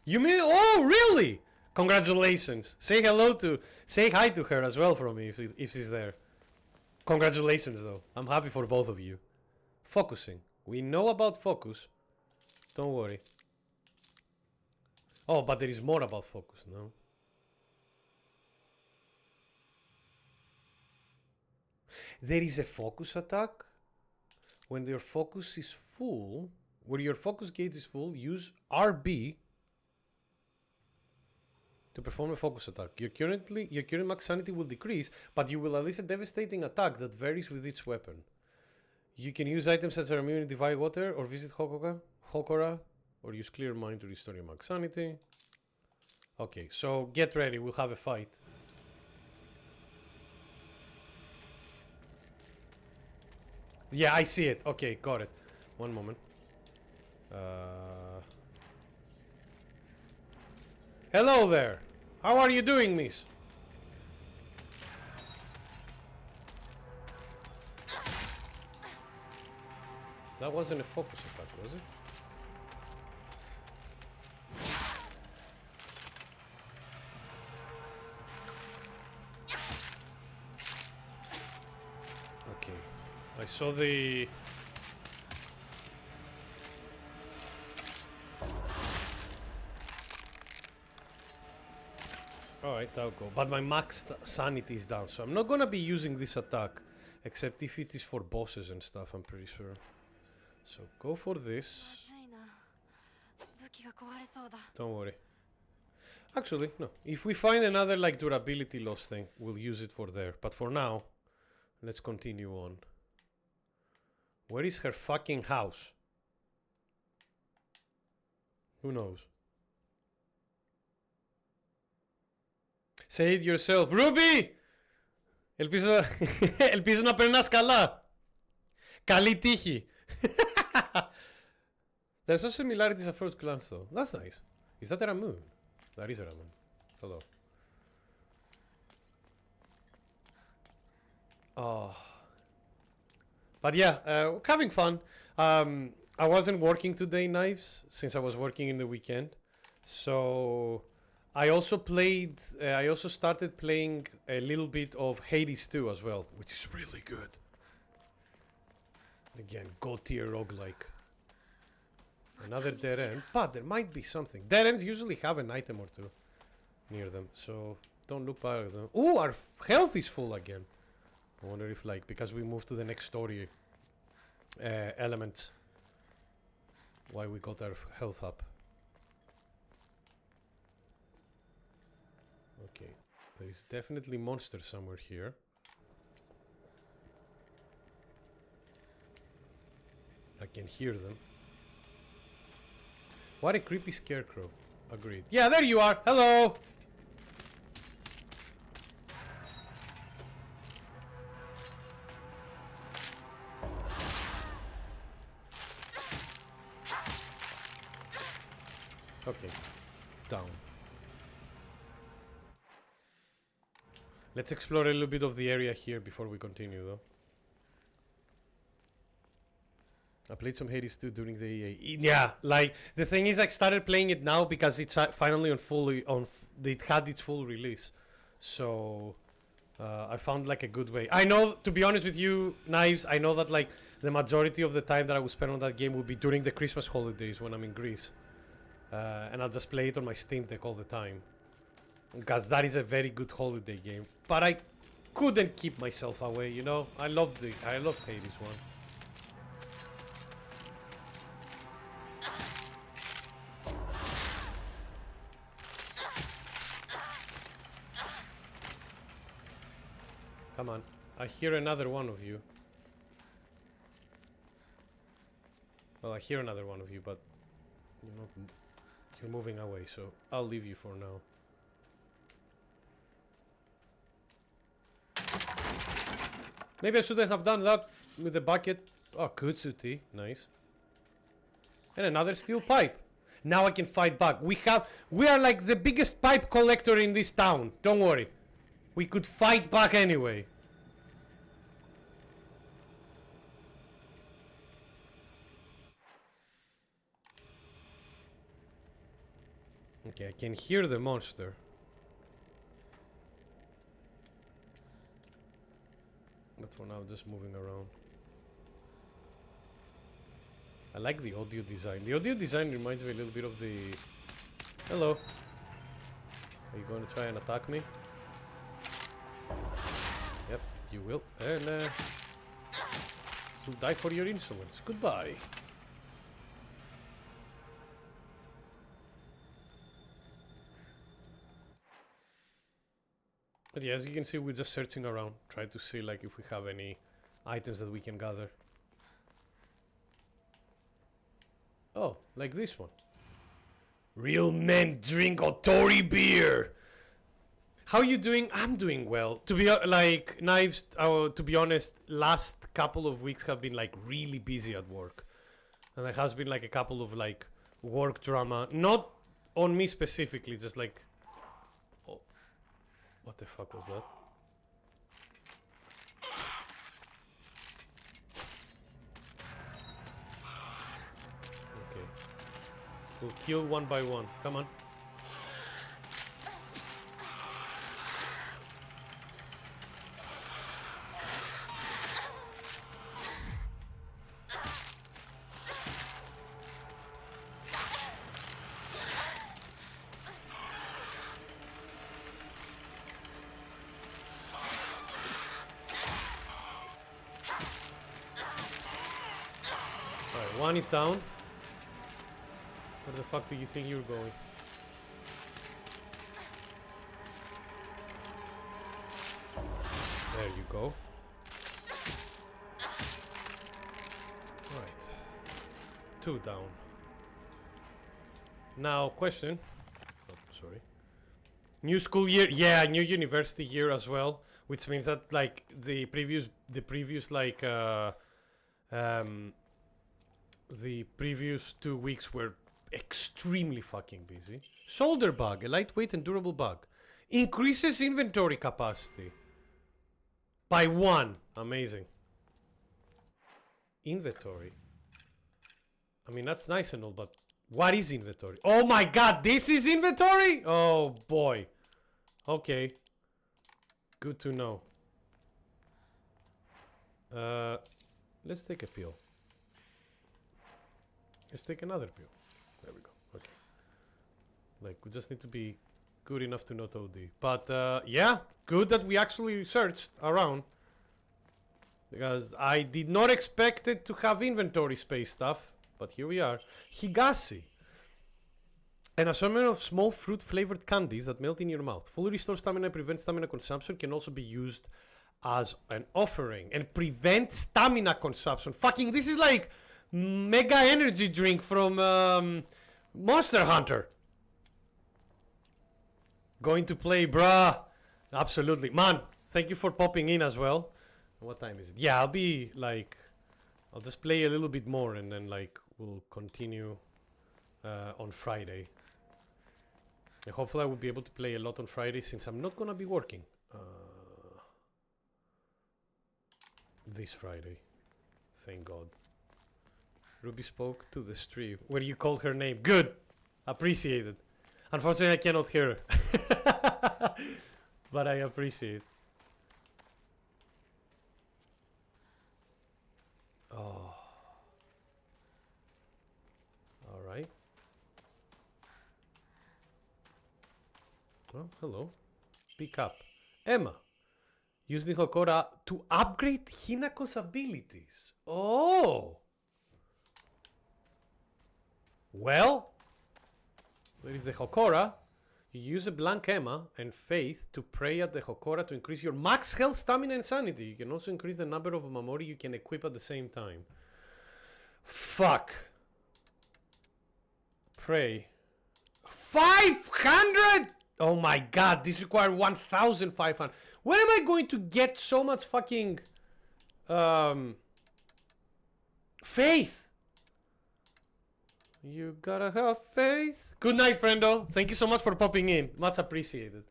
You mean? Oh, really? Congratulations. Say hi to her as well from me if she's there. Congratulations, though. I'm happy for both of you. Focusing. We know about focus. Don't worry. Oh, but there is more about focus, no? There is a focus attack. When your focus is full, where your focus gauge is full, use RB to perform a focus attack. Your current max sanity will decrease, but you will unleash a devastating attack that varies with each weapon. You can use items such as immune to divine water, or visit Hokora, or use clear mind to restore your max sanity. Okay, so get ready, we'll have a fight. Yeah, I see it. Okay, got it. One moment. Hello there. How are you doing, miss? That wasn't a focus attack, was it? Okay. I saw the... Alright, I'll go. But my max sanity is down, so I'm not gonna be using this attack. Except if it is for bosses and stuff, I'm pretty sure. So go for this. Don't worry. Actually, no. If we find another like durability loss thing, we'll use it for there. But for now, let's continue on. Where is her fucking house? Who knows? Say it yourself. Ruby! Ελπίζω, ελπίζω να περνάς καλά. Καλή τύχη. There's some similarities at first glance though. That's nice. Is that a Ramoon? That is a Ramoon. Hello. Oh. But yeah, having fun. I wasn't working today, Knives, since I was working in the weekend. So I also started playing a little bit of Hades 2 as well, which is really good. Again, God tier roguelike. Another dead end, but there might be something. Dead ends usually have an item or two near them, so don't look back at them. Ooh, our health is full again. I wonder if, like, because we moved to the next story elements, why we got our health up. Okay, there is definitely monsters somewhere here. I can hear them. What a creepy scarecrow. Agreed. Yeah, there you are. Hello. Okay. Down. Let's explore a little bit of the area here before we continue, though. I played some Hades 2 during the EA. Yeah, like the thing is, I started playing it now because it's finally it had its full release. So I found like a good way. I know, to be honest with you, Knives, I know that like the majority of the time that I will spend on that game will be during the Christmas holidays when I'm in Greece, and I'll just play it on my Steam Deck all the time because that is a very good holiday game. But I couldn't keep myself away, you know. I loved Hades 1. Come on. I hear another one of you. Well, I hear another one of you, but you're moving away, so I'll leave you for now. Maybe I shouldn't have done that with the bucket. Oh, Kutsuti. Nice. And another steel pipe. Now I can fight back. We are like the biggest pipe collector in this town. Don't worry. We could fight back anyway. Okay, I can hear the monster. But for now, just moving around. I like the audio design. The audio design reminds me a little bit of the... Hello. Are you going to try and attack me? Yep, you will. And you'll die for your insolence. Goodbye. But yeah, as you can see, we're just searching around, trying to see like if we have any items that we can gather. Oh, like this one. Real men drink Otori beer. How are you doing? I'm doing well. To be like Knives. To be honest, last couple of weeks have been like really busy at work, and there has been like a couple of like work drama. Not on me specifically, just like. Oh, what the fuck was that? Okay, we'll kill one by one. Come on. One is down. Where the fuck do you think you're going? There you go. Right. 2 down. Now, question. Oh, sorry. New school year. Yeah, new university year as well. Which means that, like, the previous like, the previous 2 weeks were extremely fucking busy. Shoulder bag, a lightweight and durable bag. Increases inventory capacity by 1. Amazing. Inventory. I mean, that's nice and all, but what is inventory? Oh my god, this is inventory? Oh boy. Okay. Good to know. Let's take a pill. Let's take another pill. There we go. Okay. Like, we just need to be good enough to not OD. But, yeah. Good that we actually searched around. Because I did not expect it to have inventory space stuff. But here we are. Higashi. An assortment of small fruit-flavored candies that melt in your mouth. Fully restore stamina and prevent stamina consumption. Can also be used as an offering. And prevent stamina consumption. Fucking, this is like... Mega energy drink from Monster Hunter. Going to play, bruh. Absolutely. Man, thank you for popping in as well. What time is it? Yeah, I'll be like... I'll just play a little bit more and then like we'll continue on Friday. And hopefully I will be able to play a lot on Friday since I'm not gonna be working this Friday. Thank God. Ruby spoke to the stream where you called her name. Good. Appreciated. Unfortunately, I cannot hear her. But I appreciate. Oh. Alright. Oh, hello. Pick up. Emma. Using Hokora to upgrade Hinako's abilities. Oh. Well, there is the Hokora. You use a blank Emma and Faith to pray at the Hokora to increase your max health, stamina, and sanity. You can also increase the number of Mamori you can equip at the same time. Fuck. Pray. 500! Oh my god, this requires 1,500. Where am I going to get so much fucking faith? You gotta have faith. Good night, friendo. Thank you so much for popping in. Much appreciated.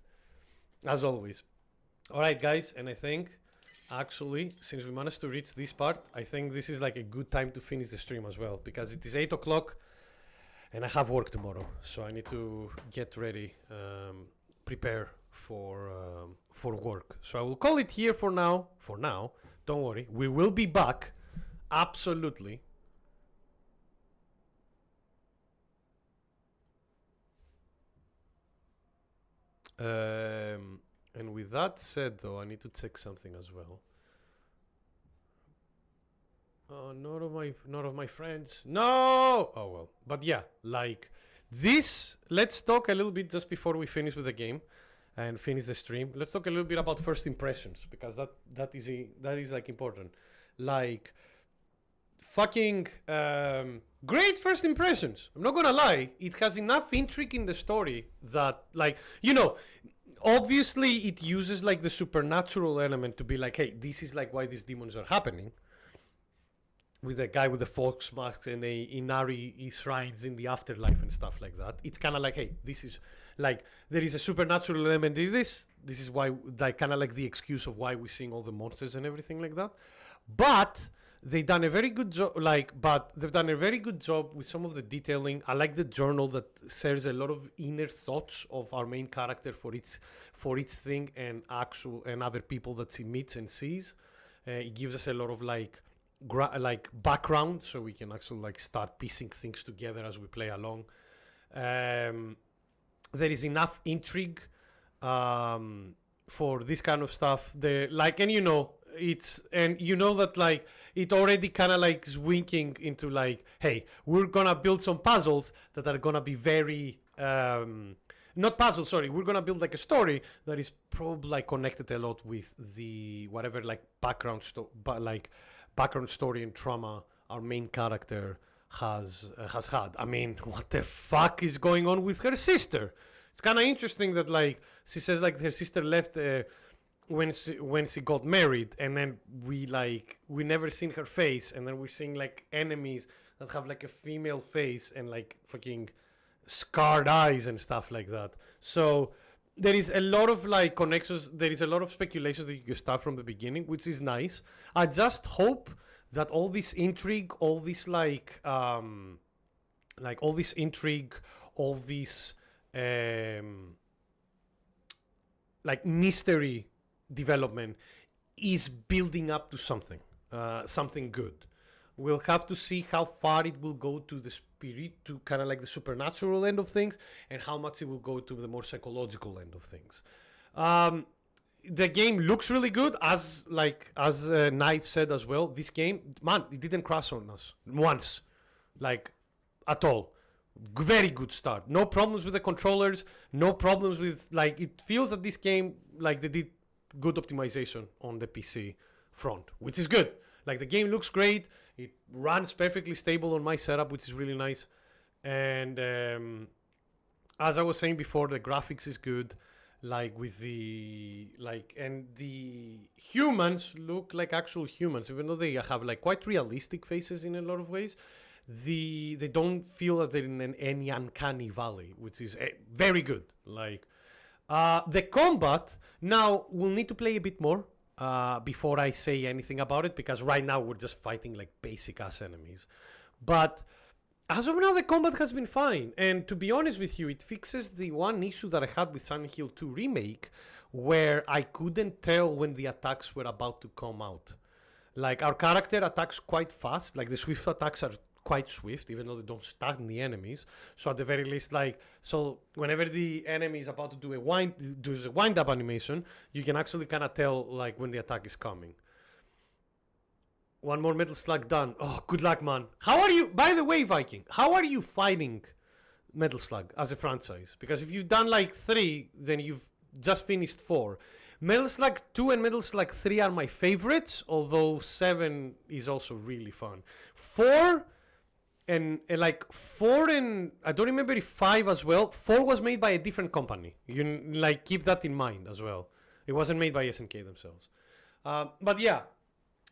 As always. Alright, guys, and I think, actually, since we managed to reach this part, I think this is like a good time to finish the stream as well, because it is 8 o'clock and I have work tomorrow, so I need to get ready, prepare for work. So I will call it here for now. For now, don't worry, we will be back, absolutely. And with that said, though, I need to check something as well. Oh, none of my friends. No! Oh, well. But yeah, like this, let's talk a little bit just before we finish with the game and finish the stream. Let's talk a little bit about first impressions, because that is like important. Like fucking great first impressions. I'm not gonna lie, it has enough intrigue in the story that, like, you know, obviously it uses like the supernatural element to be like, hey, this is like why these demons are happening, with a guy with a fox mask and a Inari shrines in the afterlife and stuff like that. It's kind of like, hey, this is like, there is a supernatural element in this. This is why, like, kind of like the excuse of why we're seeing all the monsters and everything like that. But they've done a very good job, they've done a very good job with some of the detailing. I like the journal that shares a lot of inner thoughts of our main character for its thing and other people that she meets and sees. It gives us a lot of like background, so we can actually like start piecing things together as we play along. There is enough intrigue for this kind of stuff. And you know that like it already kind of like is winking into like, hey, we're gonna build some puzzles that are gonna be very not puzzles, sorry, we're gonna build like a story that is probably like connected a lot with the whatever like background story and trauma our main character has had. I mean, what the fuck is going on with her sister? It's kind of interesting that like she says like her sister left when she got married, and then we never seen her face, and then we're seeing like enemies that have like a female face and like fucking scarred eyes and stuff like that. So there is a lot of like connections. There is a lot of speculations that you can start from the beginning, which is nice. I just hope that all this intrigue, all this like mystery development is building up to something good. We'll have to see how far it will go to the spirit, to kind of like the supernatural end of things, and how much it will go to the more psychological end of things. The game looks really good, as Knife said as well. This game, man, it didn't crash on us once, like at all. Very good start. No problems with the controllers. No problems with like, it feels that this game, like, they did good optimization on the PC front, which is good. Like, the game looks great. It runs perfectly stable on my setup, which is really nice. And as I was saying before, the graphics is good. Like, with the and the humans look like actual humans, even though they have like quite realistic faces in a lot of ways. They don't feel that they're in any uncanny valley, which is very good. Like, the combat, now we'll need to play a bit more before I say anything about it, because right now we're just fighting like basic ass enemies. But as of now, the combat has been fine, and to be honest with you, it fixes the one issue that I had with Silent Hill 2 Remake, where I couldn't tell when the attacks were about to come out. Like, our character attacks quite fast, like the swift attacks are quite swift, even though they don't stun the enemies. So at the very least, like, so whenever the enemy is about to do a wind up animation, you can actually kind of tell like when the attack is coming. One more metal slug done. Oh, good luck, man. How are you, by the way, Viking, how are you fighting Metal Slug as a franchise, because if you've done like 3, then you've just finished 4. Metal Slug 2 and Metal Slug 3 are my favorites, although 7 is also really fun. 4 and like 4 and I don't remember if 5 as well. 4 was made by a different company. You like keep that in mind as well. It wasn't made by SNK themselves. But yeah,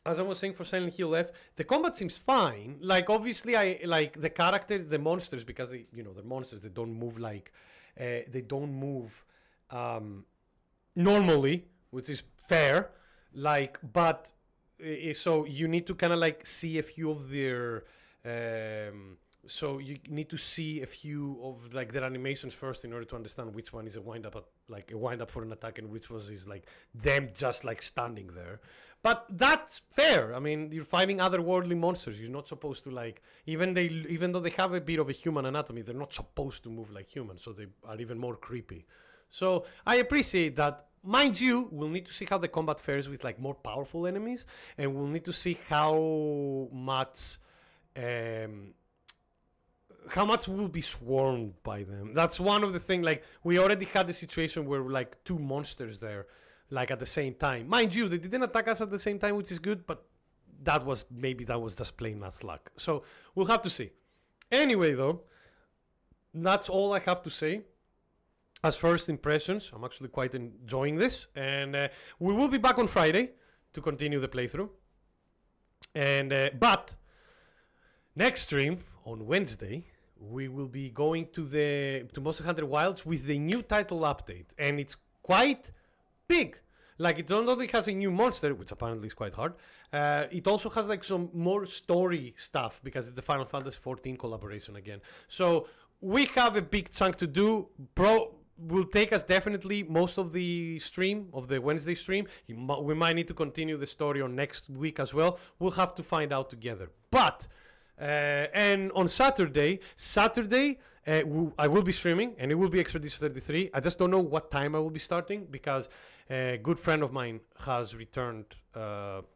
as I was saying for Silent Hill F, the combat seems fine. Like obviously I like the characters, the monsters, because they, you know, they're monsters. They don't move like normally, which is fair. Like, but so you need to kind of like see a few of their. So you need to see a few of like their animations first in order to understand which one is a wind up, like a wind up for an attack, and which was is like them just like standing there. But that's fair. I mean, you're fighting otherworldly monsters. You're not supposed to like even though they have a bit of a human anatomy, they're not supposed to move like humans, so they are even more creepy. So I appreciate that. Mind you, we'll need to see how the combat fares with like more powerful enemies, and we'll need to see how much will be swarmed by them. That's one of the things. Like we already had the situation where like 2 monsters there, like at the same time. Mind you, they didn't attack us at the same time, which is good, but that was just plain not luck. So we'll have to see. Anyway, though, that's all I have to say. As first impressions, I'm actually quite enjoying this, and we will be back on Friday to continue the playthrough. And but next stream on Wednesday, we will be going to Monster Hunter Wilds with the new title update, and it's quite big. Like it not only has a new monster, which apparently is quite hard, it also has like some more story stuff because it's the Final Fantasy XIV collaboration again. So we have a big chunk to do. Will take us definitely most of the stream, of the Wednesday stream. We might need to continue the story on next week as well. We'll have to find out together. But and on Saturday, I will be streaming, and it will be Expedition 33. I just don't know what time I will be starting because a good friend of mine has returned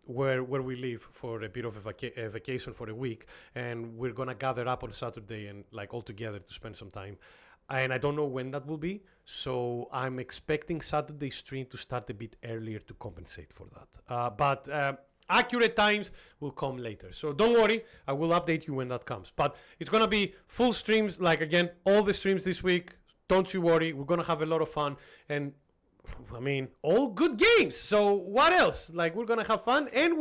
where we live for a bit of a vacation for a week, and we're gonna gather up on Saturday and like all together to spend some time. And I don't know when that will be, so I'm expecting Saturday stream to start a bit earlier to compensate for that. But accurate times will come later, so don't worry, I will update you when that comes. But it's gonna be full streams, like again, all the streams this week. Don't you worry, we're gonna have a lot of fun, and I mean, all good games. So what else? Like we're gonna have fun, and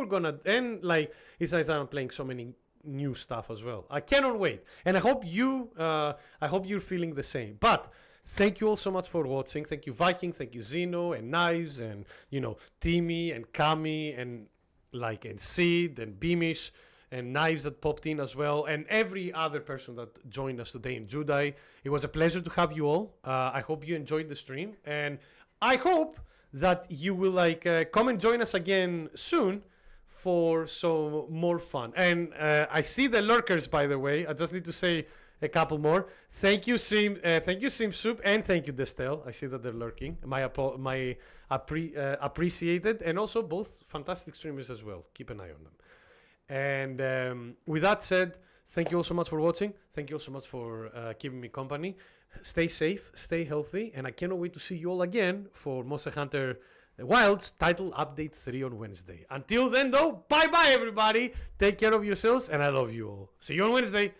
like it's nice that I'm playing so many new stuff as well. I cannot wait, and I hope you're feeling the same. But thank you all so much for watching. Thank you Viking, thank you Zeno and Knives, and you know Timmy and Kami and Sid and Beamish and Knives that popped in as well, and every other person that joined us today in Judai. It was a pleasure to have you all. I hope you enjoyed the stream, and I hope that you will come and join us again soon for some more fun. And I see the lurkers, by the way. I just need to say a couple more. Thank you, Sim Soup, and thank you, Destel. I see that they're lurking. Appreciated, and also both fantastic streamers as well. Keep an eye on them. And with that said, thank you all so much for watching. Thank you all so much for keeping me company. Stay safe, stay healthy, and I cannot wait to see you all again for Monster Hunter Wilds Title Update 3 on Wednesday. Until then, though, bye-bye, everybody. Take care of yourselves, and I love you all. See you on Wednesday.